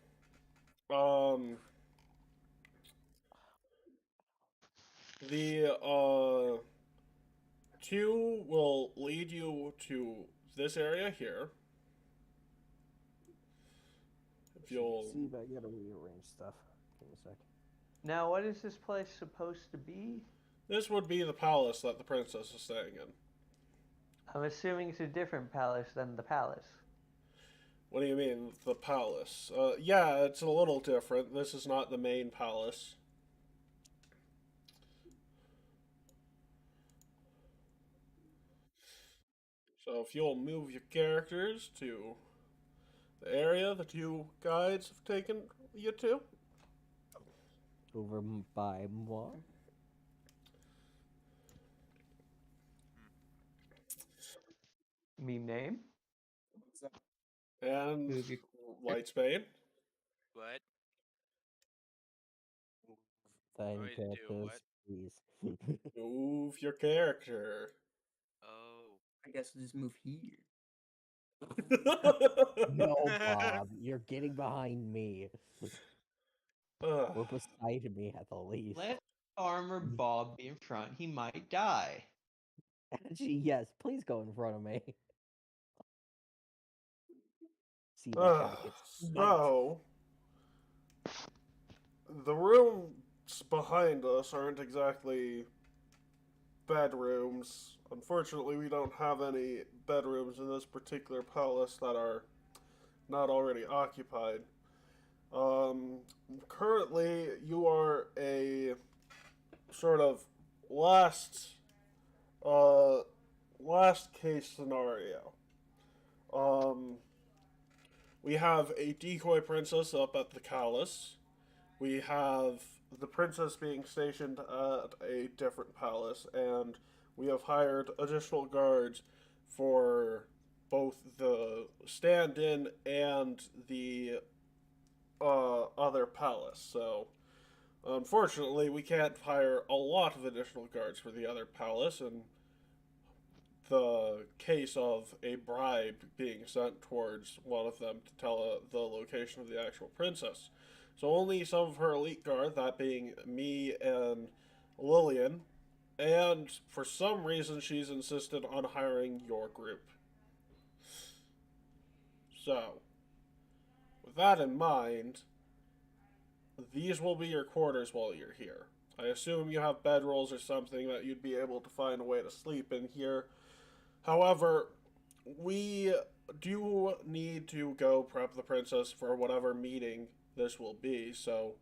the two will lead you to this area here. If you'll See, but I gotta rearrange stuff. Give me a sec. Now, what is this place supposed to be? This would be the palace that the princess is staying in. I'm assuming it's a different palace than the palace. What do you mean, the palace? Yeah, it's a little different. This is not the main palace. So if you'll move your characters to the area the two guides have taken you to. Over by moi. MemeName? And Move your- Lightsbane. What? Then me to do characters, what? please. Move your character. Oh. I guess we'll just move here. No, Bob, you're getting behind me. Ugh. Or beside me at the least. Let Farmer Bob be in front. He might die. Actually, yes, please go in front of me. See, that guy gets sniped. So, the rooms behind us aren't exactly bedrooms. Unfortunately, we don't have any bedrooms in this particular palace that are not already occupied. Currently, you are a sort of last case scenario. We have a decoy princess up at the palace. We have the princess being stationed at a different palace, and we have hired additional guards for both the stand-in and the other palace. So, unfortunately, we can't hire a lot of additional guards for the other palace, and the case of a bribe being sent towards one of them to tell the location of the actual princess. So only some of her elite guard, that being me and Lillian, and for some reason she's insisted on hiring your group. So, with that in mind, these will be your quarters while you're here. I assume you have bedrolls or something that you'd be able to find a way to sleep in here. However, we do need to go prep the princess for whatever meeting this will be, so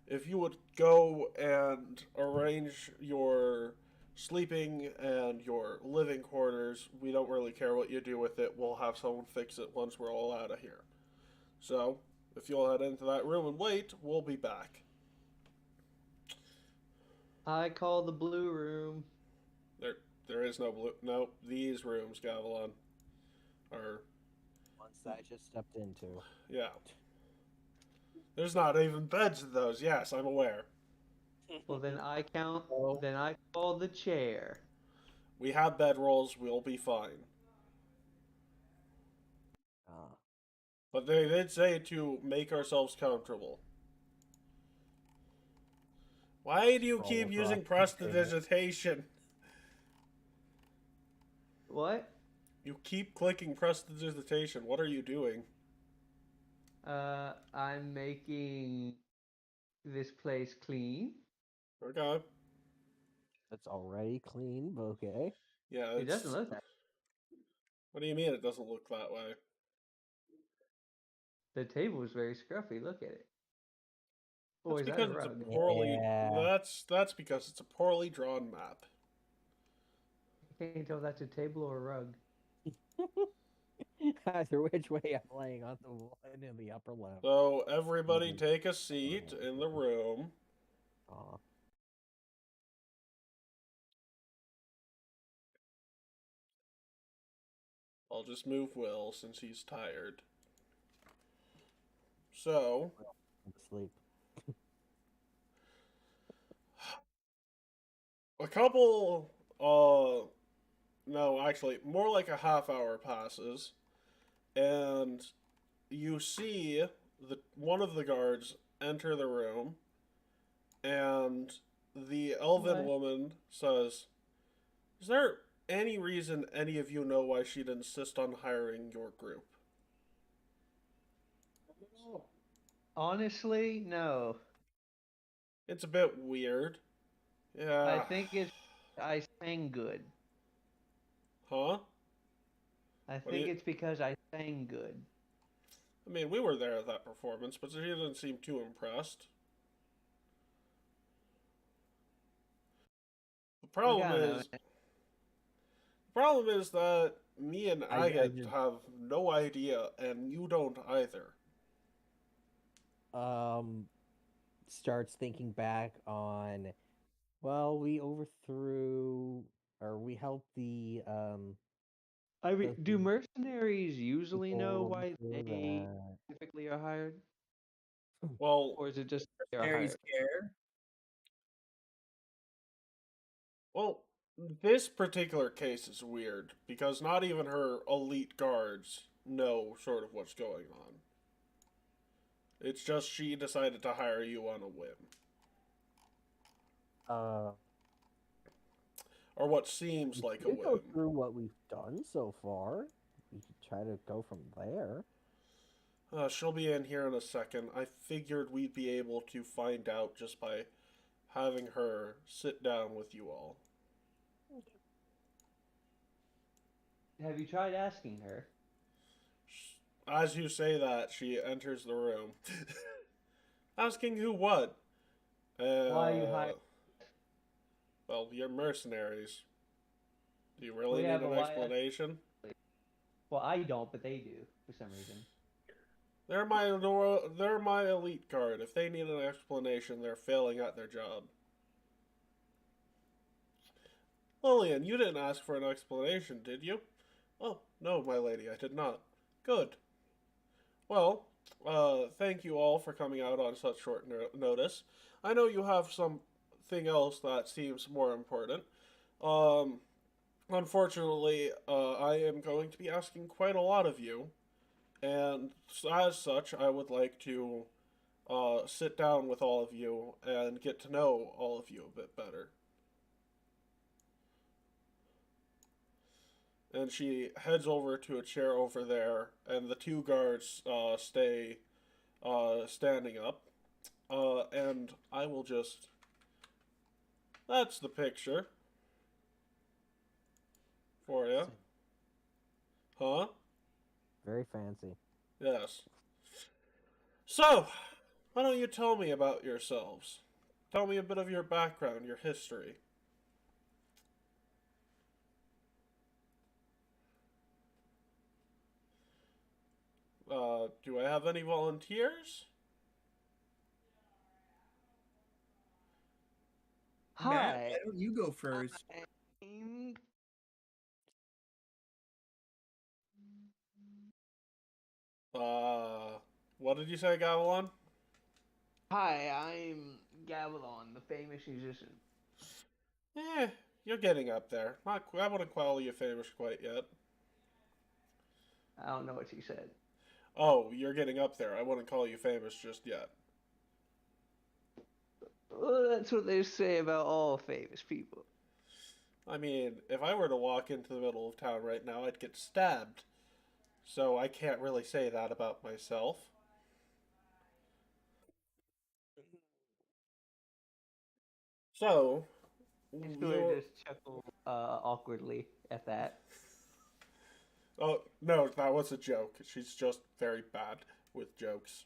if you would go and arrange your sleeping and your living quarters, we don't really care what you do with it. We'll have someone fix it once we're all out of here. So, if you'll head into that room and wait, we'll be back. I call the blue room. There is no blue. No, these rooms, Gavilan, are. Ones that I just stepped into. Yeah. There's not even beds in those. Yes, I'm aware. Well, then I count. Oh. Then I call the chair. We have bedrolls. We'll be fine. Ah. But they did say to make ourselves comfortable. Why do you Roll keep across using the prestidigitation? What? You keep clicking prestidigitation. What are you doing? I'm making this place clean. Okay. It's already clean, but okay. Yeah, It doesn't look that. What do you mean it doesn't look that way? The table is very scruffy. Look at it. Or That's is that a because it's rug? a poorly. Yeah. That's because it's a poorly drawn map. I can't tell if that's a table or a rug. Either which way I'm laying on the one in the upper left. So everybody take a seat in the room. Aw. I'll just move Will since he's tired. So, Sleep. a couple, no, actually, more like a half hour passes, and you see one of the guards enter the room, and the elven What? woman says, "Is there any reason any of you know why she'd insist on hiring your group?" Honestly, no. It's a bit weird. Yeah. I think it's I sang good. Huh? I What do think you... it's because I sang good. I mean, we were there at that performance, but she didn't seem too impressed. The Look, problem I don't know. is... The problem is that me and I Agate just- have no idea, and you don't either. Starts thinking back on, well, we overthrew or we helped the I mean, those do mercenaries usually know people why do they that. typically are hired, Well, or is it just they are Mercenaries hired? care. well, this particular case is weird because not even her elite guards know sort of what's going on. It's just she decided to hire you on a whim. Uh, Or what seems we like a could go whim. through what we've done so far. We could try to go from there. She'll be in here in a second. I figured we'd be able to find out just by having her sit down with you all. Have you tried asking her? As you say that, she enters the room. Asking who what? Why you hired? Well, you're mercenaries. Do you really Well, yeah, need but an why explanation? Well, I don't, but they do for some reason. They're my elite guard. If they need an explanation, they're failing at their job. Lillian, you didn't ask for an explanation, did you? Oh, no, my lady, I did not. Good. Well, thank you all for coming out on such short notice. I know you have something else that seems more important. Unfortunately, I am going to be asking quite a lot of you, and as such, I would like to sit down with all of you and get to know all of you a bit better. And she heads over to a chair over there, and the two guards stay standing up. And I will just... That's the picture for you. Huh? Very fancy. Yes. So, why don't you tell me about yourselves? Tell me a bit of your background, your history. Do I have any volunteers? Matt, Hi. why don't you go first? I'm... What did you say, Gavilan? Hi, I'm Gavilon, the famous musician. Eh, you're getting up there. I wouldn't call you famous quite yet. I don't know what you said. Oh, you're getting up there. I wouldn't call you famous just yet. Well, that's what they say about all famous people. I mean, if I were to walk into the middle of town right now, I'd get stabbed. So I can't really say that about myself. So, Stuart just chuckled awkwardly at that. oh, no, that was a joke. She's just very bad with jokes.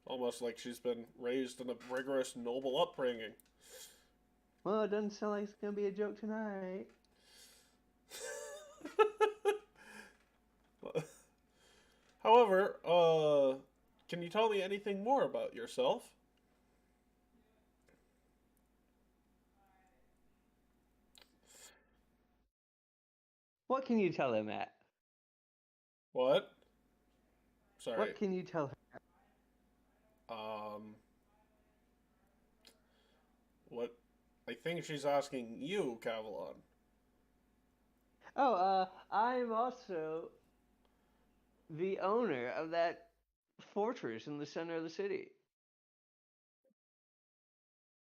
Almost like she's been raised in a rigorous, noble upbringing. Well, it doesn't sound like it's gonna be a joke tonight. However, can you tell me anything more about yourself? What can you tell him, Matt? What? Sorry. What can you tell her? What? I think she's asking you, Cavalon. Oh, I'm also the owner of that fortress in the center of the city.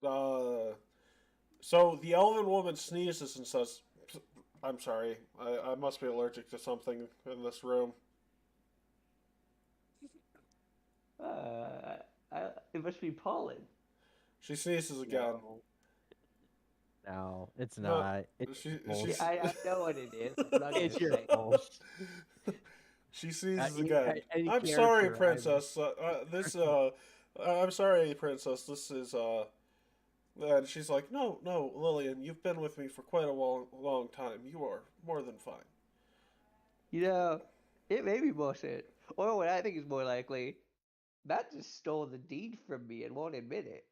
So the elven woman sneezes and says, I'm sorry, I must be allergic to something in this room. It must be pollen. She sneezes again. No, it's No, not. It's she- Yeah, bullshit. I know what it is. I'm not It's gonna your say. fault. She sneezes you- again. any I'm sorry, character, I would- princess. I'm sorry, princess. This is And she's like, no, Lillian, you've been with me for quite a long time. You are more than fine. You know, it may be bullshit. Or what I think is more likely, Matt just stole the deed from me and won't admit it.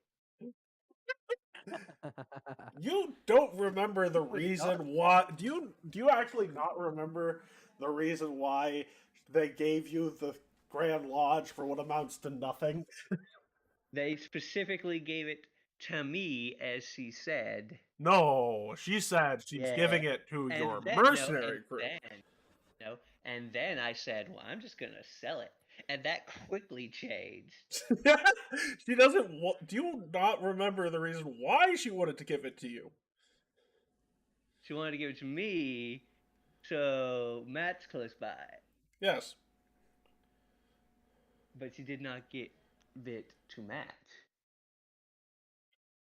You don't remember the Oh my reason God. why? Do you actually not remember the reason why they gave you the Grand Lodge for what amounts to nothing? They specifically gave it to me, as she said. No, she said she's Yeah. giving it to And your then, mercenary crew. And then I said, well, I'm just gonna sell it. And that quickly changed. She doesn't. Do you not remember the reason why she wanted to give it to you? She wanted to give it to me, so Matt's close by. Yes. But she did not give it to Matt.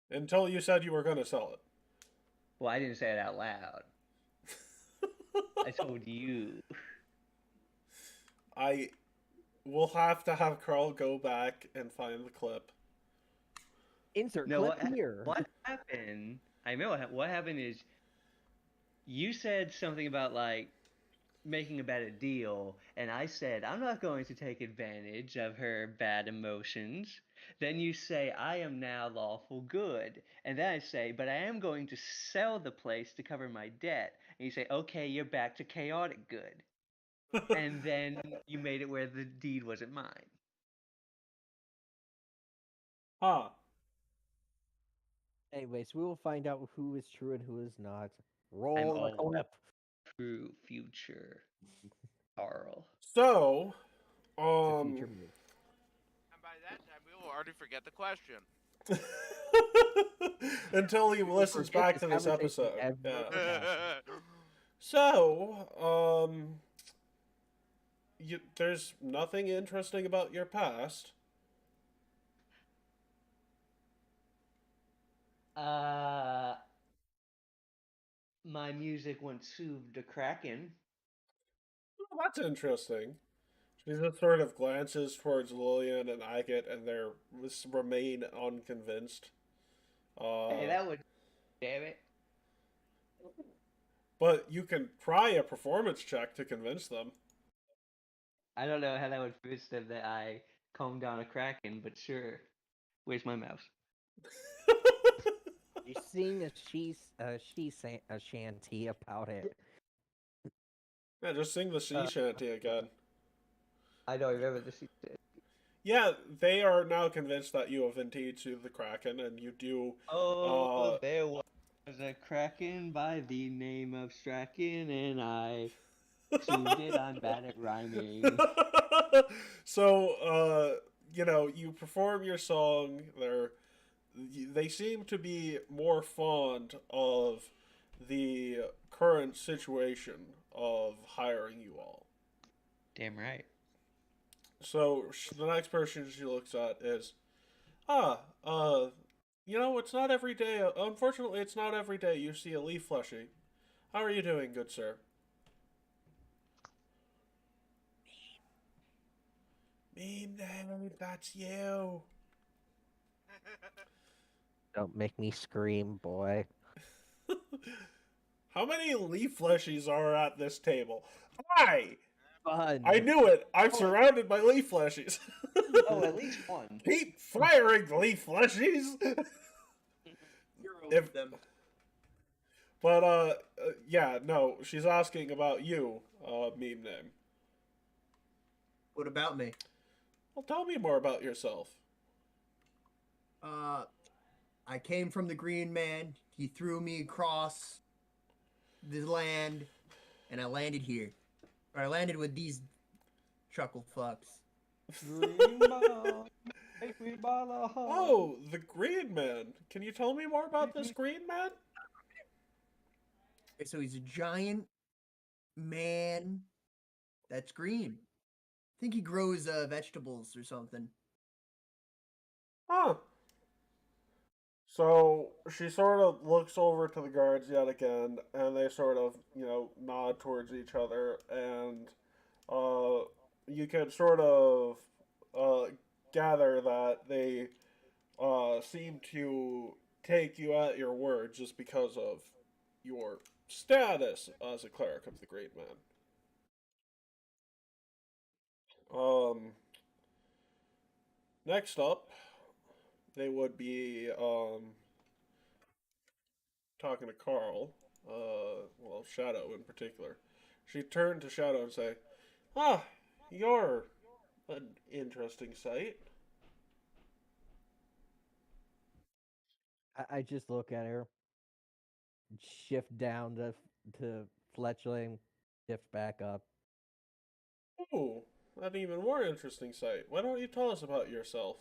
Until you said you were going to sell it. Well, I didn't say it out loud. I told you. I will have to have Carl go back and find the clip. Insert No, clip here. what happened? I remember what happened is you said something about like making a better deal, and I said I'm not going to take advantage of her bad emotions. Then you say I am now lawful good, and then I say, but I am going to sell the place to cover my debt. And you say, okay, you're back to chaotic good. And then you made it where the deed wasn't mine. Huh. Anyways, we will find out who is true and who is not. I'm Roll the all clip. true future Carl. So, It's a future me. And by that time, we will already forget the question. until he listens forget back this to this conversation episode. ever. Yeah. So, there's nothing interesting about your past. My music once soothed a kraken. Oh, that's interesting. She just sort of glances towards Lillian and Agate, and they remain unconvinced. Hey, that would. Damn it. But you can try a performance check to convince them. I don't know how that would convince them that I calmed down a kraken, but sure. Where's my mouse? You sing a shanty about it. Yeah, just sing the sea shanty again. I don't remember the scene. Yeah, they are now convinced that you have indeed soothed the Kraken, and you do. Oh, there was a kraken by the name of Strachan, and I soothed it. I'm bad at rhyming. So, you perform your song. They seem to be more fond of the current situation of hiring you all. Damn right. So the next person she looks at is, it's not every day. Unfortunately, it's not every day you see a leaf fleshy. How are you doing, good sir? MemeName, that's you. Don't make me scream, boy. How many leaf fleshies are at this table? Fun. I knew it. I'm surrounded by leaf fleshies. Oh, at least one. Keep firing leaf fleshies. If them. But yeah, no, she's asking about you, MemeName. What about me? Well, tell me more about yourself. I came from the Green Man. He threw me across the land, and I landed here. Or I landed with these chuckle fucks. Oh, the Green Man. Can you tell me more about this Green Man? So he's a giant man that's green. I think he grows vegetables or something. Huh. So she sort of looks over to the guards yet again, and they sort of, nod towards each other, and you can sort of uh, gather that they seem to take you at your word just because of your status as a cleric of the Great Man. Next up, they would be talking to Carl, well, Shadow in particular. She turned to Shadow and say, "Ah, you're an interesting sight." I just look at her, shift down to Fletchling, shift back up. Ooh, an even more interesting sight. Why don't you tell us about yourself?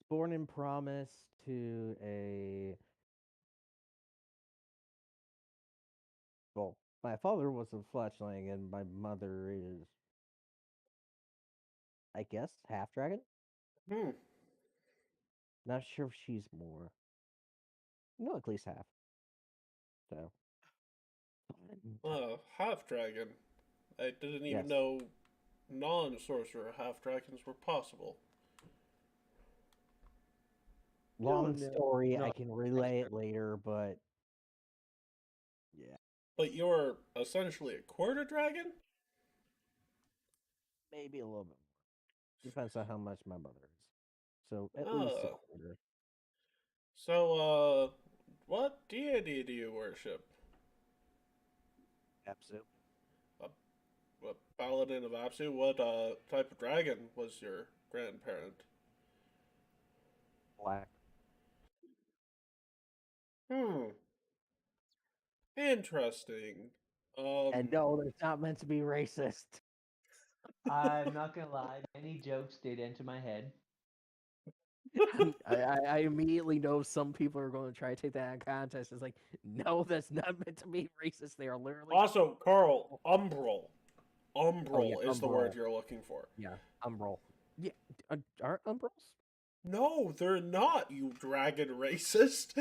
Born in promise to a well, my father was a fletchling and my mother is, I guess, half dragon. Hmm. Not sure if she's more. No, at least half. So. Half dragon. I didn't even Yes. know non-sorcerer half dragons were possible. Long No, story. no, I can relay it later, but yeah, But you're essentially a quarter dragon? maybe a little bit more. Depends on how much my mother is. So at least a Oh. quarter. So, what deity do you worship? Absolute. A paladin of Apsu? What, type of dragon was your grandparent? Black. Hmm. Interesting. And no, it's not meant to be racist. I'm not gonna lie. Many jokes did enter my head. I immediately know some people are going to try to take that out of context. It's like, no, that's not meant to be racist. They are literally. Also, Carl, umbral. Oh, yeah, Umbral is the word umbral. you're looking for. Yeah, umbral. Yeah, aren't umbrals? No, they're not, you dragon racist.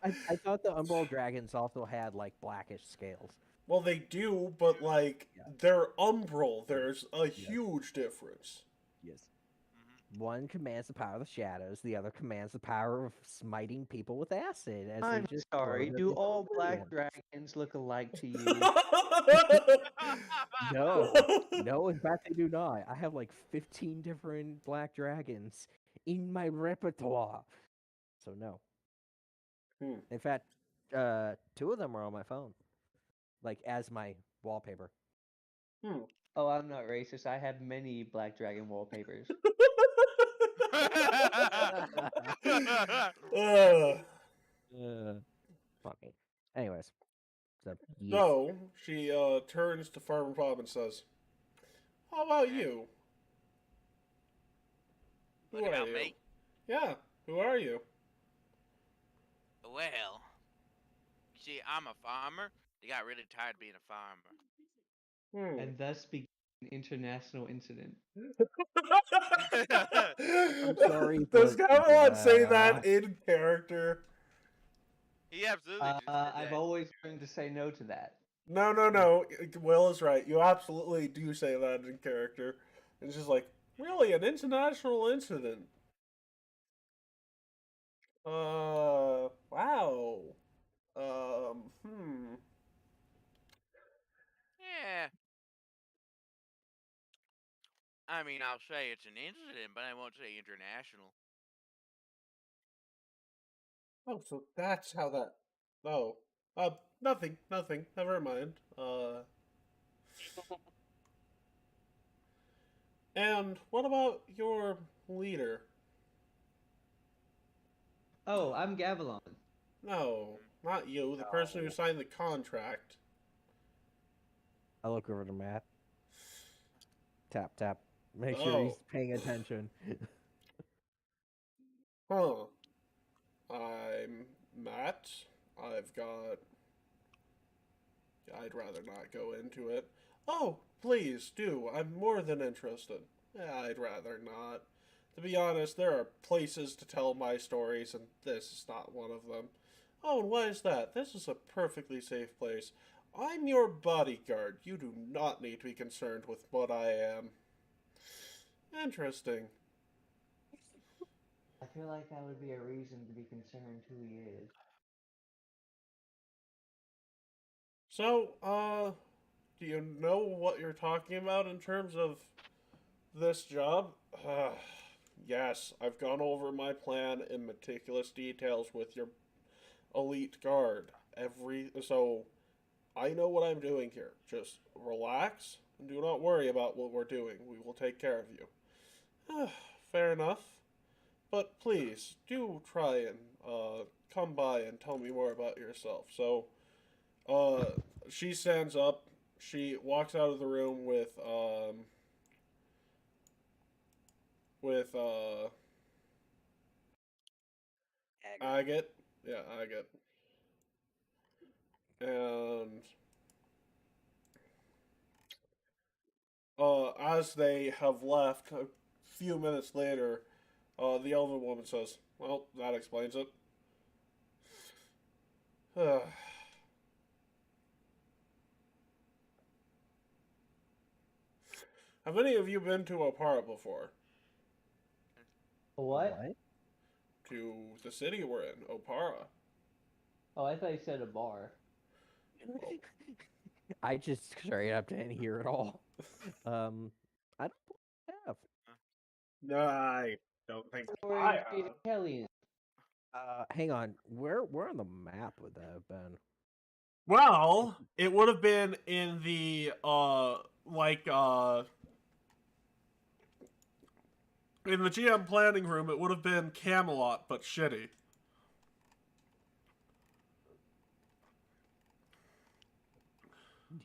I thought the umbral dragons also had like blackish scales. Well, they do, but like Yeah. they're umbral. There's a huge difference. Yes. Mm-hmm. One commands the power of the shadows. The other commands the power of smiting people with acid. As I'm they just sorry. learned at Do the all black Golarian. dragons look alike to you? No, no. In fact, they do not. I have like 15 different black dragons in my repertoire. So no. Hmm. In fact, 2 of them are on my phone, like as my wallpaper. Hmm. Oh, I'm not racist. I have many black dragon wallpapers. uh, Funny. Anyways, so yes. so she turns to Farmer Bob and says, "How about Okay. you? Who What are about you? me? Yeah, who are you?" Well, see, I'm a farmer. They got really tired of being a farmer. Hmm. And thus began an international incident. I'm sorry, Does but Camelot say yeah. that in character? He absolutely just did I've that. always learned to say no to that. No, no, no. Will is right. You absolutely do say that in character. It's just like, really, an international incident. Wow. Hmm. Yeah. I mean, I'll say it's an incident, but I won't say international. Oh, so that's how that. Oh. Nothing, nothing. Never mind. And what about your leader? Oh, I'm Gavilon. No, not you. The person who No. signed the contract. I look over the map. Tap tap. Make sure Oh. he's paying attention. Huh. I'm Matt. I've got. I'd rather not go into it. Oh, please do. I'm more than interested. I'd rather not. To be honest, there are places to tell my stories, and this is not one of them. Oh, and why is that? This is a perfectly safe place. I'm your bodyguard. You do not need to be concerned with what I am. Interesting. I feel like that would be a reason to be concerned who he is. So, do you know what you're talking about in terms of this job? Yes, I've gone over my plan in meticulous details with your elite guard. So I know what I'm doing here. Just relax and do not worry about what we're doing. We will take care of you. Fair enough. But please do try and come by and tell me more about yourself. So she stands up. She walks out of the room with Agate. Yeah, Agate. And as they have left, a few minutes later, the elven woman says, "Well, that explains it." Have any of you been to Opara before? What? To the city we're in, Opara. Oh, I thought you said a bar. I just straight up didn't hear it all. I don't have. No, I don't think Or I in have. Italian. Hang on. Where on the map would that have been? Well, it would have been in the in the GM planning room. It would have been Camelot, but shitty.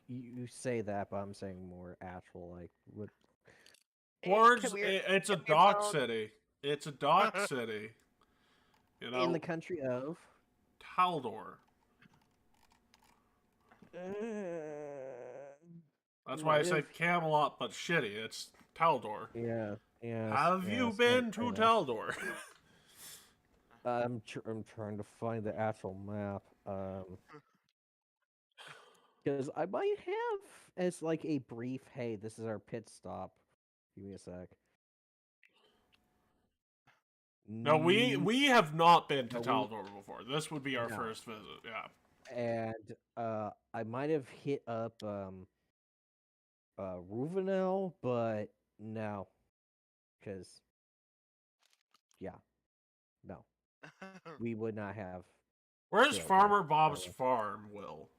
You say that, but I'm saying more actual, like what? Forge, Come here. it's a Come here, dock Bone. city. It's a dock city. You know, In the country of. Taldor. That's why I Might say have. Camelot, but shitty. It's Taldor. Yeah. Yes. Have you yes, been I to know. Taldor? I'm trying to find the actual map. Because I might have as like a brief. Hey, this is our pit stop. Give me a sec. No, we have not been to No, Taldor before. This would be our No. first visit. Yeah. And I might have hit up Ruvenel, but no, because yeah, no, we would not have. Where's sailed Farmer there. Bob's farm, Will?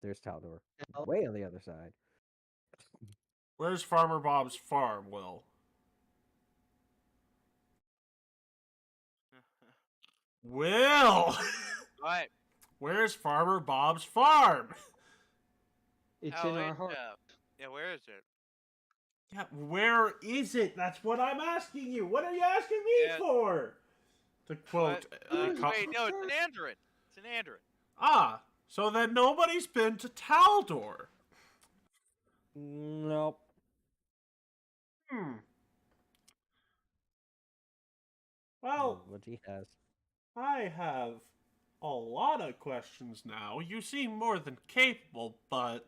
There's Taldor, No. way on the other side. Where's Farmer Bob's farm, Will? Will! What? Where's Farmer Bob's farm? It's Oh, in our it's, heart. yeah, where is it? Yeah, where is it? That's what I'm asking you. What are you asking me Yeah. for? To quote... Wait, no, it's an Andoran. It's an Andoran. So then nobody's been to Taldor. Nope. Well, What he has. I have a lot of questions now. You seem more than capable, but...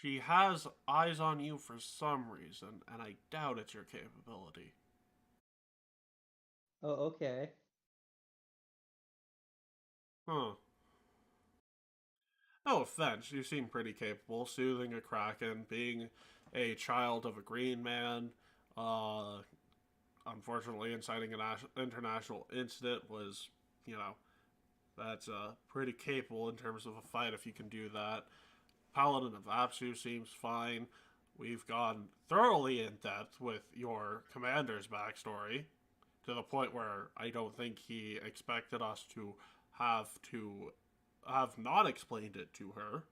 She has eyes on you for some reason, and I doubt it's your capability. Oh, okay. Huh. No offense, you seem pretty capable, soothing a kraken, being a child of a green man. Unfortunately, inciting an international incident was, that's pretty capable in terms of a fight if you can do that. Paladin of Apsu seems fine. We've gone thoroughly in depth with your commander's backstory to the point where I don't think he expected us to have not explained it to her.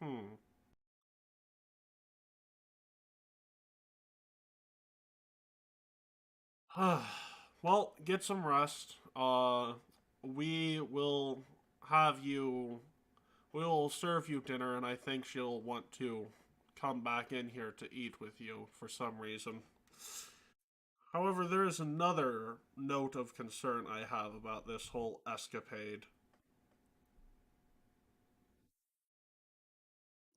Hmm. Well, get some rest. We will have you. We'll serve you dinner, and I think she'll want to come back in here to eat with you for some reason. However, there is another note of concern I have about this whole escapade.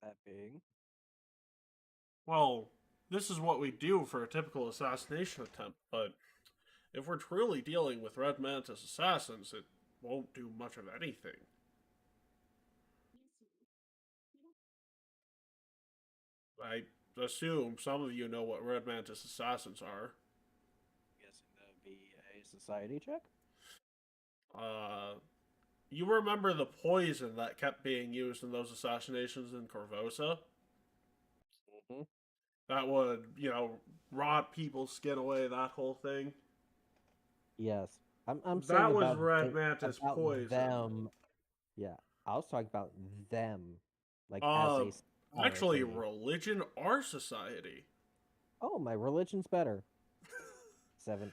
That big. Well, this is what we do for a typical assassination attempt, but if we're truly dealing with Red Mantis assassins, it won't do much of anything. I assume some of you know what Red Mantis assassins are. Guessing that'd be a society check. Uh, you remember the poison that kept being used in those assassinations in Corvosa? Mm-hmm. That would, rot people's skin away, that whole thing? Yes, I'm saying That was about Red Mantis about poison. them. Yeah, I was talking about them, like as Uh, a actually, society. religion are society. Oh, my religion's better. 7.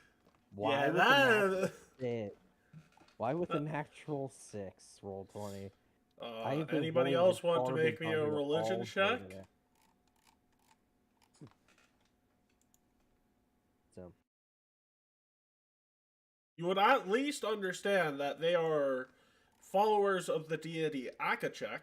Why Yeah, with the natural that. 6? Why with the natural 6? Roll 20. I have been Anybody rolling else want to garbage make me on a here religion all day check? today. So You would at least understand that they are followers of the deity Akachek.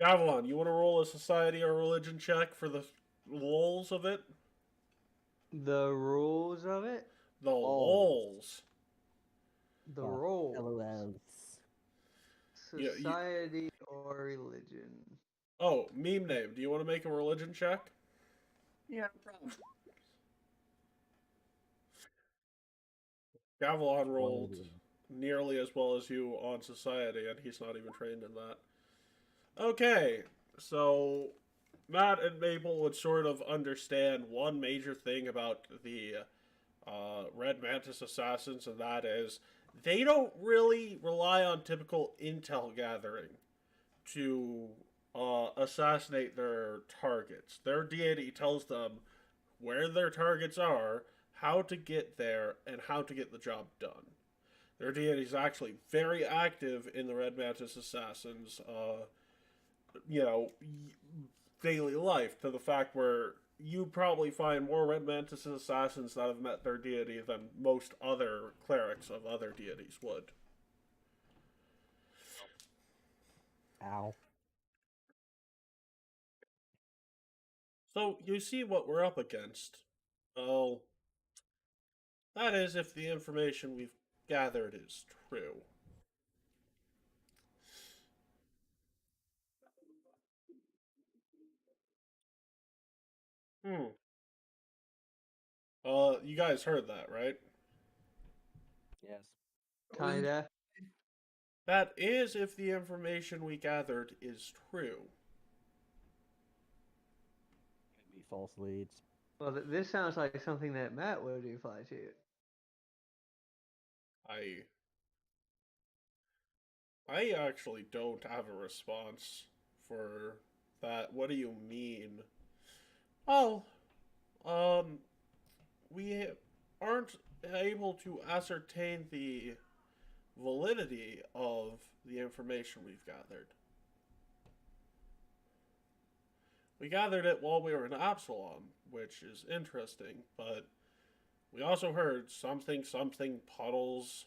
Avalon, you want to roll a society or religion check for the lols of it? The rules of it? The Lols. lols. The yeah, roles. LOLs. You- Society or religion. Oh, MemeName, do you want to make a religion check? Yeah, no problem. Gavalon rolled 20. nearly as well as you on society, and he's not even trained in that. Okay, so Matt and Mabel would sort of understand one major thing about the Red Mantis assassins, and that is they don't really rely on typical intel gathering to assassinate their targets. Their deity tells them where their targets are, how to get there, and how to get the job done. Their deity is actually very active in the Red Mantis assassins, daily life, to the fact where you probably find more Red Mantis assassins that have met their deity than most other clerics of other deities would. Ow. So you see what we're up against. Oh, that is if the information we've gathered is true. Hmm. You guys heard that, right? Yes. Kinda. That is if the information we gathered is true. Could be false leads. Well, this sounds like something that Matt would reply to. I actually don't have a response for that. What do you mean? Well, we aren't able to ascertain the validity of the information we've gathered. We gathered it while we were in Absalom, which is interesting, but we also heard something puddles.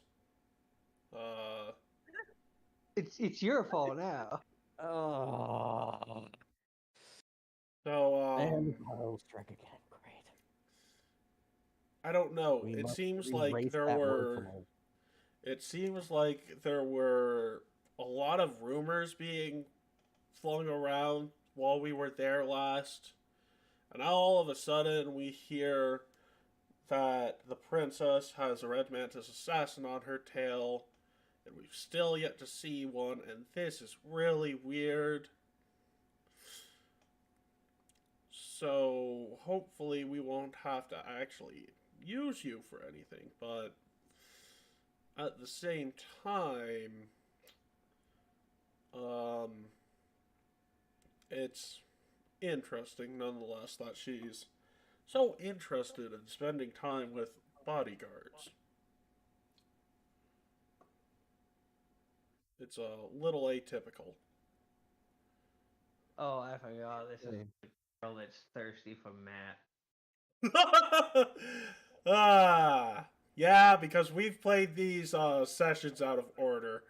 It's your fault now. Oh. So, And I'll strike again. Great. I don't know. We It must seems like erase there that word were. from our... It seems like there were a lot of rumors being flung around while we were there last. And now all of a sudden we hear that the princess has a Red Mantis assassin on her tail, and we've still yet to see one, and this is really weird. So hopefully we won't have to actually use you for anything, but at the same time, it's interesting nonetheless that she's so interested in spending time with bodyguards. It's a little atypical. Oh, I forgot. This is Okay. a girl that's thirsty for Matt. Yeah, because we've played these sessions out of order.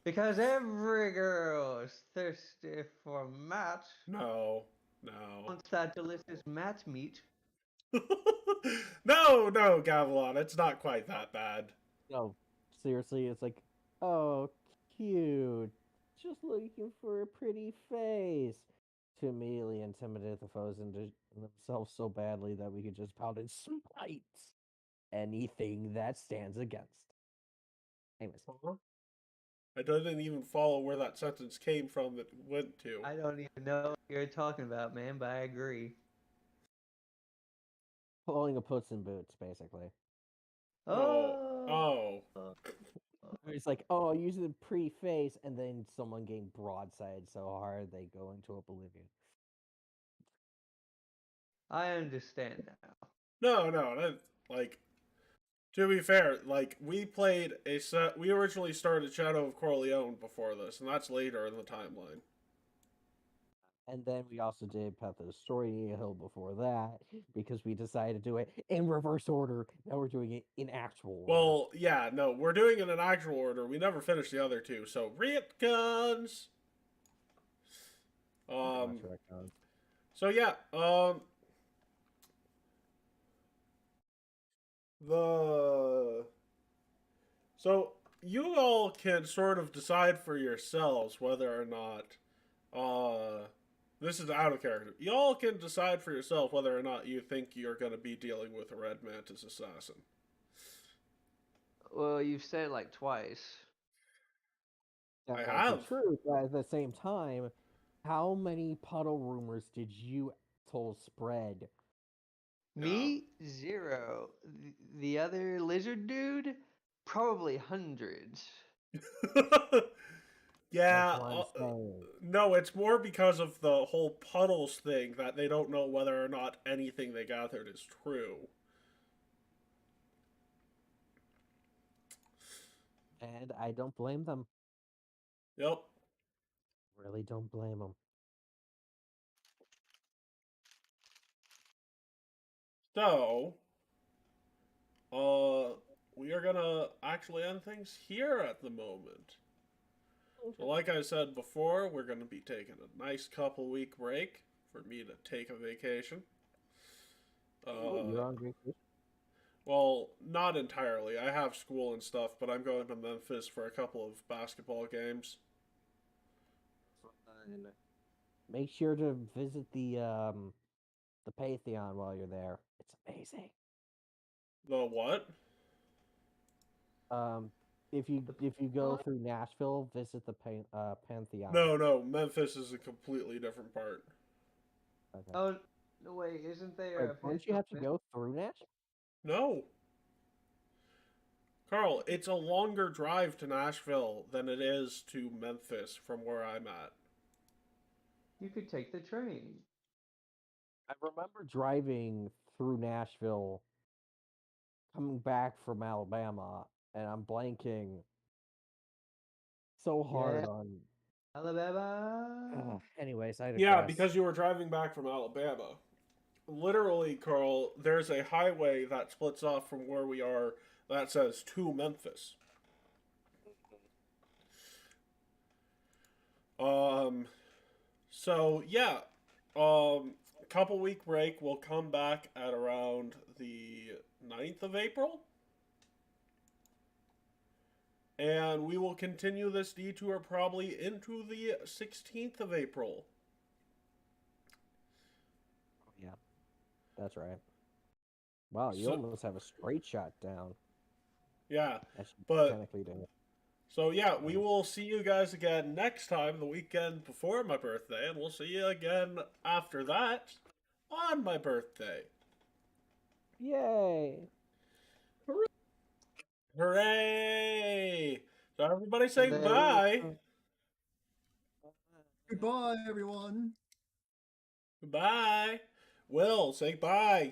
Because every girl is thirsty for Matt. No. Wants that delicious Matt meat. No, Gavilan, it's not quite that bad. No, seriously, it's like, oh, cute. Just looking for a pretty face. To immediately intimidate the foes into themselves so badly that we could just pound and smite anything that stands against. Anyways, I didn't even follow where that sentence came from that went to. I don't even know what you're talking about, man, but I agree. pulling a Puss in Boots, basically. Oh. It's like, oh, I'll use the pre-face, and then someone getting broadside so hard they go into oblivion. I understand now. No, like, to be fair, like, we originally started Shadow of Corleone before this, and that's later in the timeline. And then we also did Path of the Story Nihil before that, because we decided to do it in reverse order. Now we're doing it in actual order. Well, yeah, no, we're doing it in actual order. We never finished the other two, so retcons. So yeah, so you all can sort of decide for yourselves whether or not this is out of character. Y'all can decide for yourself whether or not you think you're going to be dealing with a Red Mantis assassin. Well, you've said it like twice. That I might be have. true, but at the same time, how many puddle rumors did you told spread? Me, 0. The other lizard dude, probably hundreds. Yeah, That's what I'm saying. no, it's more because of the whole puddles thing that they don't know whether or not anything they gathered is true. And I don't blame them. Yep. Really don't blame them. So, we are gonna actually end things here at the moment. So, like I said before, we're gonna be taking a nice couple-week break for me to take a vacation. You're on vacation? Well, not entirely. I have school and stuff, but I'm going to Memphis for a couple of basketball games. Make sure to visit the Pantheon while you're there. It's amazing. The what? If you go through Nashville, visit the Pantheon. No, Memphis is a completely different part. Okay. Oh, no, wait, isn't there Wait, a don't you have to go through Nashville? No. Carl, it's a longer drive to Nashville than it is to Memphis from where I'm at. You could take the train. I remember driving through Nashville, coming back from Alabama, and I'm blanking so hard on. Alabama. Anyways, I Yeah, digress. because you were driving back from Alabama. Literally, Carl, there's a highway that splits off from where we are that says to Memphis. So yeah, couple week break. We'll come back at around the 9th of April. And we will continue this detour probably into the 16th of April. Yeah, that's right. Wow, you So- almost have a straight shot down. Yeah, Actually, but- technically do. so yeah, we will see you guys again next time, the weekend before my birthday, and we'll see you again after that on my birthday. Yay! Hooray! So everybody say Hello. goodbye. Goodbye, everyone. Goodbye. Will, say bye.